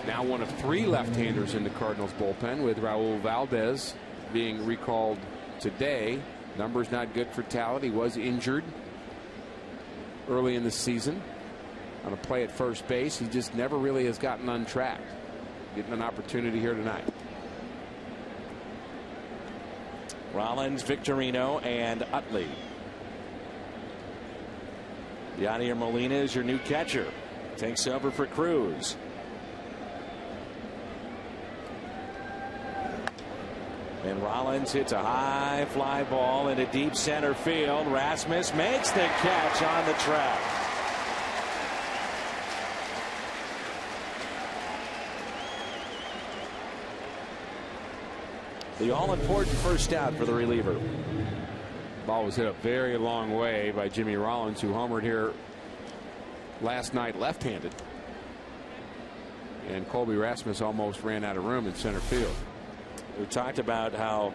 Now one of 3 left-handers in the Cardinals bullpen, with Raul Valdez being recalled today. Numbers not good for Talent. He was injured early in the season on a play at first base. He just never really has gotten untracked. Getting an opportunity here tonight. Rollins, Victorino, and Utley. Yadier Molina is your new catcher. Takes over for Cruz. And Rollins hits a high fly ball into deep center field. Rasmus makes the catch on the track. The all-important first out for the reliever. Ball was hit a very long way by Jimmy Rollins, who homered here last night left-handed. And Colby Rasmus almost ran out of room in center field. We talked about how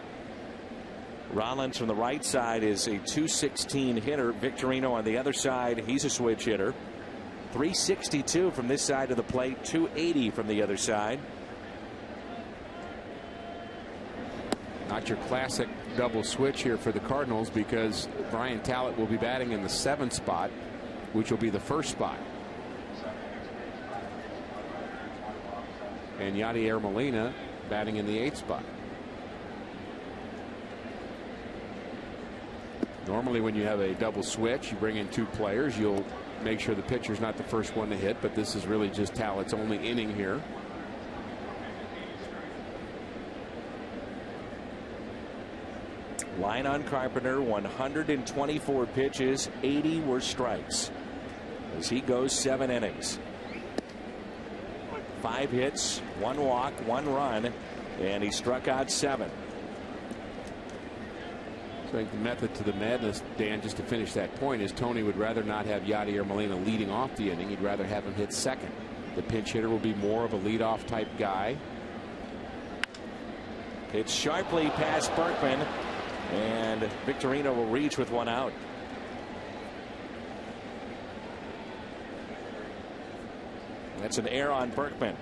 Rollins from the right side is a .216 hitter. Victorino on the other side, he's a switch hitter. .362 from this side of the plate, .280 from the other side. Not your classic double switch here for the Cardinals, because Brian Talent will be batting in the 7th spot, which will be the first spot. And Yadier Molina batting in the 8th spot. Normally when you have a double switch, you bring in 2 players, you'll make sure the pitcher's not the first one to hit, but this is really just Talent's only inning here. Line on Carpenter, 124 pitches, 80 were strikes. As he goes 7 innings. 5 hits, 1 walk, 1 run, and he struck out 7. So I think the method to the madness, Dan, just to finish that point, is Tony would rather not have Yadier Molina leading off the inning. He'd rather have him hit second. The pinch hitter will be more of a leadoff type guy. It's sharply past Berkman, and Victorino will reach with one out. That's an error on Berkman.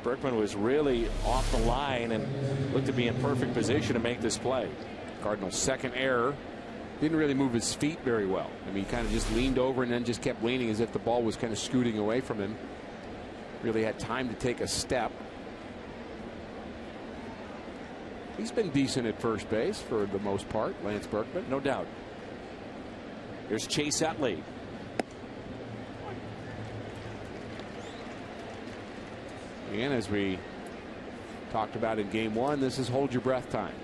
Berkman was really off the line and looked to be in perfect position to make this play. Cardinals' second error. Didn't really move his feet very well. I mean, he kind of just leaned over and then just kept leaning as if the ball was kind of scooting away from him. Really had time to take a step. He's been decent at first base for the most part, Lance Berkman. No doubt. Here's Chase Utley. And as we talked about in game one, this is hold your breath time.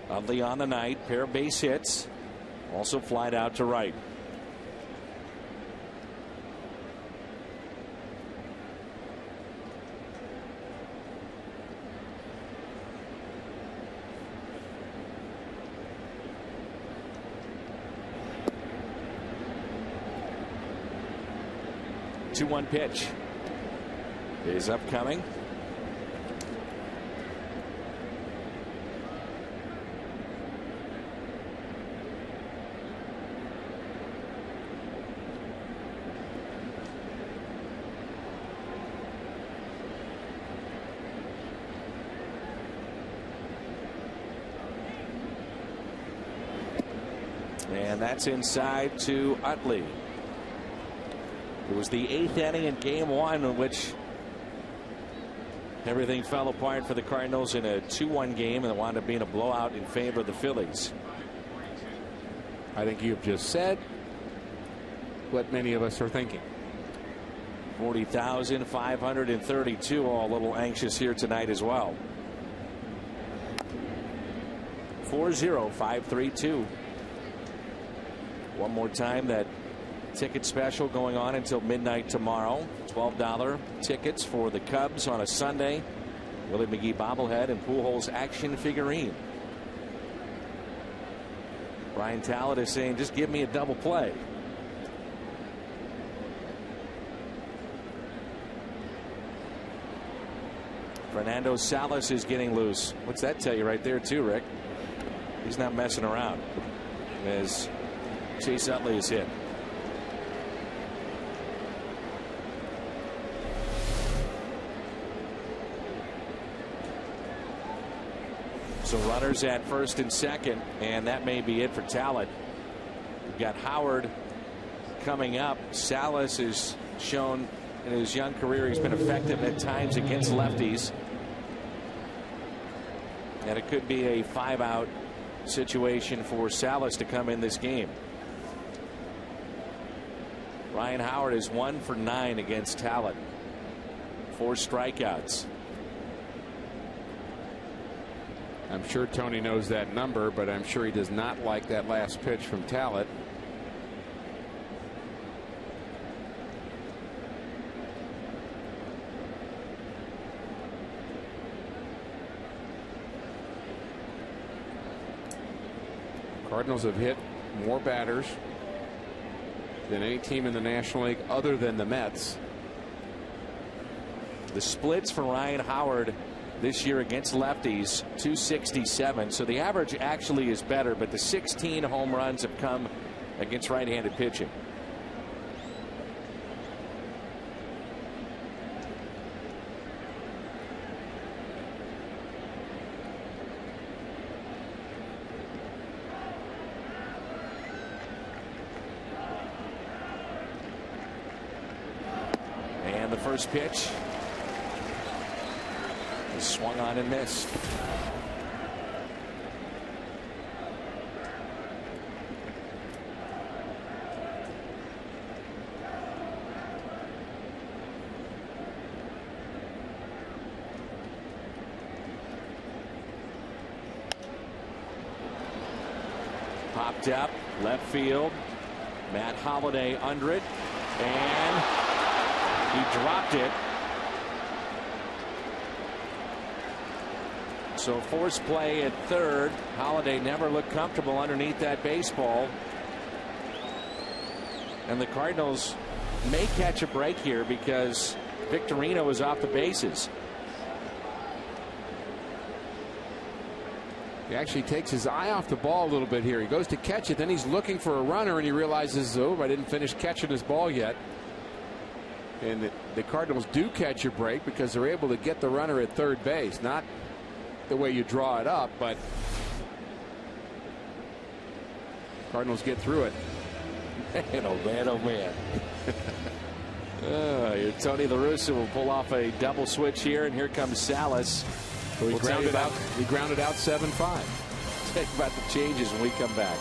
Utley on the night, pair of base hits, also flied out to right. The 2-1 pitch is upcoming. And that's inside to Utley. It was the 8th inning in game one in which everything fell apart for the Cardinals in a 2-1 game, and it wound up being a blowout in favor of the Phillies. I think you've just said what many of us are thinking. 40,532 all a little anxious here tonight as well. 40532. One more time, that ticket special going on until midnight tomorrow. $12 tickets for the Cubs on a Sunday. Willie McGee bobblehead and Pujols action figurine. Brian Talent is saying, just give me a double play. Fernando Salas is getting loose. What's that tell you right there too, Rick? He's not messing around as Chase Utley is hit. So runners at first and second, and that may be it for Talent. We've got Howard coming up. Salas has shown in his young career he's been effective at times against lefties. And it could be a 5-out situation for Salas to come in this game. Ryan Howard is 1 for 9 against Talent. 4 strikeouts. I'm sure Tony knows that number, but I'm sure he does not like that last pitch from Talent. Cardinals have hit more batters than any team in the National League other than the Mets. The splits for Ryan Howard this year against lefties, 267. So the average actually is better, but the 16 home runs have come against right-handed pitching. And the first pitch is swung on and missed. Popped up left field. Matt Holliday under it, and he dropped it. So force play at third. Holliday never looked comfortable underneath that baseball. And the Cardinals may catch a break here because Victorino is off the bases. He actually takes his eye off the ball a little bit here. He goes to catch it, then he's looking for a runner, and he realizes, oh, I didn't finish catching this ball yet. And the Cardinals do catch a break because they're able to get the runner at third base. Not the way you draw it up, but Cardinals get through it. Man, oh man, oh man. Tony La Russa will pull off a double switch here, and here comes Salas. We grounded out 7-5. Think about the changes when we come back.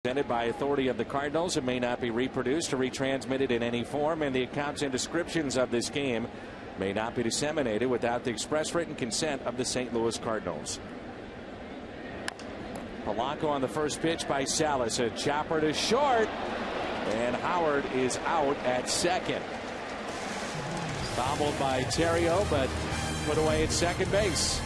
Presented by authority of the Cardinals. It may not be reproduced or retransmitted in any form, and the accounts and descriptions of this game may not be disseminated without the express written consent of the St. Louis Cardinals. Polanco on the first pitch by Salas. A chopper to short, and Howard is out at second. Bobbled by Terrio, but put away at second base.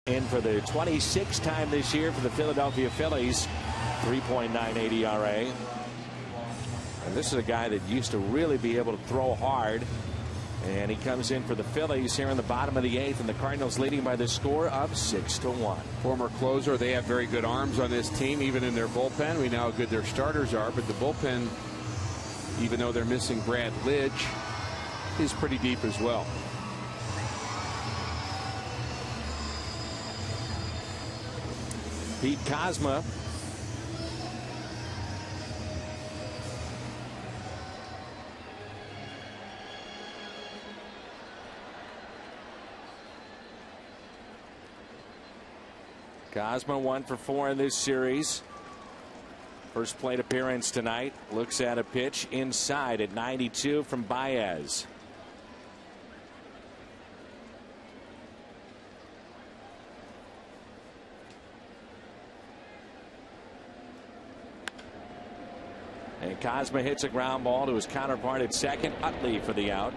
in for the 26th time this year for the Philadelphia Phillies. 3.98 ERA. And this is a guy that used to really be able to throw hard. And he comes in for the Phillies here in the bottom of the 8th, and the Cardinals leading by the score of 6-1. Former closer. They have very good arms on this team, even in their bullpen. We know how good their starters are, but the bullpen, even though they're missing Brad Lidge, is pretty deep as well. Pete Kozma. Kozma 1 for 4 in this series. First plate appearance tonight. Looks at a pitch inside at 92 from Baez. And Kozma hits a ground ball to his counterpart at second. Utley for the out.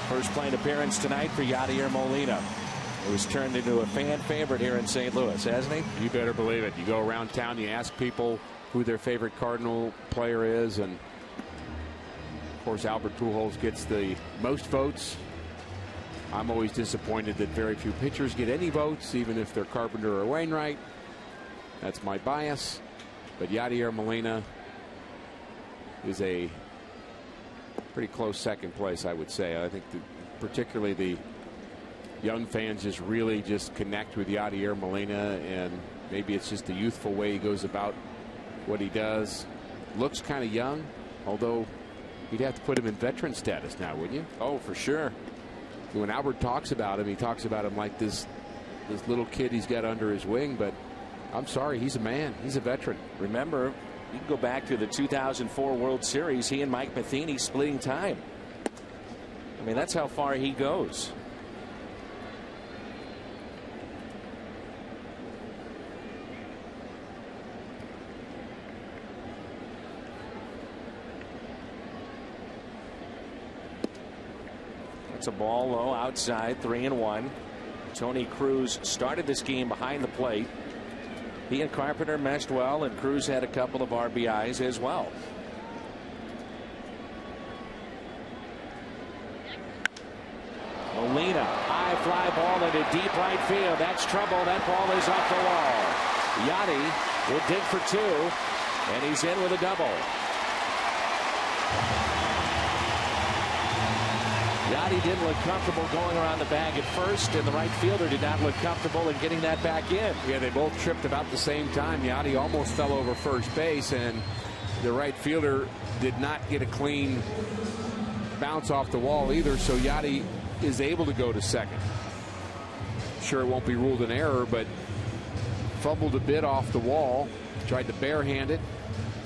First plate appearance tonight for Yadier Molina. It was turned into a fan favorite here in St. Louis, hasn't he? You better believe it. You go around town, you ask people who their favorite Cardinal player is, and of course Albert Pujols gets the most votes. I'm always disappointed that very few pitchers get any votes, even if they're Carpenter or Wainwright. That's my bias. But Yadier Molina is a pretty close second place, I would say. I think particularly the young fans just really just connect with Yadier Molina, and maybe it's just the youthful way he goes about what he does. Looks kind of young, although you'd have to put him in veteran status now, wouldn't you? Oh, for sure. When Albert talks about him, he talks about him like this little kid he's got under his wing, but I'm sorry, he's a man. He's a veteran. Remember, you can go back to the 2004 World Series. He and Mike Matheny splitting time. I mean, that's how far he goes. That's a ball low outside, 3-1. Tony Cruz started this game behind the plate. He and Carpenter meshed well, and Cruz had a couple of RBIs as well. Molina, high fly ball into deep right field. That's trouble. That ball is off the wall. Yadi will dig for 2, and he's in with a double. Yadi didn't look comfortable going around the bag at first, and the right fielder did not look comfortable in getting that back in. Yeah, they both tripped about the same time. Yadi almost fell over first base, and the right fielder did not get a clean bounce off the wall either, so Yadi is able to go to second. Sure, it won't be ruled an error, but fumbled a bit off the wall, tried to barehand it,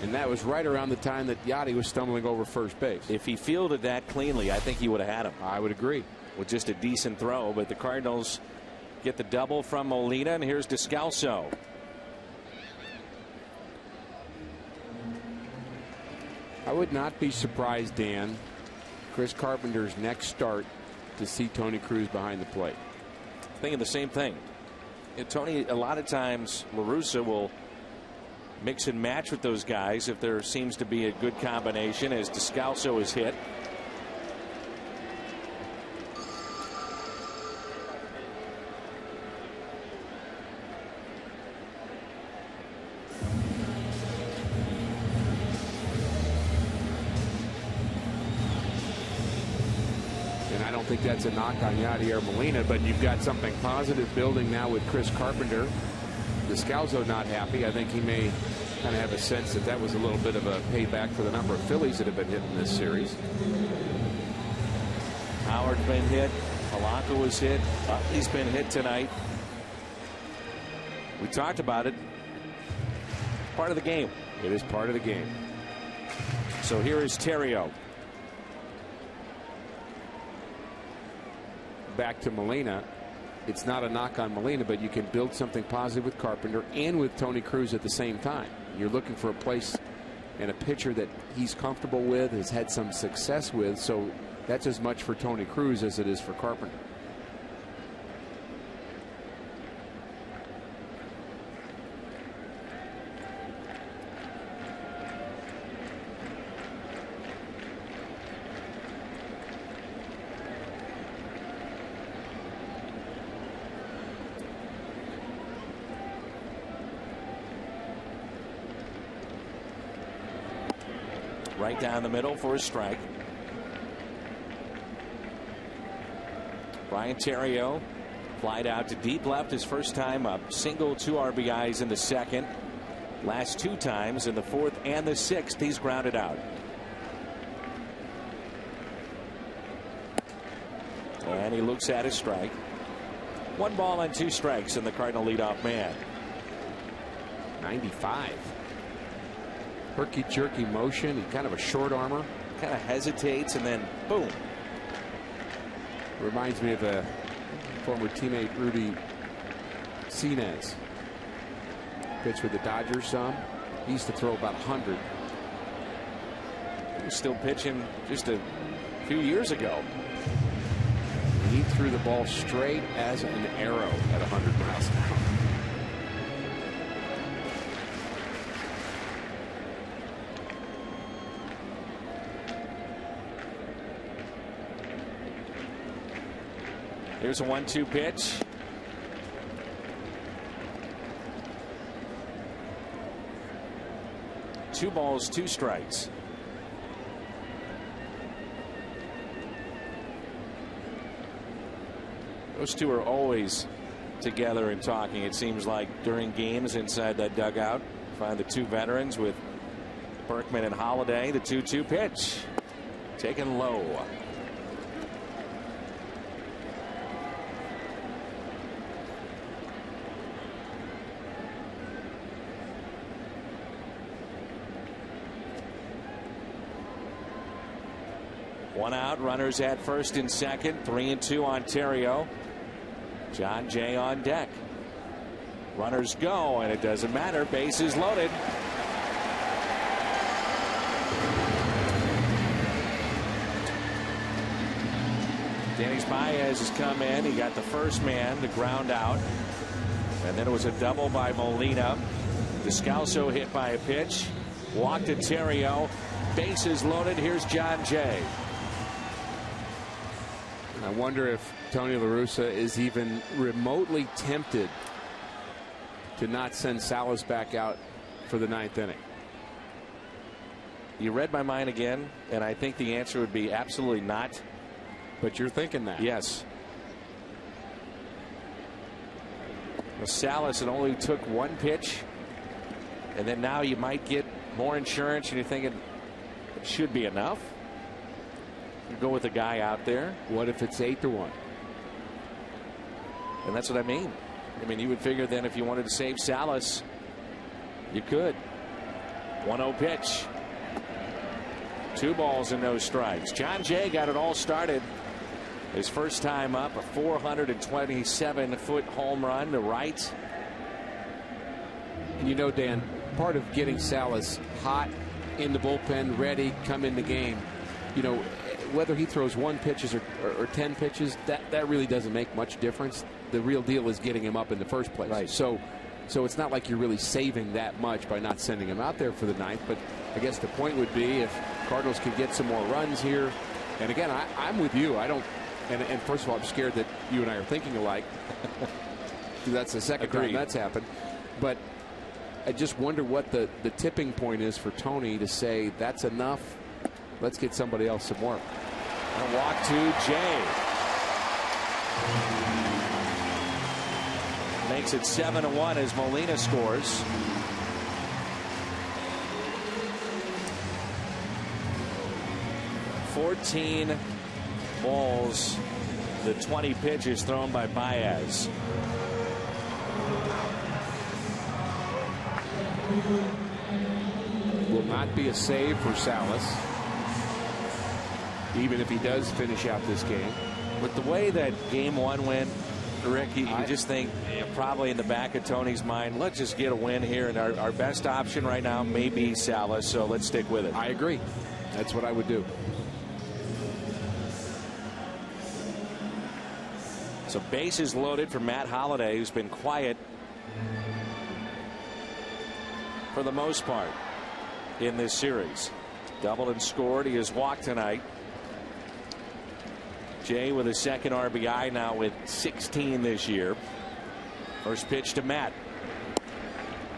and that was right around the time that Yadi was stumbling over first base. If he fielded that cleanly, I think he would have had him. I would agree. With just a decent throw, but the Cardinals get the double from Molina, and here's Descalso. I would not be surprised, Dan, Chris Carpenter's next start, to see Tony Cruz behind the plate. Thinking the same thing. And Tony, a lot of times La Russa will mix and match with those guys if there seems to be a good combination, as Descalso is hit. And I don't think that's a knock on Yadier Molina, but you've got something positive building now with Chris Carpenter. Descalso not happy. I think he may kind of have a sense that that was a little bit of a payback for the number of Phillies that have been hit in this series. Howard's been hit. Polanco was hit. Utley's been hit tonight. We talked about it. Part of the game. It is part of the game. So here is Terrio. Back to Molina. it's not a knock on Molina, but you can build something positive with Carpenter and with Tony Cruz at the same time. You're looking for a place and a pitcher that he's comfortable with, has had some success with, so that's as much for Tony Cruz as it is for Carpenter. Right down the middle for a strike. Brian Terrio flied out to deep left his first time up. Single, 2 RBIs in the second. Last 2 times in the fourth and the sixth, he's grounded out. And he looks at his strike. 1 ball and 2 strikes in the Cardinal leadoff man. 95. Herky-jerky motion. He kind of a short armor. Kind of hesitates and then boom. Reminds me of a former teammate, Rudy Sinez. Pitched with the Dodgers some. He used to throw about 100. He was still pitching just a few years ago. He threw the ball straight as an arrow at 100 miles an hour. Here's a 1-2 pitch. Two balls, 2 strikes. Those two are always together and talking, it seems like, during games inside that dugout. Find the 2 veterans with Berkman and Holiday. The 2-2 pitch. Taken low. One out, runners at first and second, 3-2 Ontario. John Jay on deck. Runners go, and it doesn't matter. Bases loaded. Dennis Baez has come in. He got the first man to ground out. And then it was a double by Molina. Descalso hit by a pitch. Walked to Terrio. Bases loaded. Here's John Jay. I wonder if Tony La Russa is even remotely tempted to not send Salas back out for the 9th inning. You read my mind again, and I think the answer would be absolutely not. But you're thinking that. Yes. Well, Salas, it only took 1 pitch, and then now you might get more insurance, and you're thinking it should be enough. You go with a guy out there. What if it's 8-1? And that's what I mean. I mean, you would figure then if you wanted to save Salas, you could. 1-0 pitch. 2 balls and no strikes. John Jay got it all started. His first time up, a 427-foot home run to right. And you know, Dan, part of getting Salas hot in the bullpen, ready, come in the game, you know, whether he throws 1 pitches or 10 pitches, that really doesn't make much difference. The real deal is getting him up in the first place. Right. So it's not like you're really saving that much by not sending him out there for the 9th. But I guess the point would be if Cardinals can get some more runs here. And again, I'm with you. I don't. And first of all, I'm scared that you and I are thinking alike. That's the second time that's happened. But I just wonder what the tipping point is for Tony to say that's enough. Let's get somebody else some work. A walk to Jay. Makes it 7-1 as Molina scores. $14 balls, the 20 pitches thrown by Baez. Will not be a save for Salas, even if he does finish out this game. With the way that game 1 went, Rick, you just think probably in the back of Tony's mind, let's just get a win here, and our best option right now may be Salas, so let's stick with it. I agree. That's what I would do. So bases loaded for Matt Holliday, who's been quiet for the most part in this series. Doubled and scored. He has walked tonight. Jay with a second RBI now with 16 this year. First pitch to Matt.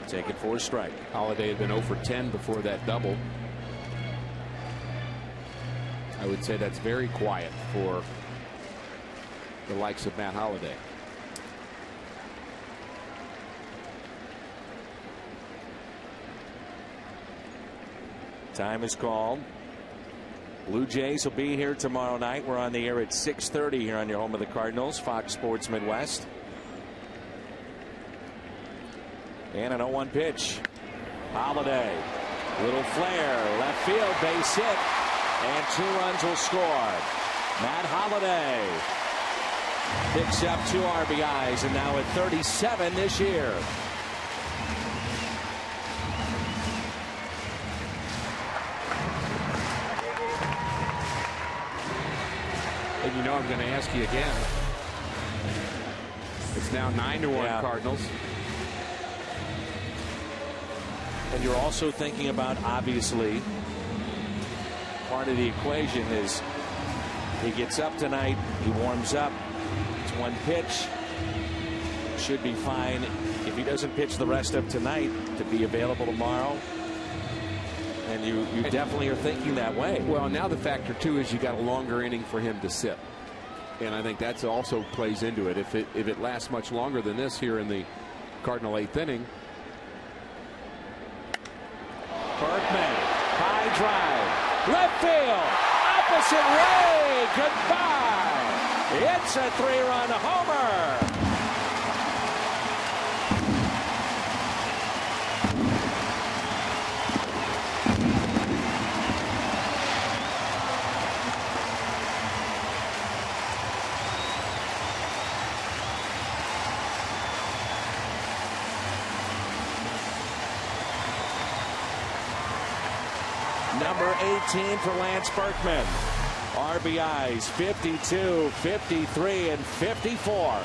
Taken for a strike. Holliday had been 0 for 10 before that double. I would say that's very quiet for the likes of Matt Holliday. Time is called. Blue Jays will be here tomorrow night. We're on the air at 6:30 here on your home of the Cardinals, Fox Sports Midwest. And an 0-1 pitch. Holliday. Little flare. Left field. Base hit. And 2 runs will score. Matt Holliday picks up 2 RBIs and now at 37 this year. And you know I'm going to ask you again. It's now 9-1 Cardinals. And you're also thinking about, obviously, part of the equation is he gets up tonight, he warms up, it's 1 pitch, should be fine if he doesn't pitch the rest of tonight to be available tomorrow. And you definitely are thinking that way. Well, now the factor too is you got a longer inning for him to sit, and I think that's also plays into it. If it lasts much longer than this here in the Cardinal 8th inning. Berkman, high drive, left field, opposite way, goodbye. It's a 3-run homer. Number 18 for Lance Berkman. RBIs 52, 53, and 54.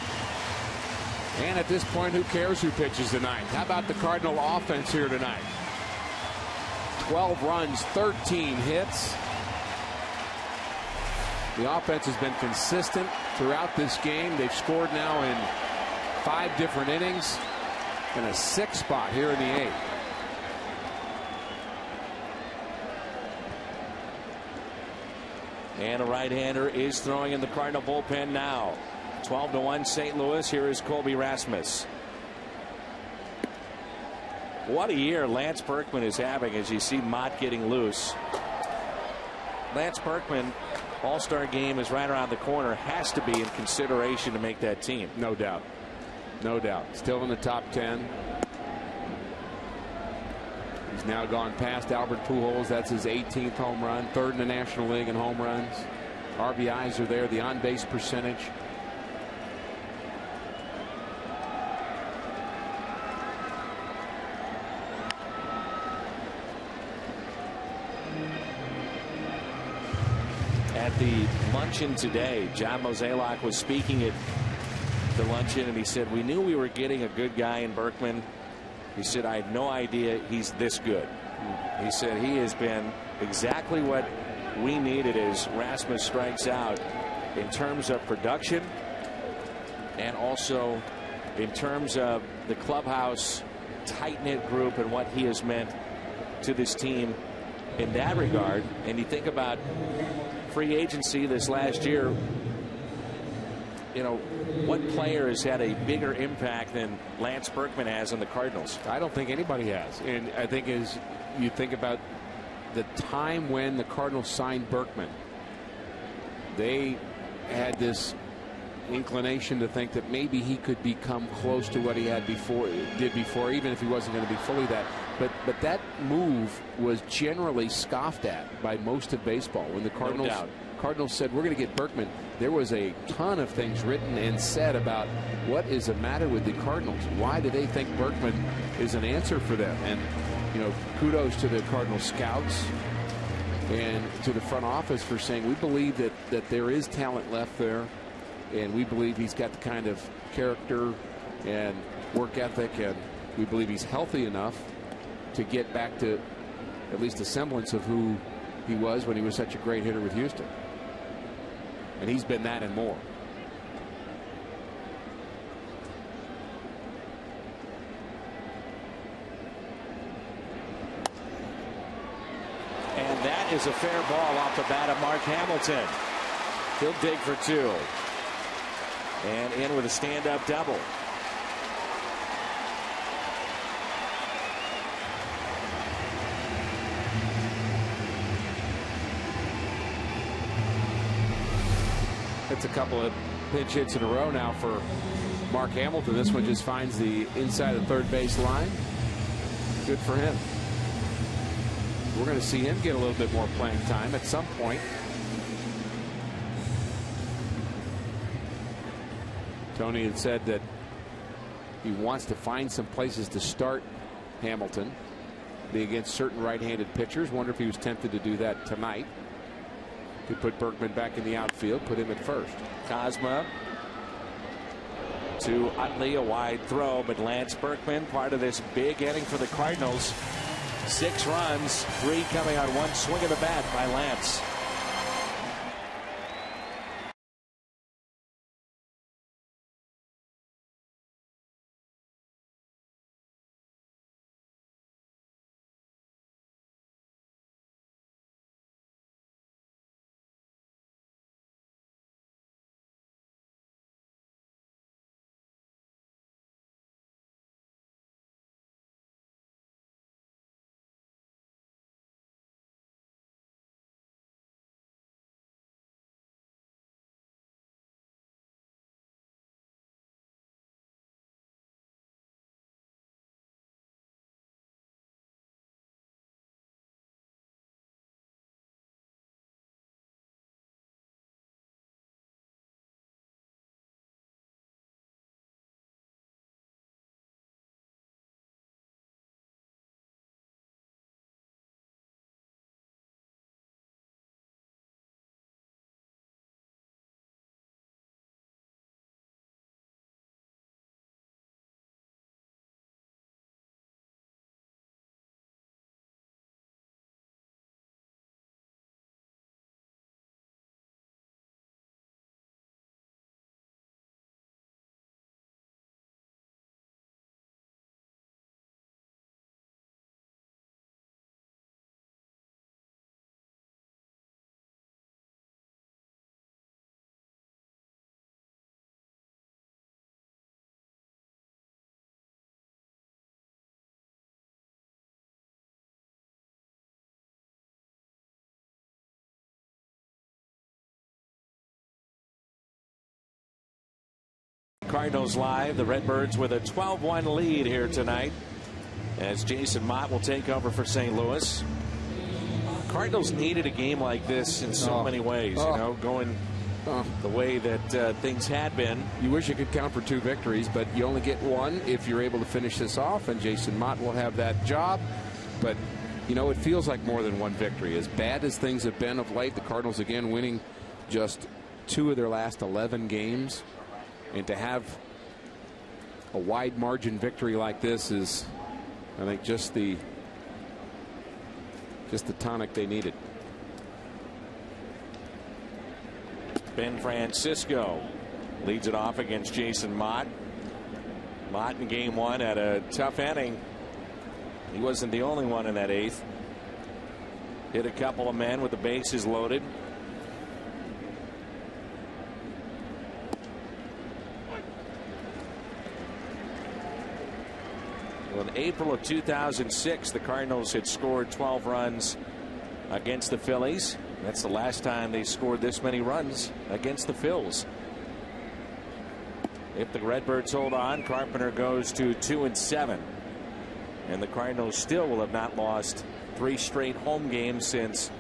And at this point, who cares who pitches tonight? How about the Cardinal offense here tonight? 12 runs, 13 hits. The offense has been consistent throughout this game. They've scored now in 5 different innings and a 6th spot here in the 8th. And a right-hander is throwing in the Cardinal bullpen now. 12-1 St. Louis. Here is Colby Rasmus. What a year Lance Berkman is having as you see Mott getting loose. Lance Berkman, All-Star game is right around the corner. Has to be in consideration to make that team. No doubt. No doubt. Still in the top 10. He's now gone past Albert Pujols. That's his 18th home run, 3rd in the National League in home runs. RBIs are there, the on-base percentage. At the luncheon today, John Mozeliak was speaking at the luncheon, and he said, we knew we were getting a good guy in Berkman. He said, I had no idea he's this good. He said he has been exactly what we needed as Rasmus strikes out in terms of production and also in terms of the clubhouse tight-knit group and what he has meant to this team in that regard. And you think about free agency this last year, you know, what player has had a bigger impact than Lance Berkman has on the Cardinals? I don't think anybody has. And I think as you think about the time when the Cardinals signed Berkman, they had this inclination to think that maybe he could become close to what he had before, even if he wasn't going to be fully that. But that move was generally scoffed at by most of baseball when the Cardinals said, we're going to get Berkman. there was a ton of things written and said about what is the matter with the Cardinals. Why do they think Berkman is an answer for them? And, you know, kudos to the Cardinals scouts and to the front office for saying we believe that there is talent left there, and we believe he's got the kind of character and work ethic, and we believe he's healthy enough to get back to at least a semblance of who he was when he was such a great hitter with Houston. And he's been that and more. And that is a fair ball off the bat of Mark Hamilton. He'll dig for 2. And in with a stand-up double. It's a couple of pinch hits in a row now for Mark Hamilton. This one just finds the inside of the third base line. Good for him. We're going to see him get a little bit more playing time at some point. Tony had said that he wants to find some places to start Hamilton, be against certain right-handed pitchers. Wonder if he was tempted to do that tonight. Could put Berkman back in the outfield, put him at first. Kozma to Utley, a wide throw, but Lance Berkman, part of this big inning for the Cardinals. 6 runs, 3 coming on one swing of the bat by Lance. Cardinals live. The Redbirds with a 12-1 lead here tonight as Jason Mott will take over for St. Louis. Cardinals needed a game like this in so many ways, you know, going the way that things had been. You wish you could count for 2 victories, but you only get 1 if you're able to finish this off, and Jason Mott will have that job. But, you know, it feels like more than 1 victory. As bad as things have been of late, the Cardinals again winning just 2 of their last 11 games. And to have a wide margin victory like this is, I think, just the tonic they needed. Ben Francisco leads it off against Jason Mott. Mott in game 1 had a tough inning. He wasn't the only one in that 8th. Hit a couple of men with the bases loaded. In April of 2006, the Cardinals had scored 12 runs against the Phillies. That's the last time they scored this many runs against the Phils. If the Redbirds hold on, Carpenter goes to 2-7. And the Cardinals still will have not lost 3 straight home games since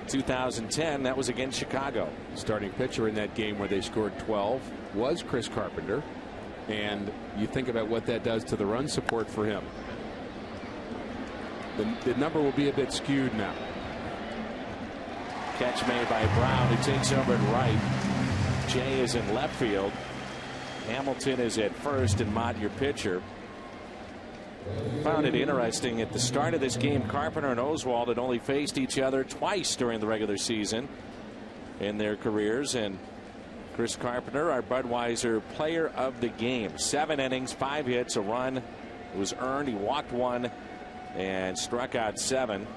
2010. That was against Chicago. Starting pitcher in that game where they scored 12 was Chris Carpenter. And you think about what that does to the run support for him. The number will be a bit skewed now. Catch made by Brown, who takes over at right. Jay is in left field. Hamilton is at first, and Mott, your pitcher. Found it interesting at the start of this game, Carpenter and Oswald had only faced each other twice during the regular season in their careers, and Chris Carpenter, our Budweiser player of the game. 7 innings, 5 hits, a run was earned. He walked 1 and struck out 7.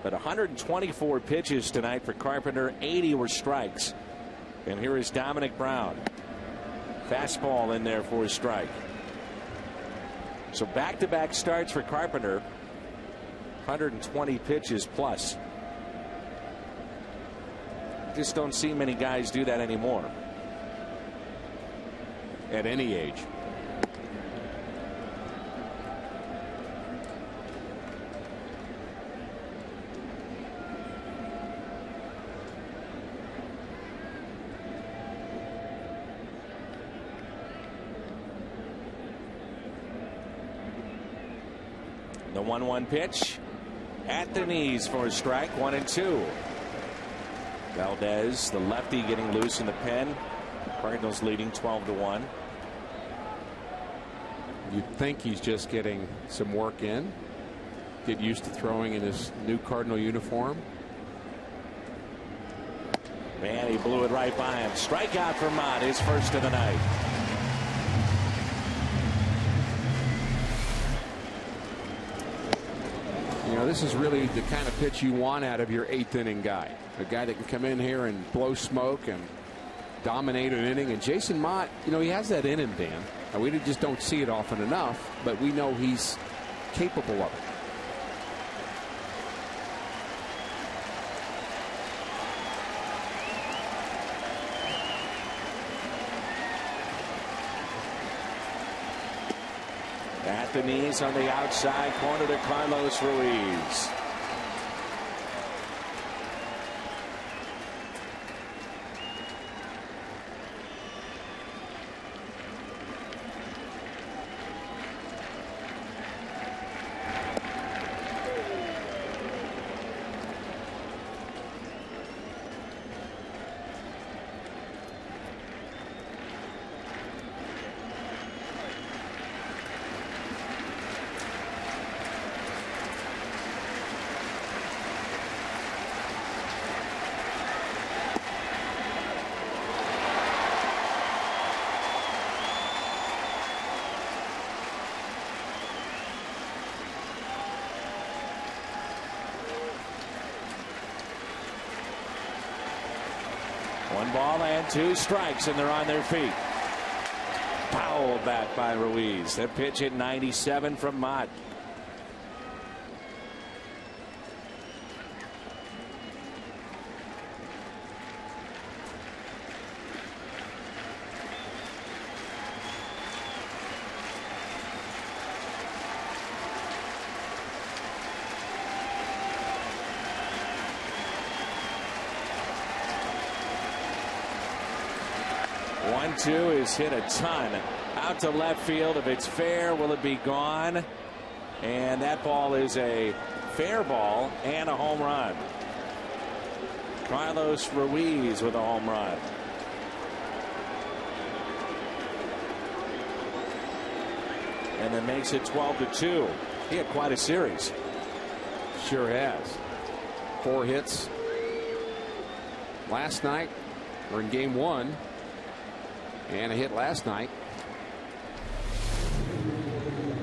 But 124 pitches tonight for Carpenter, 80 were strikes. And here is Dominic Brown. Fastball in there for a strike. So back-to-back starts for Carpenter, 120 pitches plus. Just don't see many guys do that anymore. At any age. The 1-1 pitch at the knees for a strike. 1-2. Valdez, the lefty, getting loose in the pen. Cardinals leading 12-1. You'd think he's just getting some work in. Get used to throwing in his new Cardinal uniform. Man, he blew it right by him. Strikeout for Mott, his first of the night. You know, this is really the kind of pitch you want out of your 8th inning guy. A guy that can come in here and blow smoke and dominate an inning. And Jason Mott, you know, he has that in him, Dan. And we just don't see it often enough, but we know he's capable of it. At the knees on the outside corner to Carlos Ruiz. One ball and 2 strikes, and they're on their feet. Foul back by Ruiz. That pitch at 97 from Mott. Two is hit a ton out to left field. If it's fair, will it be gone? And that ball is a fair ball and a home run. Carlos Ruiz with a home run. And then makes it 12-2. He had quite a series. Sure has. 4 hits last night. We're in game 1. And a hit last night.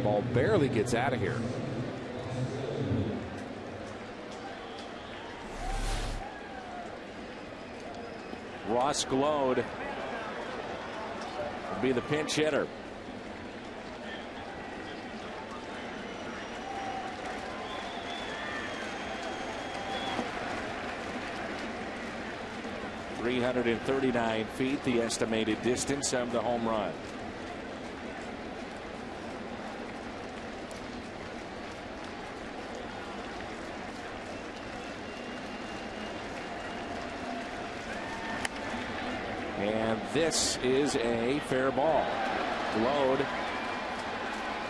Ball barely gets out of here. Ross Glode will be the pinch hitter. .339 feet, the estimated distance of the home run. And this is a fair ball. Load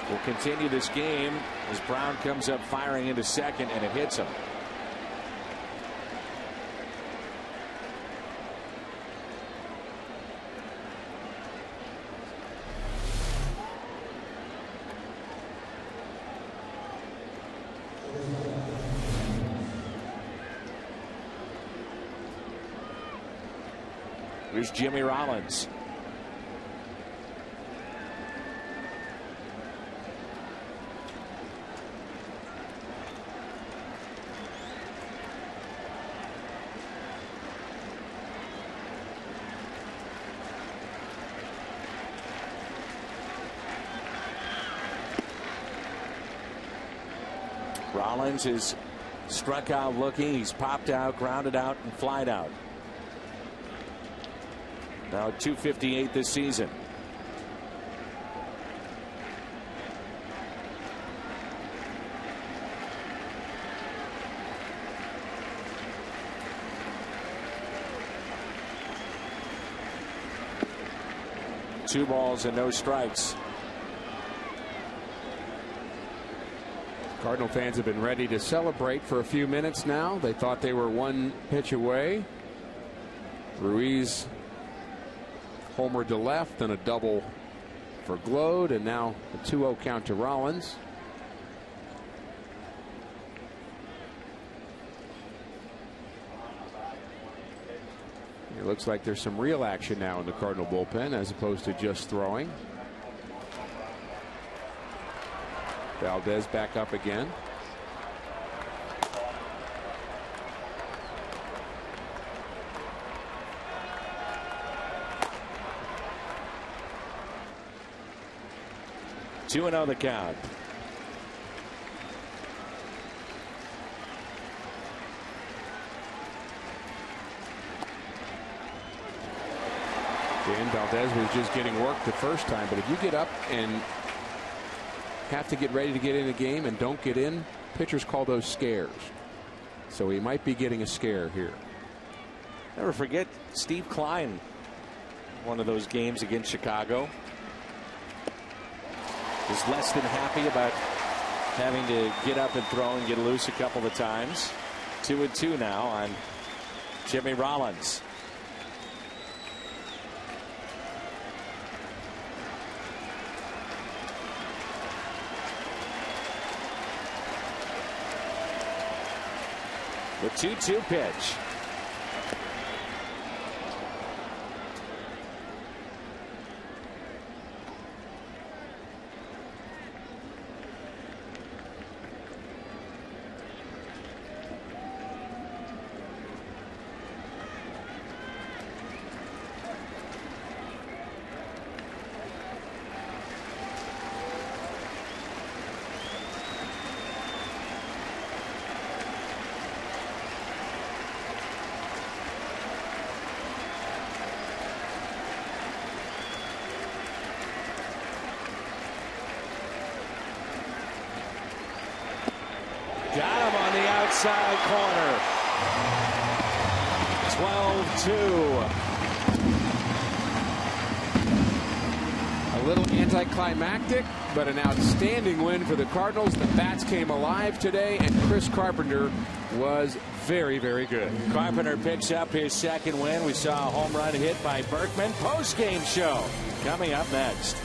will continue this game as Brown comes up firing into second, and it hits him. Here's Jimmy Rollins. Rollins is struck out looking. He's popped out, grounded out, and flied out. Now 258 this season. Two balls and no strikes. Cardinal fans have been ready to celebrate for a few minutes now. They thought they were one pitch away. Ruiz homered to left, and a double for Glode, and now a 2-0 count to Rollins. It looks like there's some real action now in the Cardinal bullpen as opposed to just throwing. Valdez back up again. Two and 0 the count. Dan Valdez was just getting work the first time, but if you get up and have to get ready to get in a game and don't get in, pitchers call those scares. So he might be getting a scare here. Never forget Steve Klein, one of those games against Chicago. Was less than happy about having to get up and throw and get loose a couple of times. 2-2 now on Jimmy Rollins. The 2-2 pitch. Got him on the outside corner. 12-2. A little anticlimactic, but an outstanding win for the Cardinals. The bats came alive today, and Chris Carpenter was very, very good. Carpenter picks up his second win. We saw a home run hit by Berkman. Post-game show coming up next.